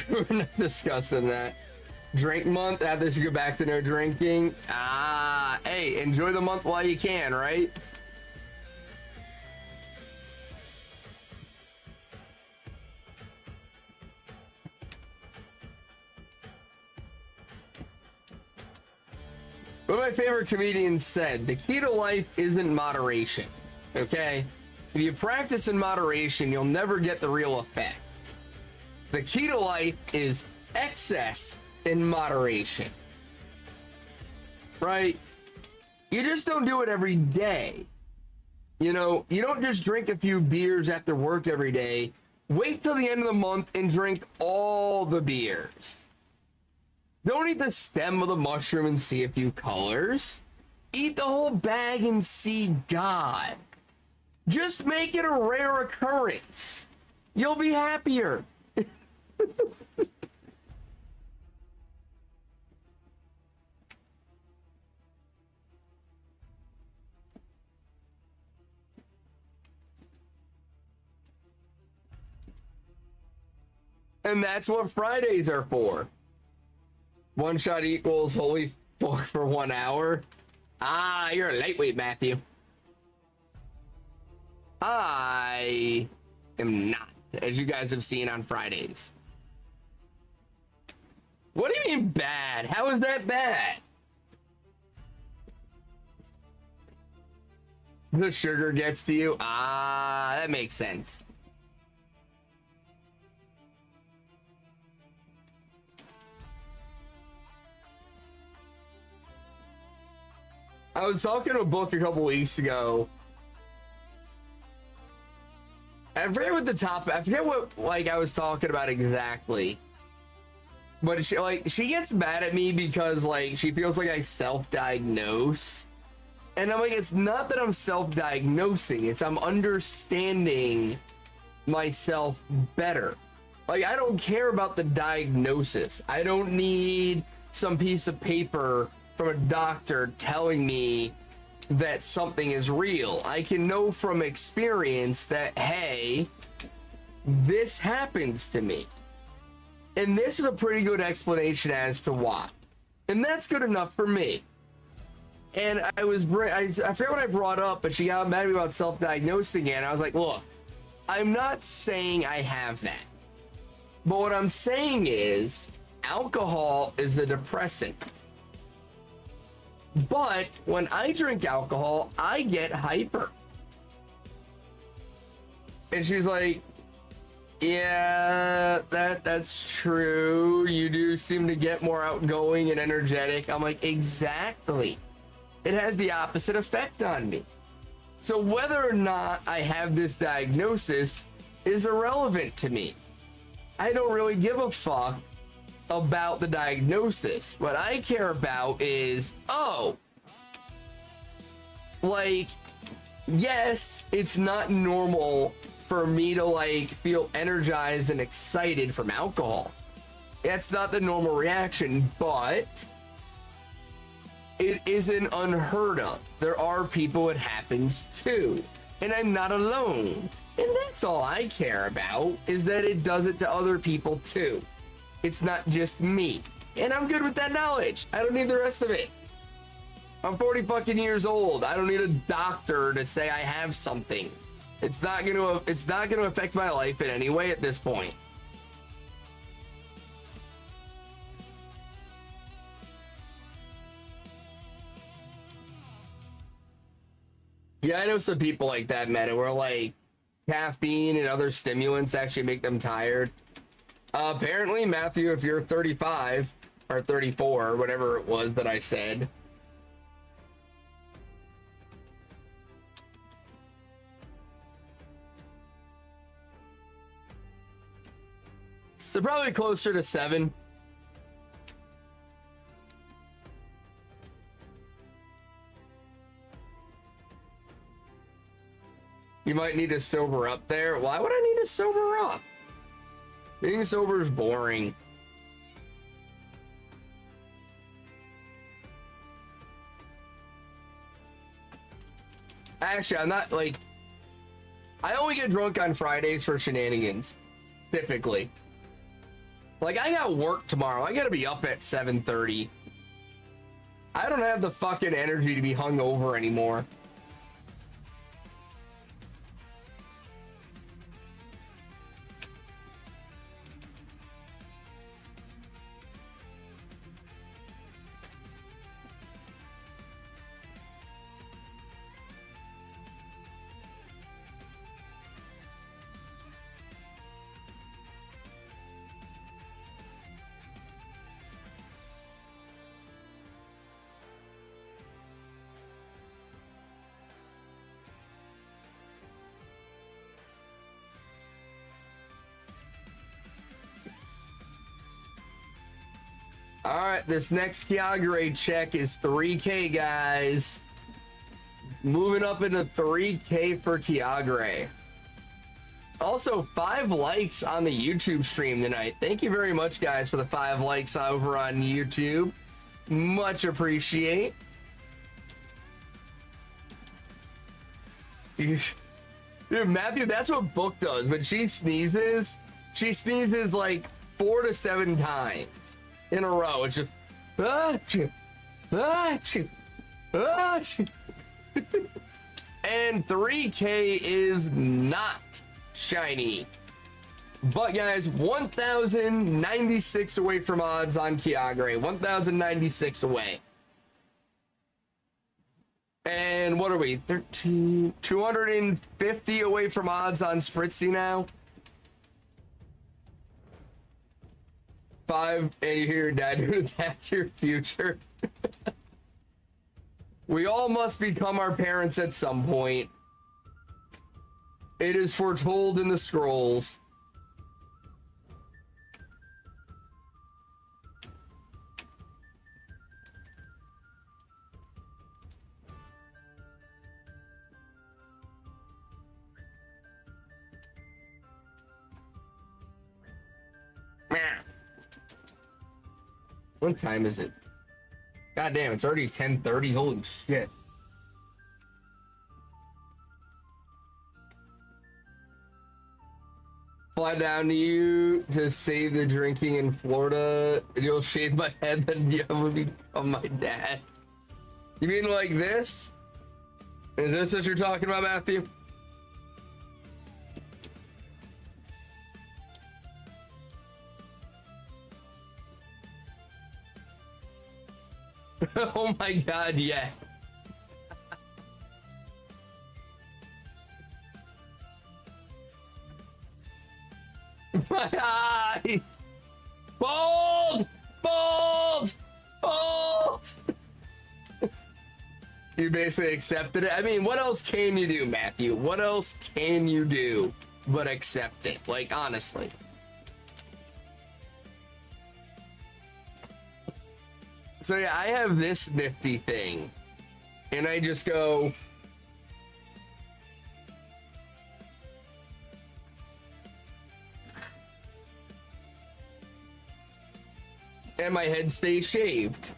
We're not discussing that. Drink month, after this, go back to no drinking. Ah, hey, enjoy the month while you can, right? One of my favorite comedians said, the key to life isn't moderation, okay? If you practice in moderation, you'll never get the real effect. The key to life is excess in moderation, right? You just don't do it every day. You know, you don't just drink a few beers after work every day. Wait till the end of the month and drink all the beers. Don't eat the stem of the mushroom and see a few colors. Eat the whole bag and see God. Just make it a rare occurrence. You'll be happier. And that's what Fridays are for. One shot equals holy for 1 hour. Ah, you're a lightweight, Matthew. I am not, as you guys have seen on Fridays. What do you mean bad? How is that bad? The sugar gets to you? Ah, that makes sense. I was talking to a book a couple weeks ago. I forget what the topic, I forget what like I was talking about exactly. But she gets mad at me because like she feels like I self-diagnose. And I'm like, it's not that I'm self-diagnosing, it's I'm understanding myself better. Like, I don't care about the diagnosis. I don't need some piece of paper from a doctor telling me that something is real. I can know from experience that, hey, this happens to me. And this is a pretty good explanation as to why. And that's good enough for me. And I forget what I brought up, but she got mad at me about self-diagnosing it. And I was like, look, I'm not saying I have that. But what I'm saying is alcohol is a depressant. But when I drink alcohol, I get hyper. And she's like, yeah, that's true. You do seem to get more outgoing and energetic. I'm like, exactly. It has the opposite effect on me. So whether or not I have this diagnosis is irrelevant to me. I don't really give a fuck about the diagnosis. What I care about is, oh, like, yes, it's not normal for me to like feel energized and excited from alcohol. That's not the normal reaction, but it isn't unheard of. There are people it happens to, and I'm not alone. And that's all I care about, is that it does it to other people too. It's not just me. And I'm good with that knowledge. I don't need the rest of it. I'm 40 fucking years old. I don't need a doctor to say I have something. It's not gonna affect my life in any way at this point. Yeah, I know some people like that, man, where like caffeine and other stimulants actually make them tired. Apparently, Matthew, if you're 35 or 34, whatever it was that I said. So probably closer to 7. You might need to sober up there. Why would I need to sober up? Being sober is boring. Actually, I'm not like... I only get drunk on Fridays for shenanigans. Typically. Like, I got work tomorrow. I gotta be up at 7:30. I don't have the fucking energy to be hungover anymore. All right, this next Kyogre check is 3K, guys. Moving up into 3K for Kyogre. Also, 5 likes on the YouTube stream tonight. Thank you very much, guys, for the 5 likes over on YouTube. Much appreciate. Dude, Matthew, that's what Book does. When she sneezes like 4 to 7 times in a row. It's just, achoo, achoo, achoo. And 3K is not shiny. But guys, 1,096 away from odds on Kyogre. 1,096 away. And what are we? 250 away from odds on Spritzee now. 5, and you hear your dad, that's your future. We all must become our parents at some point. It is foretold in the scrolls. What time is it? God damn, it's already 10:30. Holy shit. Fly down to you to save the drinking in Florida. You'll shave my head, then you will become my dad. You mean like this? Is this what you're talking about, Matthew? Oh my god, yeah. My eyes! Bold! Bold! Bold! You basically accepted it. I mean, what else can you do, Matthew? What else can you do but accept it? Like, honestly. So yeah, I have this nifty thing, and I just go, and my head stays shaved.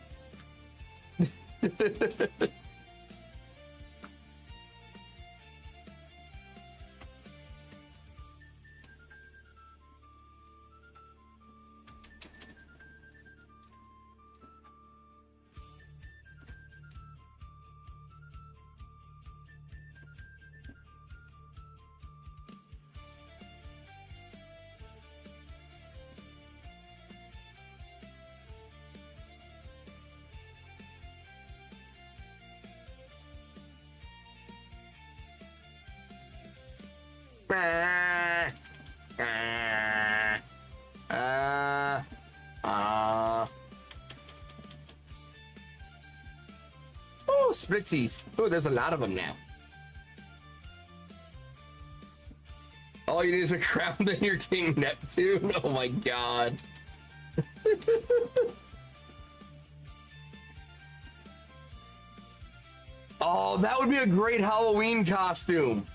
Oh, Spritzees. Oh, there's a lot of them now. All you need is a crown, then you're King Neptune. Oh my god. Oh, that would be a great Halloween costume.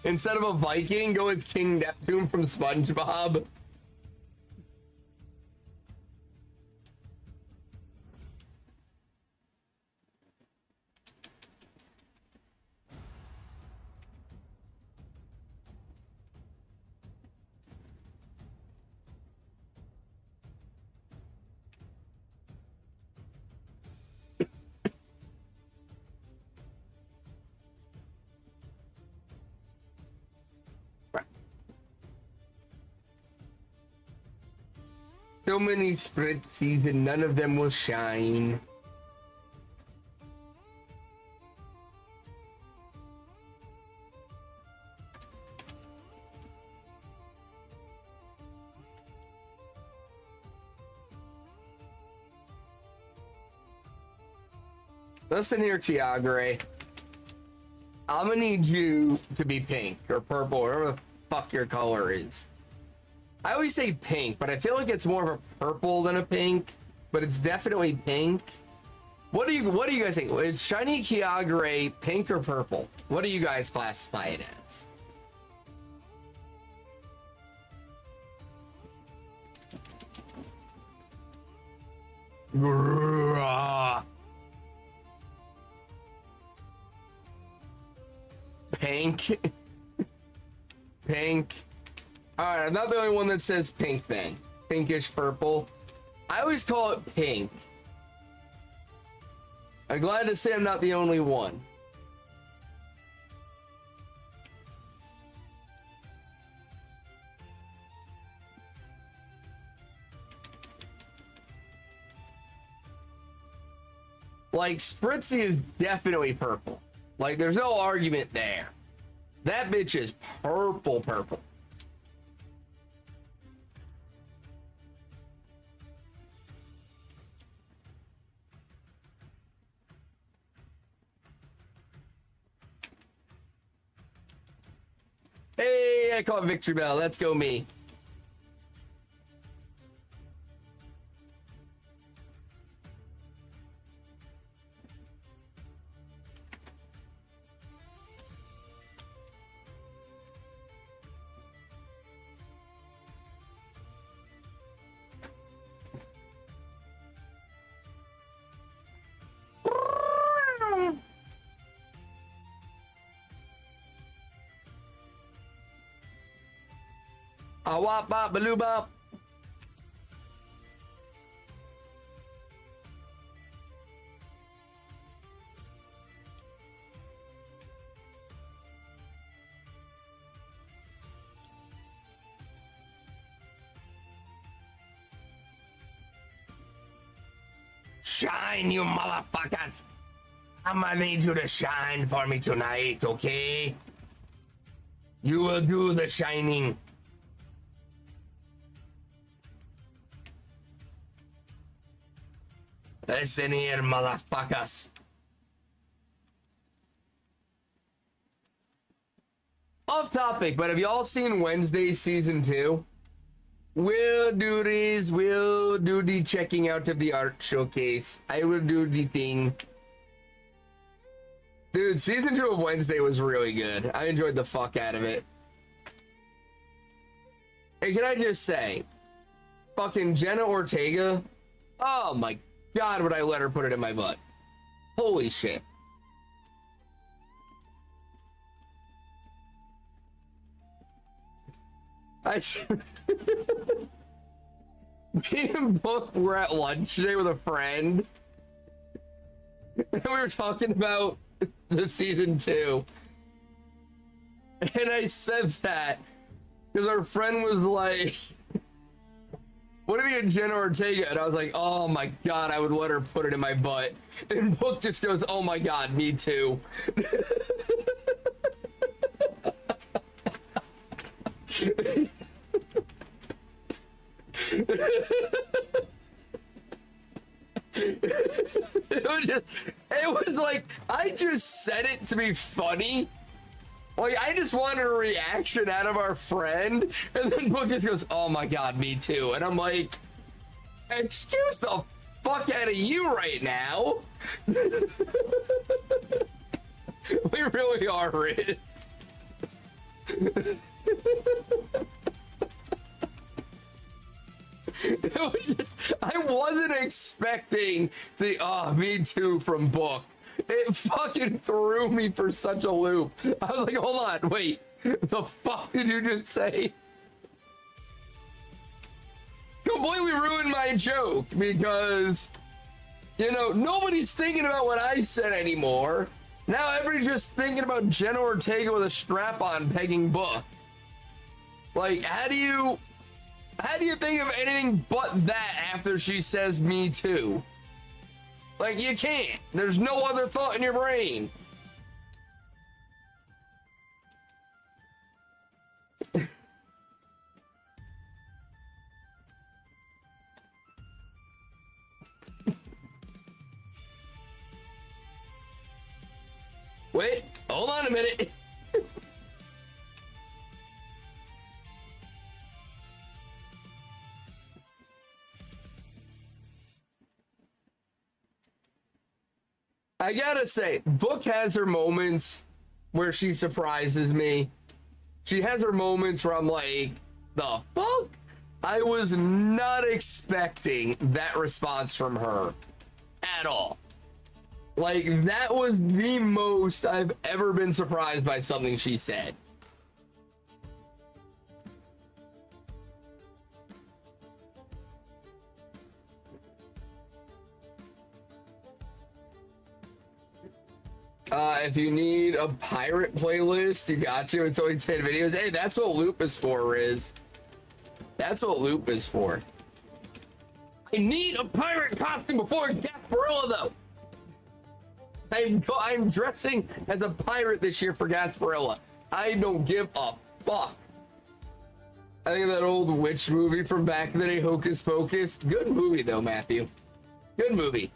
Instead of a Viking, go as King Neptune from SpongeBob. So many Spritzees and none of them will shine. Listen here, Kyogre. I'm gonna need you to be pink or purple, or whatever the fuck your color is. I always say pink, but I feel like it's more of a purple than a pink, but it's definitely pink. What do you guys think? Is Shiny Kyogre pink or purple? What do you guys classify it as? Pink. Pink. Alright, I'm not the only one that says pink then. Pinkish purple. I always call it pink. I'm glad to say I'm not the only one. Like, Spritzee is definitely purple. Like, there's no argument there. That bitch is purple, purple. Hey, I caught Victory Bell. Let's go me. Wop bop baloo bop. Shine, you motherfuckers! I'm gonna need you to shine for me tonight, okay? You will do the shining. Listen here, motherfuckers. Off topic, but have y'all seen Wednesday season 2? We'll do this. We'll do the checking out of the art showcase. I will do the thing. Dude, season 2 of Wednesday was really good. I enjoyed the fuck out of it. Hey, can I just say, fucking Jenna Ortega? Oh my God, would I let her put it in my butt? Holy shit. Me and Book were at lunch today with a friend, and we were talking about the season 2. And I said that because our friend was like, what if you had Jenna Ortega? And I was like, oh my God, I would let her put it in my butt. And Book just goes, oh my God, me too. It was like, I just said it to be funny. Like, I just wanted a reaction out of our friend, and then Book just goes, oh my God, me too. And I'm like, excuse the fuck out of you right now. We really are, Riz. It was just, I wasn't expecting the me too from Book. It fucking threw me for such a loop. I was like, hold on, wait, the fuck did you just say? Completely ruined my joke because, you know, nobody's thinking about what I said anymore. Now everybody's just thinking about Jenna Ortega with a strap on pegging Book. Like, how do you think of anything but that after she says me too? Like, you can't. There's no other thought in your brain. Wait, hold on a minute. I gotta say, Book has her moments where she surprises me. She has her moments where I'm like, the fuck? I was not expecting that response from her at all. Like, that was the most I've ever been surprised by something she said. If you need a pirate playlist, you got you. It's only 10 videos. Hey, that's what Loop is for, Riz. That's what Loop is for. I need a pirate costume before Gasparilla, though. I'm dressing as a pirate this year for Gasparilla. I don't give a fuck. I think of that old witch movie from back in the day, Hocus Pocus. Good movie, though, Matthew. Good movie.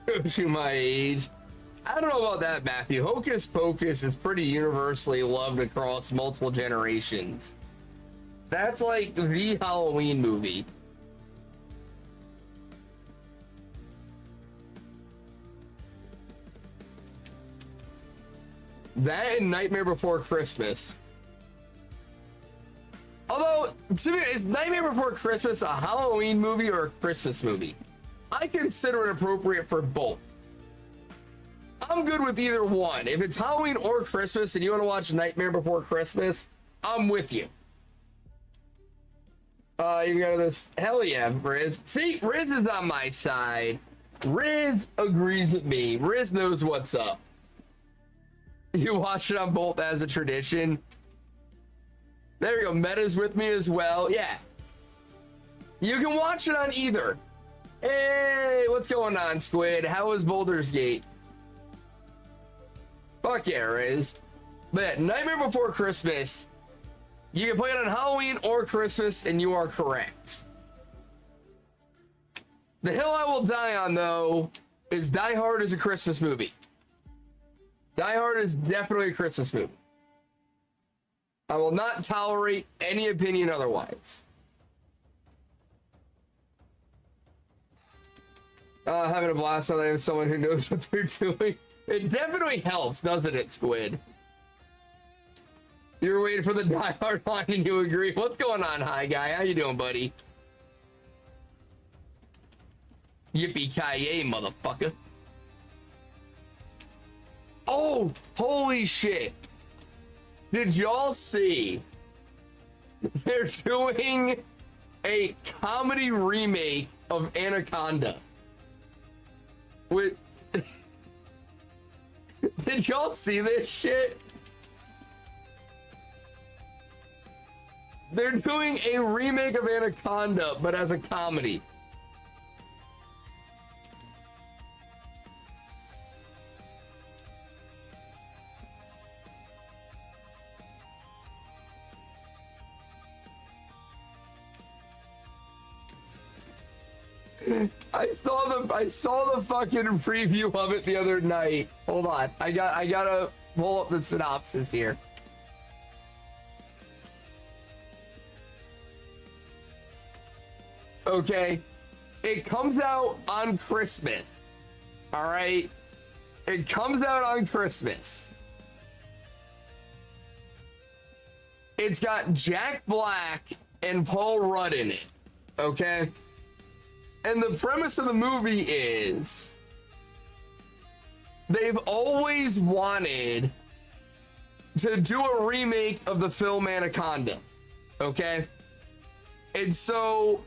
Shows you my age. I don't know about that, Matthew. Hocus Pocus is pretty universally loved across multiple generations. That's like the Halloween movie. That and Nightmare Before Christmas. Although, to me, is Nightmare Before Christmas a Halloween movie or a Christmas movie? I consider it appropriate for both. I'm good with either one. If it's Halloween or Christmas and you want to watch Nightmare Before Christmas, I'm with you. You got this. Hell yeah, Riz. See, Riz is on my side. Riz agrees with me. Riz knows what's up. You watch it on both as a tradition. There you go. Meta's with me as well. Yeah. You can watch it on either. Hey, what's going on, Squid? How is Baldur's Gate? Fuck yeah, Riz. But yeah, Nightmare Before Christmas, you can play it on Halloween or Christmas, and you are correct. The hill I will die on, though, is Die Hard is a Christmas movie. Die Hard is definitely a Christmas movie. I will not tolerate any opinion otherwise. Having a blast on that with someone who knows what they're doing. It definitely helps, doesn't it, Squid? You're waiting for the Die Hard line and you agree. What's going on, hi guy? How you doing, buddy? Yippee-ki-yay, motherfucker. Oh, holy shit. Did y'all see? They're doing a comedy remake of Anaconda. With did y'all see this shit? They're doing a remake of Anaconda, but as a comedy. I saw the fucking preview of it the other night. Hold on. I gotta pull up the synopsis here. Okay. It comes out on Christmas. All right. It comes out on Christmas. It's got Jack Black and Paul Rudd in it. Okay. And the premise of the movie is they've always wanted to do a remake of the film Anaconda. Okay. And so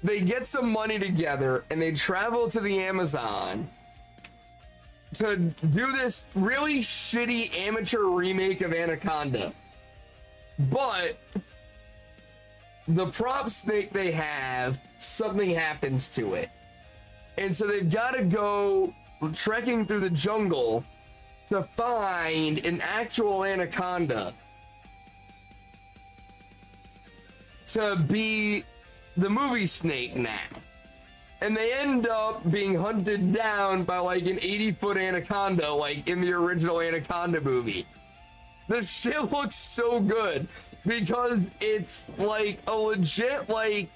they get some money together and they travel to the Amazon to do this really shitty amateur remake of Anaconda. But the prop snake they have, something happens to it. And so they've got to go trekking through the jungle to find an actual anaconda to be the movie snake now. And they end up being hunted down by like an 80-foot anaconda, like in the original Anaconda movie. This shit looks so good because it's like a legit like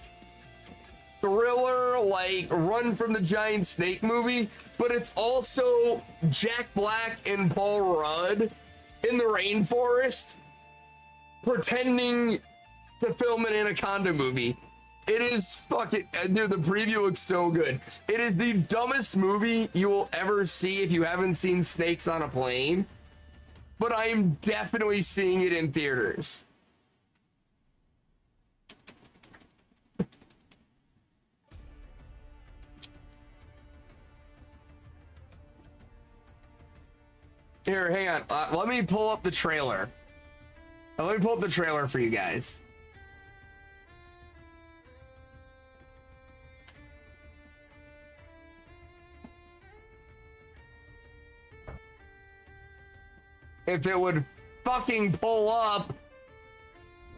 thriller, like Run from the Giant Snake movie, but it's also Jack Black and Paul Rudd in the rainforest pretending to film an Anaconda movie. It is fucking, dude, the preview looks so good. It is the dumbest movie you will ever see if you haven't seen Snakes on a Plane, but I am definitely seeing it in theaters. Here, hang on. Let me pull up the trailer. Let me pull up the trailer for you guys. If it would fucking pull up.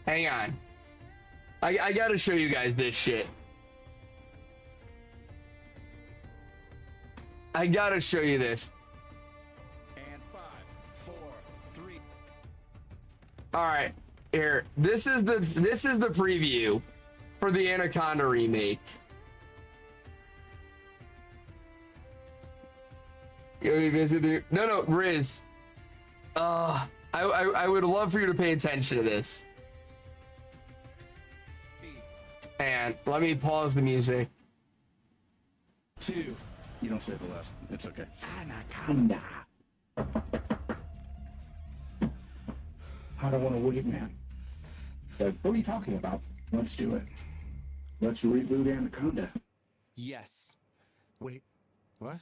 Hang on. I gotta show you guys this shit. I gotta show you this.
And 5, 4, 3.
All right, here. This is the preview for the Anaconda remake. No, Riz. I would love for you to pay attention to this. And let me pause the music.
2.
You don't say the last. It's okay. Anaconda. I don't want to wait, man. What are you talking about? Let's do it. Let's reboot Anaconda.
Yes. Wait. What?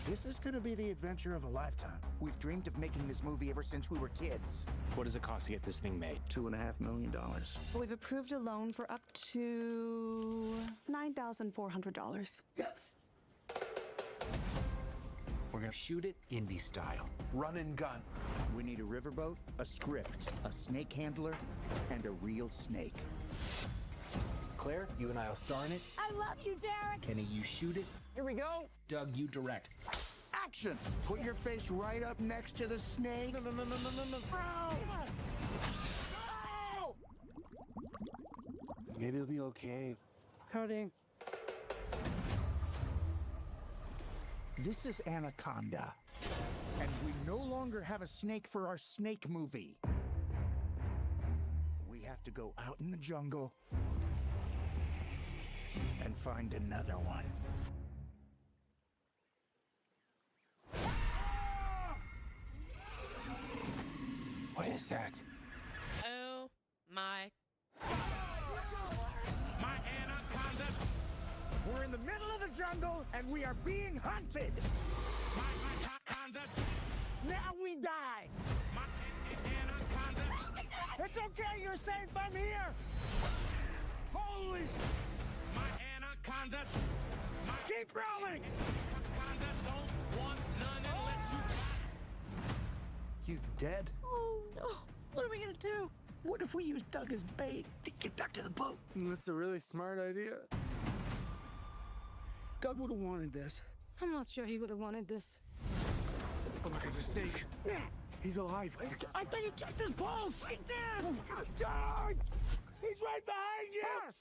This is gonna be the adventure of a lifetime. We've dreamed of making this movie ever since we were kids.
What does it cost to get this thing made?
$2.5 million.
We've approved a loan for up to $9,400.
Yes.
We're gonna shoot it indie style. Run and gun.
We need a riverboat, a script, a snake handler, and a real snake.
Claire, you and I'll star in it.
I love you, Derek.
Kenny, you shoot it.
Here we go.
Doug, you direct.
Action! Put your face right up next to the snake.
No.
Maybe it'll be okay.
Coding.
This is Anaconda. And we no longer have a snake for our snake movie. We have to go out in the jungle and find another one.
What is that?
Oh my.
My Anaconda! We're in the middle of the jungle and we are being hunted! My Anaconda! Now we die! My Anaconda! It's okay, you're safe, I'm here! Holy My Anaconda! Keep rolling! Anaconda don't want none unless you...
He's dead.
Oh no. What are we gonna do?
What if we use Doug as bait to get back to the boat?
That's a really smart idea.
Doug would have wanted this.
I'm not sure he would have wanted this.
Oh, look at the snake. He's alive.
I thought you checked his pulse! I did! Doug! He's right behind you!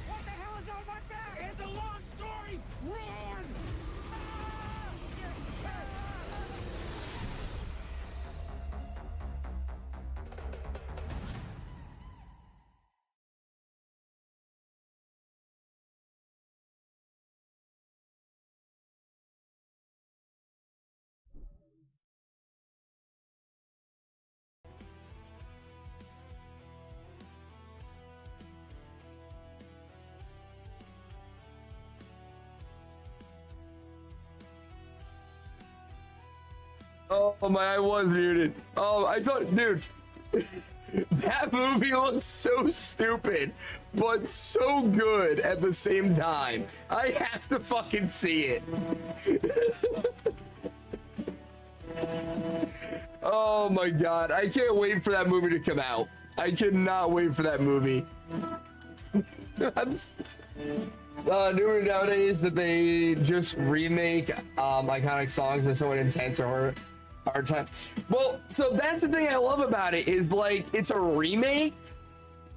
What the hell is on my back? It's a long story! Run!
Oh my, I was muted. Oh, I thought, dude. That movie looks so stupid, but so good at the same time. I have to fucking see it. Oh my god, I can't wait for that movie to come out. I cannot wait for that movie. Newer nowadays that they just remake iconic songs and somewhat intense or hard time. Well, so that's the thing I love about it is like it's a remake,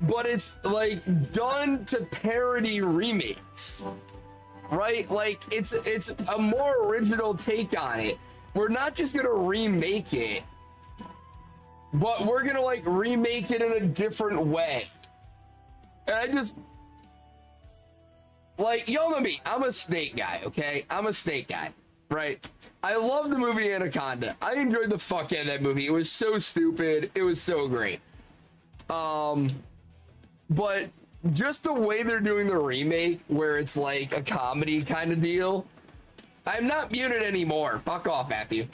but it's like done to parody remakes, right? Like it's a more original take on it. We're not just gonna remake it, but we're gonna like remake it in a different way. And I just like, y'all know me, I'm a snake guy, okay? I'm a snake guy, right? I love the movie Anaconda. I enjoyed the fuck out of that movie. It was so stupid. It was so great. But just the way they're doing the remake, where it's like a comedy kind of deal. I'm not muted anymore. Fuck off, Matthew.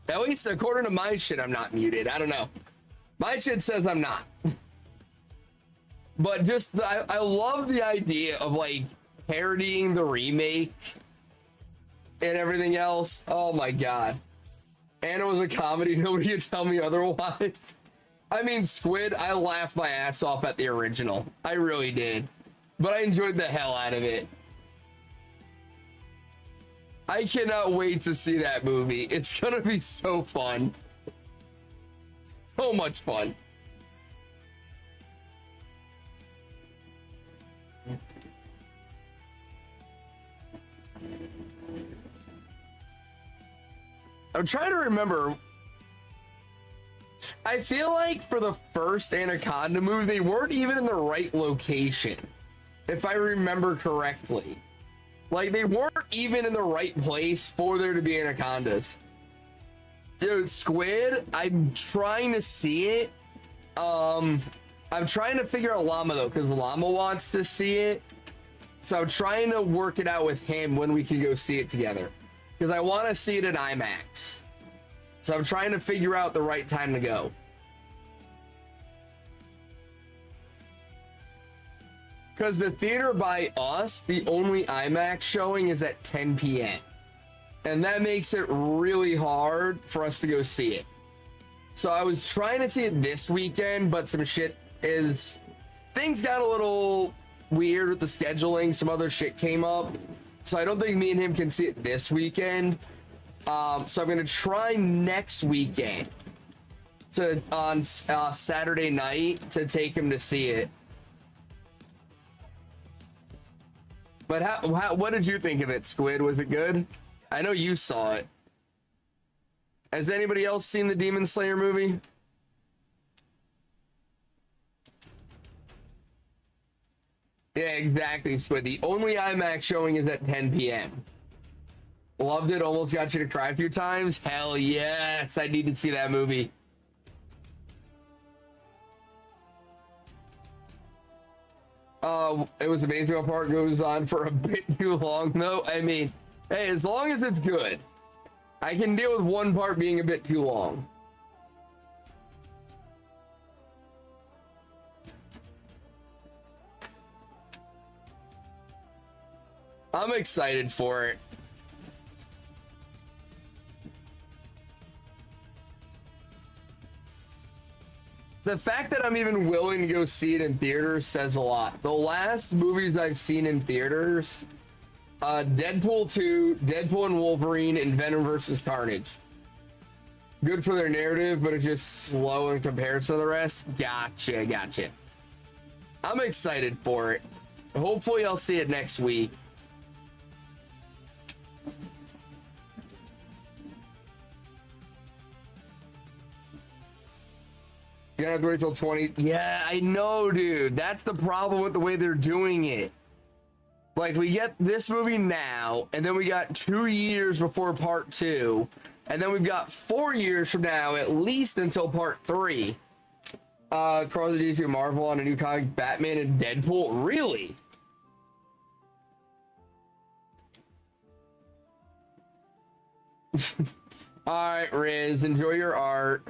At least according to my shit, I'm not muted. I don't know. My shit says I'm not. But just, I love the idea of like parodying the remake and everything else. Oh my god. And it was a comedy. Nobody can tell me otherwise. I mean, Squid, I laughed my ass off at the original. I really did. But I enjoyed the hell out of it. I cannot wait to see that movie. It's gonna be so fun. So much fun. I'm trying to remember. I feel like for the first Anaconda movie, they weren't even in the right location, if I remember correctly. Like, they weren't even in the right place for there to be anacondas. Dude, Squid, I'm trying to see it. I'm trying to figure out Llama, though, because Llama wants to see it. So I'm trying to work it out with him when we can go see it together. Because I want to see it at IMAX. So I'm trying to figure out the right time to go. Because the theater by us, the only IMAX showing is at 10 p.m. And that makes it really hard for us to go see it. So I was trying to see it this weekend, but some shit is... Things got a little weird with the scheduling. Some other shit came up. So I don't think me and him can see it this weekend. So I'm going to try next weekend on Saturday night to take him to see it. But what did you think of it, Squid? Was it good? I know you saw it. Has anybody else seen the Demon Slayer movie? Yeah, exactly, Squid. The only IMAX showing is at 10 p.m. Loved it. Almost got you to cry a few times. Hell yes. I need to see that movie. It was amazing. What part goes on for a bit too long, though. I mean, hey, as long as it's good, I can deal with one part being a bit too long. I'm excited for it. The fact that I'm even willing to go see it in theaters says a lot. The last movies I've seen in theaters, Deadpool 2, Deadpool and Wolverine, and Venom vs. Carnage. Good for their narrative, but it's just slow in comparison to the rest. Gotcha. I'm excited for it. Hopefully I'll see it next week. You're gonna have to wait till 20. Yeah, I know, dude. That's the problem with the way they're doing it. Like, we get this movie now, and then we got 2 years before part 2, and then we've got 4 years from now, at least until part 3. Cross the DC Marvel on a new comic, Batman and Deadpool. Really? All right, Riz, enjoy your art.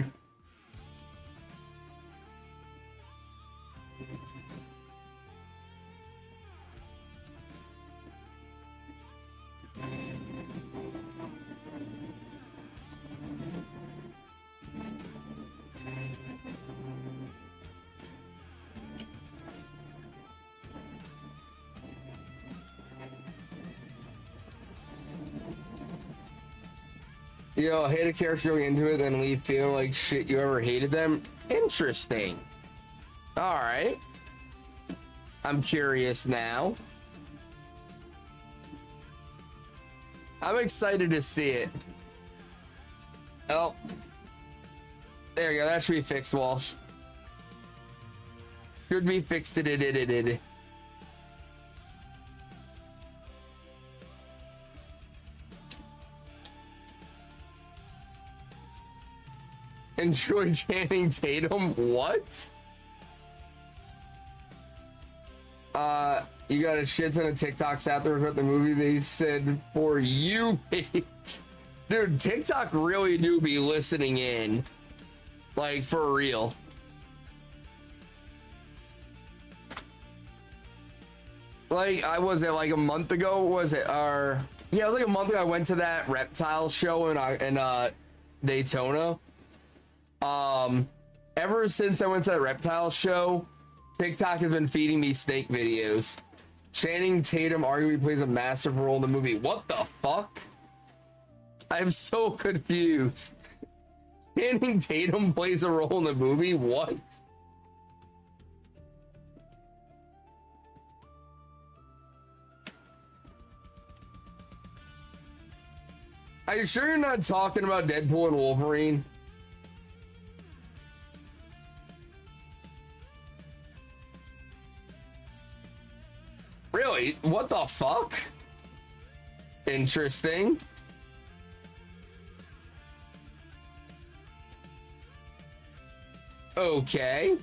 You know, hate a character going into it, then leave feeling like shit you ever hated them. Interesting. All right. I'm curious now. I'm excited to see it. Oh. There you go. That should be fixed, Walsh. Should be fixed. Enjoy Channing Tatum? What? You got a shit ton of TikToks out there about the movie they said for you. Dude, TikTok really do be listening in. Like, for real. Like, I was it like a month ago? Was it? Yeah, it was like a month ago. I went to that reptile show in Daytona. Ever since I went to that reptile show, TikTok has been feeding me steak videos. Channing Tatum arguably plays a massive role in the movie. What the fuck? I'm so confused. Channing Tatum plays a role in the movie? What? Are you sure you're not talking about Deadpool and Wolverine? Really? What the fuck? Interesting. Okay.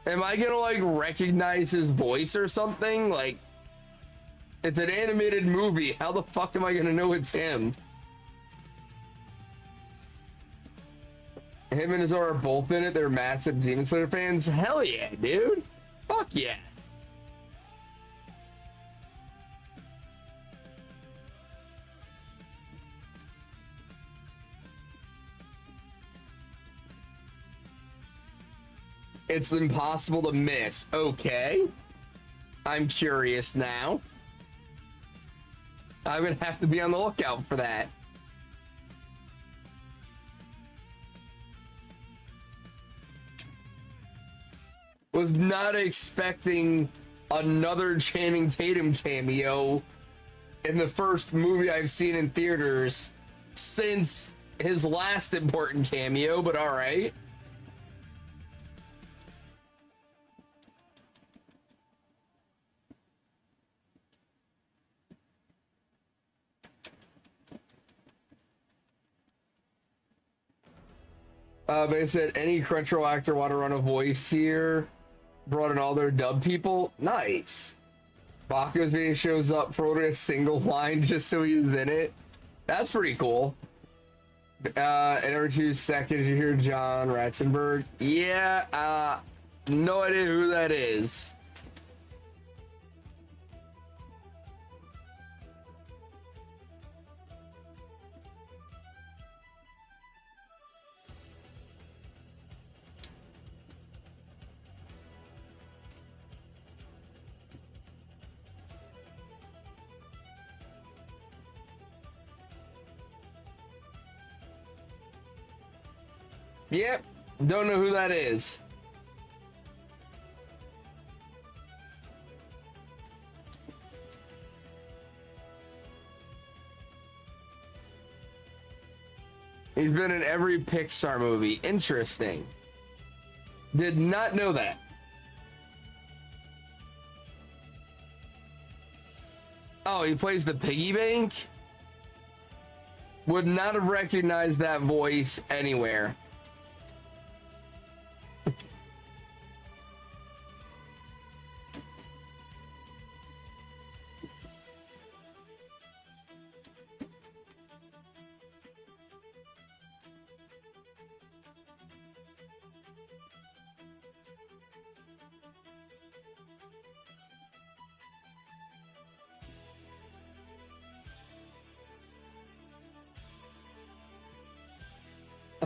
Am I gonna like recognize his voice or something? Like, it's an animated movie. How the fuck am I gonna know it's him? Him and Azor are both in it. They're massive Demon Slayer fans. Hell yeah, dude. Fuck yes. It's impossible to miss. Okay. I'm curious now. I'm gonna have to be on the lookout for that. Was not expecting another Channing Tatum cameo in the first movie I've seen in theaters since his last important cameo, but all right. They said any Crunchyroll actor want to run a voice here. Brought in all their dub people. Nice. Baku's video shows up for a single line just so he's in it. That's pretty cool. And every 2 seconds you hear John Ratzenberg. Yeah, no idea who that is. Yep, don't know who that is. He's been in every Pixar movie. Interesting. Did not know that. Oh, he plays the piggy bank? Would not have recognized that voice anywhere.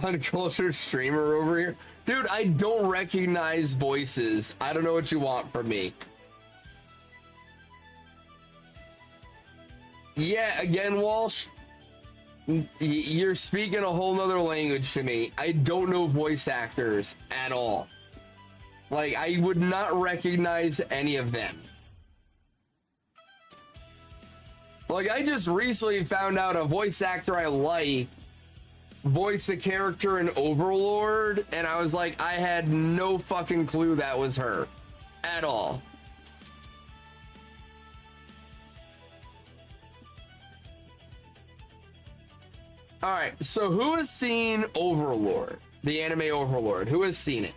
Uncultured streamer over here. Dude, I don't recognize voices. I don't know what you want from me. Yeah, again, Walsh, you're speaking a whole nother language to me. I don't know voice actors at all. Like, I would not recognize any of them. Like, I just recently found out a voice actor I like voiced a character in Overlord, and I was like, I had no fucking clue that was her at all. All right, so who has seen Overlord, the anime Overlord? Who has seen it?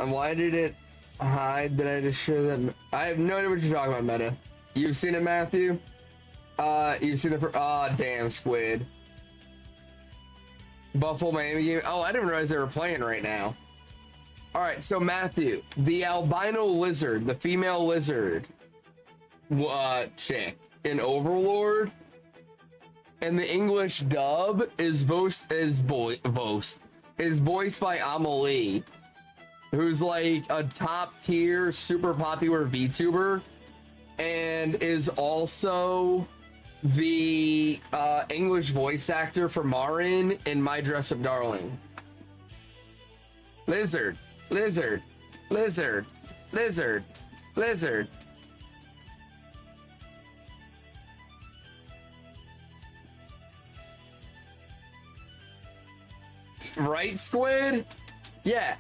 And why did it hide that I just share that? I have no idea what you're talking about, Meta. You've seen it, Matthew? You've seen it for... Ah, damn, Squid. Buffalo Miami game. Oh, I didn't realize they were playing right now. All right, so Matthew, the albino lizard, the female lizard chick in Overlord, and the English dub is voiced by Amelie, who's like a top tier, super popular VTuber, and is also the English voice actor for Marin in My Dress Up Darling. Lizard, lizard, lizard, lizard, lizard. Right, Squid? Yeah.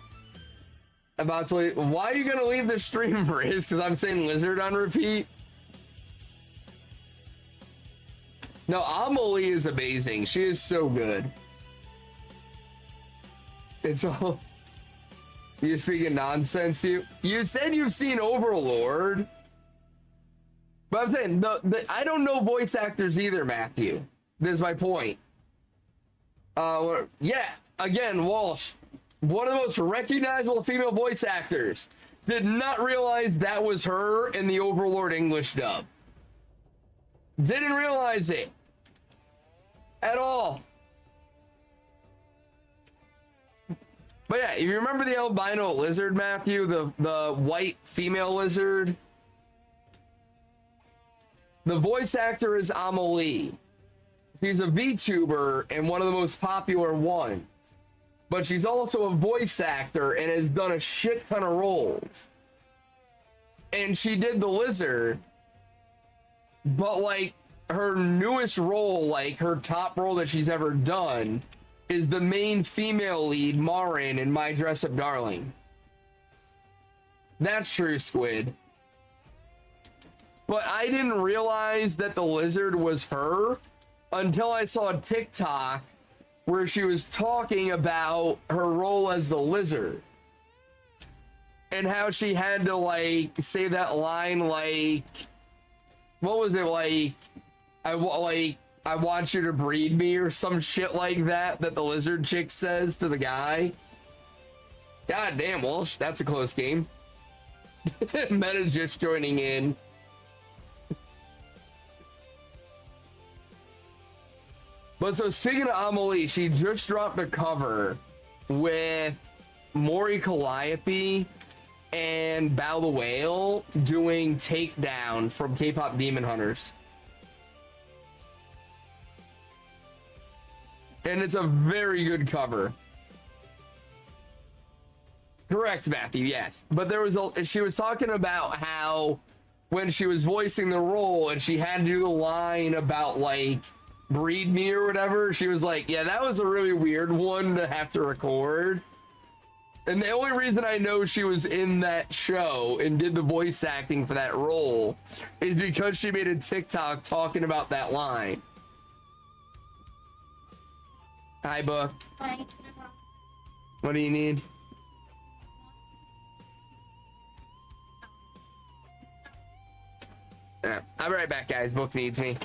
About to leave. Why are you gonna leave the stream, Riz? Because I'm saying lizard on repeat? No, Amelie is amazing. She is so good. It's all... You're speaking nonsense, you? You said you've seen Overlord. But I'm saying, I don't know voice actors either, Matthew. This is my point. Yeah, again, Walsh. One of the most recognizable female voice actors. Did not realize that was her in the Overlord English dub. Didn't realize it. At all. But yeah, you remember the albino lizard, Matthew? The white female lizard? The voice actor is Amelie. She's a VTuber and one of the most popular ones. But she's also a voice actor and has done a shit ton of roles. And she did the lizard. But like her newest role, like her top role that she's ever done, is the main female lead, Marin, in My Dress Up Darling. That's true, Squid. But I didn't realize that the lizard was her until I saw a TikTok where she was talking about her role as the lizard and how she had to like say that line, like, what was it, like, I want you to breed me or some shit like that the lizard chick says to the guy. God damn, Walsh, that's a close game. Meta just joining in. But so speaking of Amelie, she just dropped a cover with Mori Calliope and Bao the Whale doing Takedown from K-Pop Demon Hunters. And it's a very good cover. Correct, Matthew, yes. But there was she was talking about how when she was voicing the role and she had to do the line about like breed me or whatever, she was like, yeah, that was a really weird one to have to record. And the only reason I know she was in that show and did the voice acting for that role is because she made a TikTok talking about that line. Hi, Book.
Hi.
What do you need? Yeah, I'll be right back, guys. Book needs me.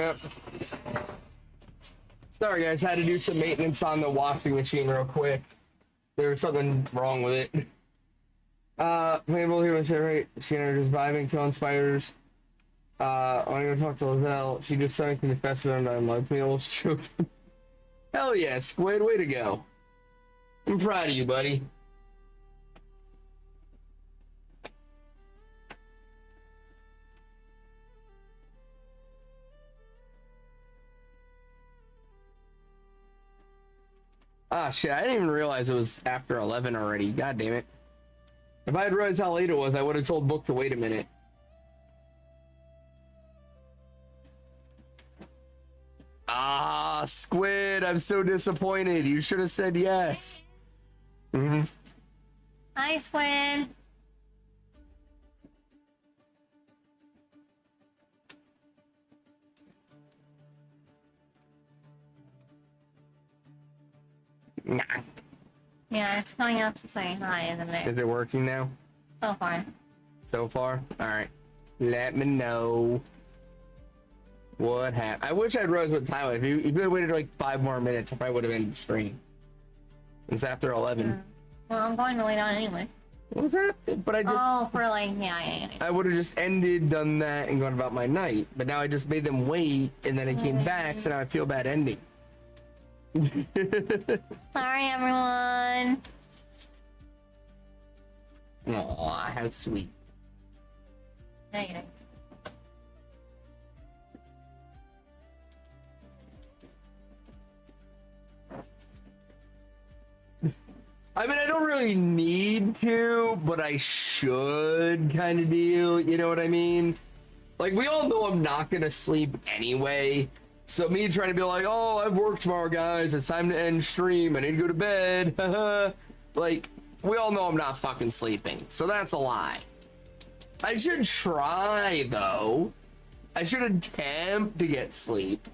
Yep. Sorry guys, had to do some maintenance on the washing machine real quick. There was something wrong with it. Playable here was right. She and her just vibing, killing spiders. I want to go talk to Lizelle. She just suddenly confessed that I'm like me, almost choked. Hell yeah, Squid, way to go. I'm proud of you, buddy. Ah, shit, I didn't even realize it was after 11 already. God damn it. If I had realized how late it was, I would have told Book to wait a minute. Ah, Squid, I'm so disappointed. You should have said yes. Mm-hmm.
Hi, Squid.
Nah.
Yeah, it's coming out to say hi, isn't it?
Is it working now?
So far.
So far? Alright. Let me know what happened. I wish I'd realized what time it was. If you had waited like 5 more minutes, I probably would have ended the stream. It's after 11.
Yeah. Well, I'm going to lay down anyway.
What was that? But I just...
Oh, for like, yeah.
I would have just ended, done that, and gone about my night. But now I just made them wait, and then it came back, so now I feel bad ending.
Sorry, everyone.
Aw, how sweet.
Negative.
I mean, I don't really need to, but I should, kind of deal. You know what I mean? Like, we all know I'm not gonna sleep anyway. So me trying to be like, oh, I've worked tomorrow, guys. It's time to end stream. I need to go to bed. Like, we all know I'm not fucking sleeping. So that's a lie. I should try, though. I should attempt to get sleep.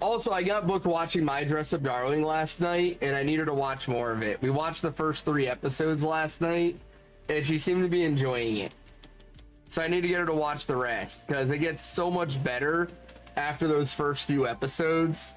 Also, I got booked watching My Dress Up Darling last night, and I need her to watch more of it. We watched the first 3 episodes last night, and she seemed to be enjoying it. So I need to get her to watch the rest, because it gets so much better after those first few episodes.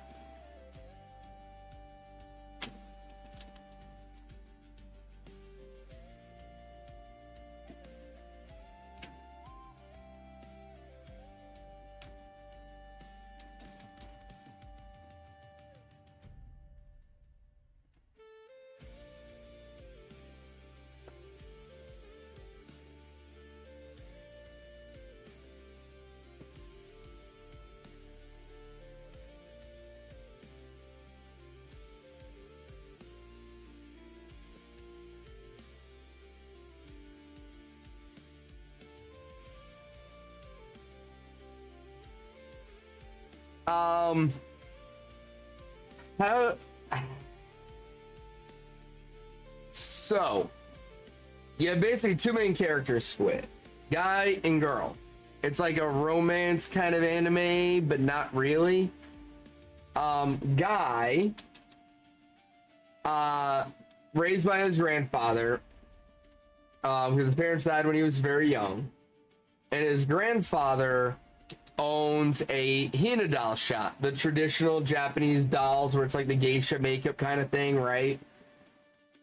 So, you have basically 2 main characters, Squid. Guy and girl. It's like a romance kind of anime, but not really. Guy, raised by his grandfather, because his parents died when he was very young. And his grandfather owns a Hina doll shop, the traditional Japanese dolls where it's like the geisha makeup kind of thing, right?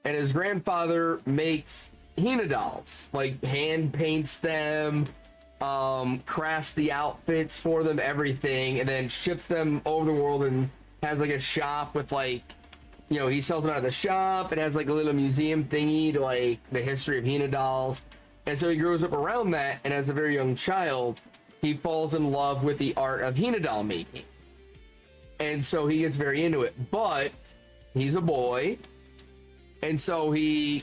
And his grandfather makes Hina dolls, like hand paints them, crafts the outfits for them, everything, and then ships them over the world and has like a shop with like, you know, he sells them out of the shop and has like a little museum thingy to like the history of Hina dolls. And so he grows up around that, and as a very young child, he falls in love with the art of Hina doll making. And so he gets very into it, but he's a boy. And so he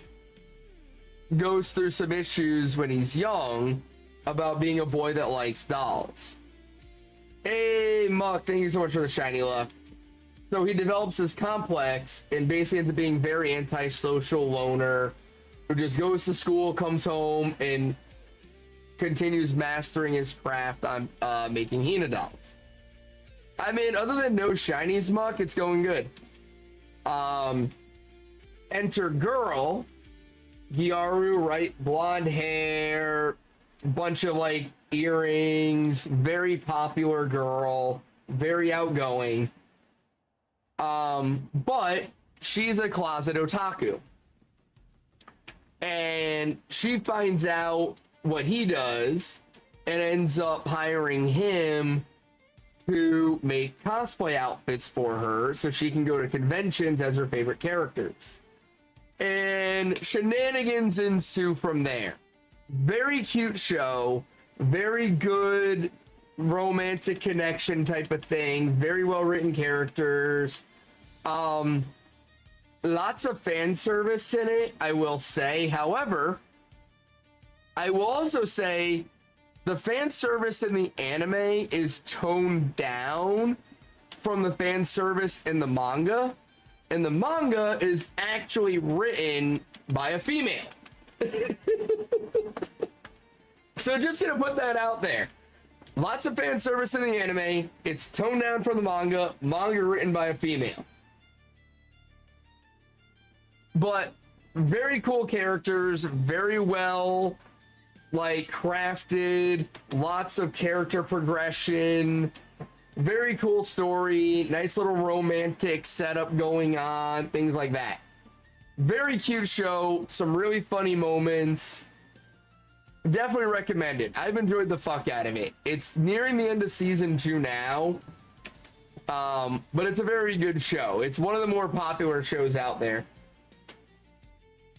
goes through some issues when he's young about being a boy that likes dolls. Hey, Muck, thank you so much for the shiny luck. So he develops this complex and basically ends up being very antisocial loner who just goes to school, comes home, and continues mastering his craft on making Hina dolls. I mean, other than no shinies, Muck, it's going good. Enter girl, Hikaru, right? Blonde hair, bunch of like earrings, very popular girl, very outgoing. But she's a closet otaku. And she finds out what he does and ends up hiring him to make cosplay outfits for her so she can go to conventions as her favorite characters. And shenanigans ensue from there. Very cute show, very good romantic connection type of thing, very well written characters. Lots of fan service in it, I will say. However, I will also say the fan service in the anime is toned down from the fan service in the manga. And the manga is actually written by a female. So just gonna put that out there. Lots of fan service in the anime. It's toned down from the manga. Manga written by a female. But very cool characters, very well like crafted, lots of character progression, very cool story, nice little romantic setup going on, things like that. Very cute show, some really funny moments. Definitely recommend it. I've enjoyed the fuck out of it. It's nearing the end of season 2 now. But it's a very good show. It's one of the more popular shows out there.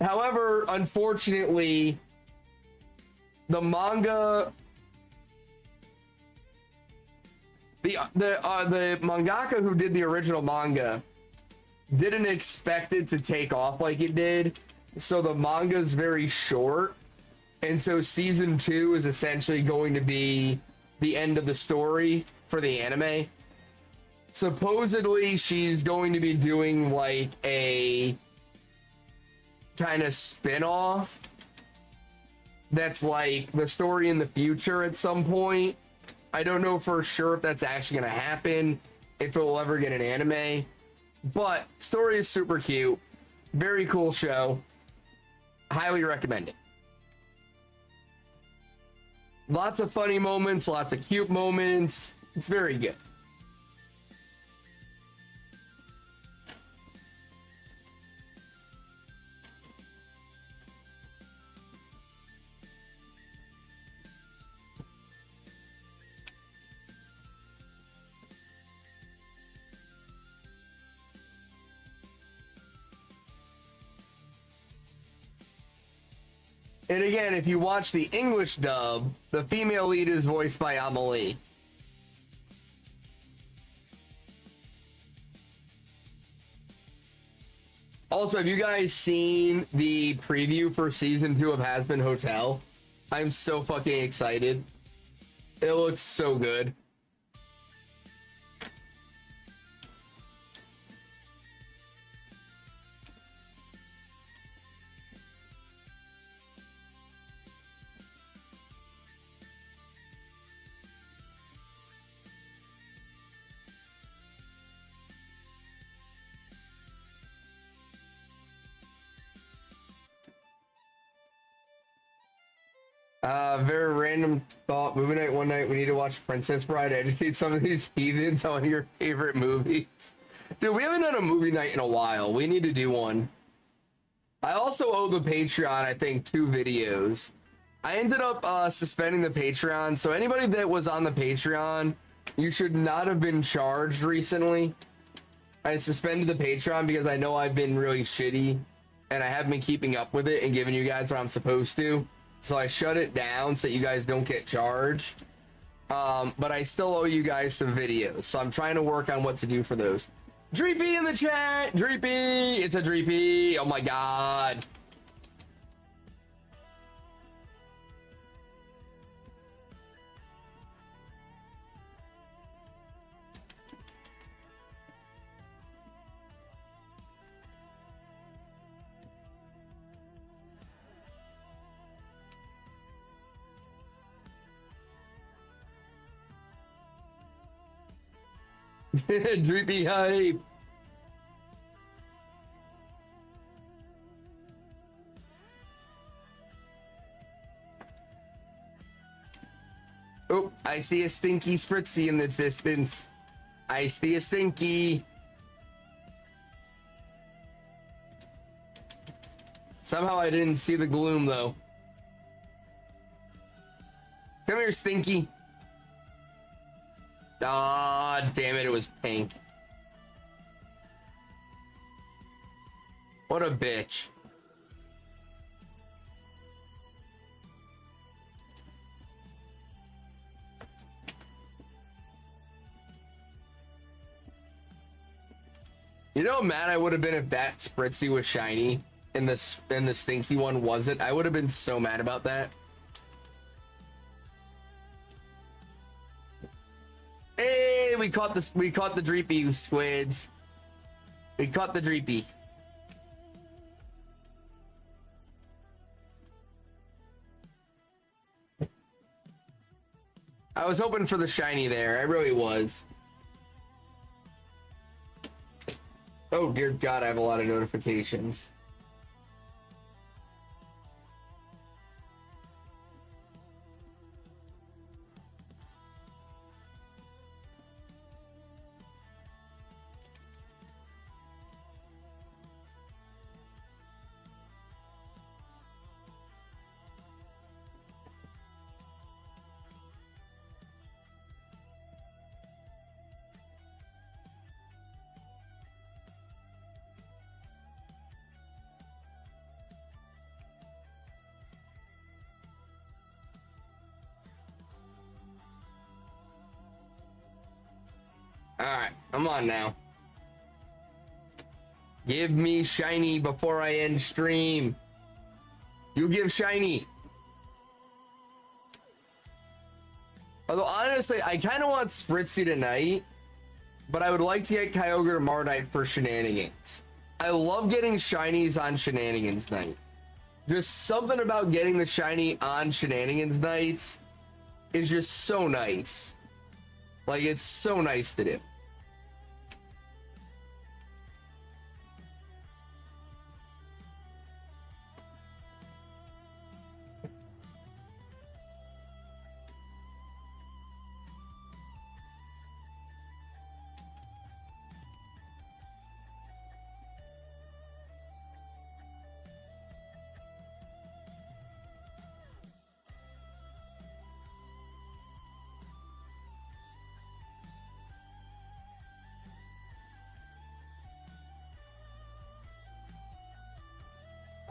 However, unfortunately, the manga, the mangaka who did the original manga didn't expect it to take off like it did, so the manga is very short, and so season 2 is essentially going to be the end of the story for the anime. Supposedly, she's going to be doing like a kind of spin-off that's like the story in the future at some point. I don't know for sure if that's actually going to happen, if it will ever get an anime, but story is super cute. Very cool show. Highly recommend it. Lots of funny moments, lots of cute moments. It's very good. And again, if you watch the English dub, the female lead is voiced by Amelie. Also, have you guys seen the preview for season 2 of Has Been Hotel? I'm so fucking excited. It looks so good. Very random thought. Movie night one night. We need to watch Princess Bride. Educate some of these heathens on your favorite movies. Dude, we haven't done a movie night in a while. We need to do one. I also owe the Patreon, I think, 2 videos. I ended up suspending the Patreon. So anybody that was on the Patreon, you should not have been charged recently. I suspended the Patreon because I know I've been really shitty and I haven't been keeping up with it and giving you guys what I'm supposed to. So I shut it down so you guys don't get charged. But I still owe you guys some videos. So I'm trying to work on what to do for those. Dreepy in the chat! Dreepy! It's a Dreepy! Oh my god. Dreepy hype. Oh, I see a stinky Spritzee in the distance. I see a stinky. Somehow I didn't see the gloom though. Come here, Stinky. Ah, damn it, it was pink. What a bitch. You know how mad I would have been if that Spritzee was shiny and the stinky one wasn't? I would have been so mad about that. Hey, we caught the Dreepy squids. We caught the Dreepy. I was hoping for the shiny there. I really was. Oh, dear God, I have a lot of notifications. Alright, I'm on now. Give me shiny before I end stream. You give shiny. Although, honestly, I kind of want Spritzee tonight, but I would like to get Kyogre tomorrow night for shenanigans. I love getting shinies on shenanigans night. Just something about getting the shiny on shenanigans nights is just so nice. Like, it's so nice to do.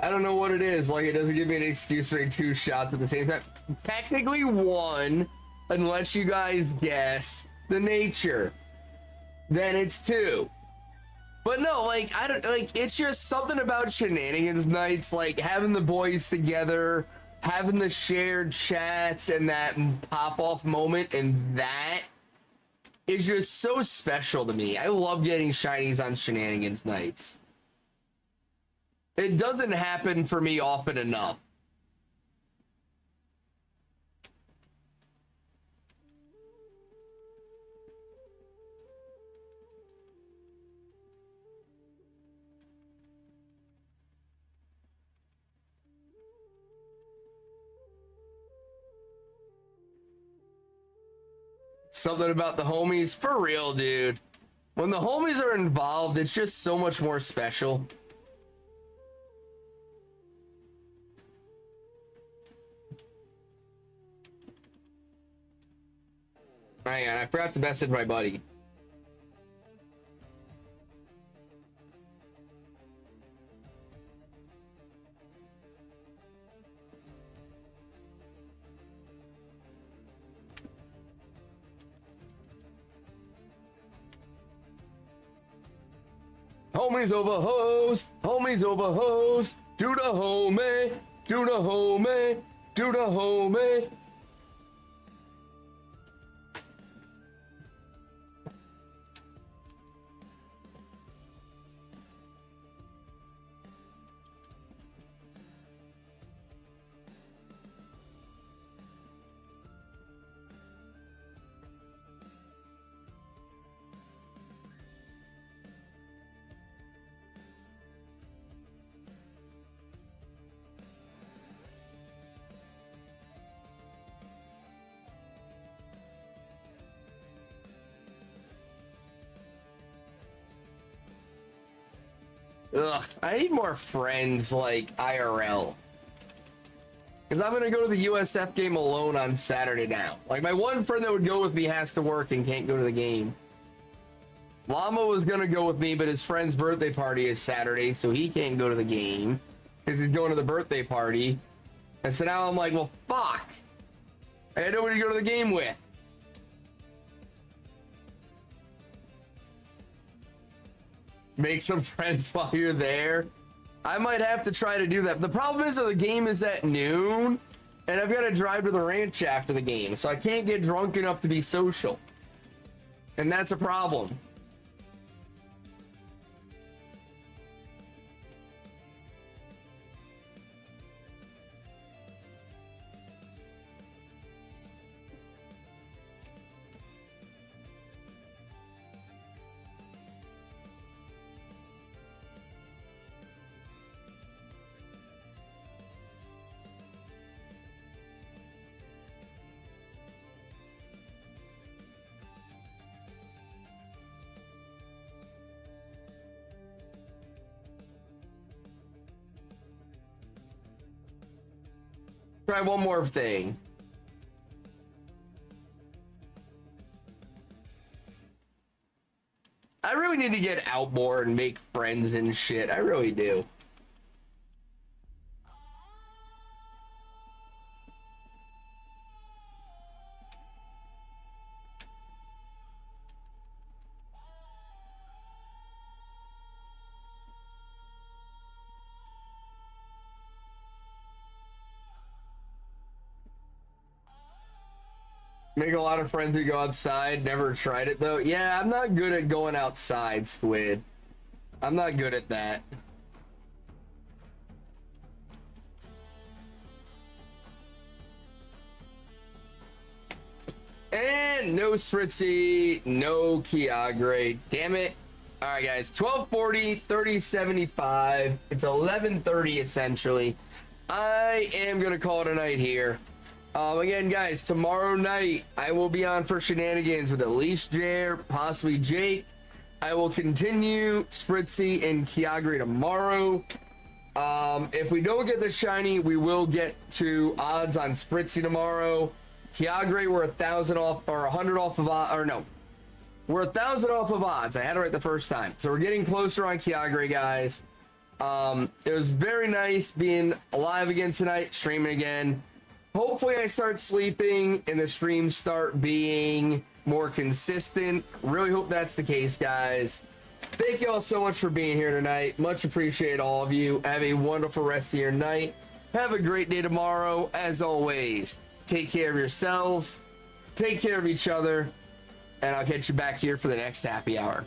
I don't know what it is. Like, it doesn't give me an excuse to make 2 shots at the same time. Technically 1, unless you guys guess the nature. Then it's 2. But no, like, I don't, like, it's just something about shenanigans nights, like having the boys together, having the shared chats and that pop-off moment, and that is just so special to me. I love getting shinies on shenanigans nights. It doesn't happen for me often enough. Something about the homies, for real, dude. When the homies are involved, it's just so much more special. Hang on, I forgot to message my buddy. Homies over hoes, homies over hoes. Do the homie, do the homie, do the homie. Ugh, I need more friends like IRL. Because I'm going to go to the USF game alone on Saturday now. Like, my one friend that would go with me has to work and can't go to the game. Llama was going to go with me, but his friend's birthday party is Saturday, so he can't go to the game. Because he's going to the birthday party. And so now I'm like, well, fuck. I had nobody to go to the game with. Make some friends while you're there. I might have to try to do that. The problem is that the game is at noon, and I've got to drive to the ranch after the game, so I can't get drunk enough to be social. And that's a problem. Try one more thing. I really need to get out more and make friends and shit. I really do. Make a lot of friends who go outside. Never tried it though. Yeah, I'm not good at going outside, Squid. I'm not good at that. And no Spritzee, no Kyogre. Damn it. All right, guys. 1240, 3075. It's 1130 essentially. I am going to call it a night here. Again, guys, tomorrow night I will be on for shenanigans with at least Jer, possibly Jake. I will continue Spritzee and Kyogre tomorrow. If we don't get the shiny, we will get to odds on Spritzee tomorrow. Kyogre, we're 1,000 off, or 100 off of odds, or no. We're 1,000 off of odds. I had it right the first time. So we're getting closer on Kyogre, guys. It was very nice being alive again tonight, streaming again. Hopefully I start sleeping and the streams start being more consistent. Really hope that's the case, guys. Thank you all so much for being here tonight. Much appreciate all of you. Have a wonderful rest of your night. Have a great day tomorrow. As always, take care of yourselves. Take care of each other. And I'll catch you back here for the next happy hour.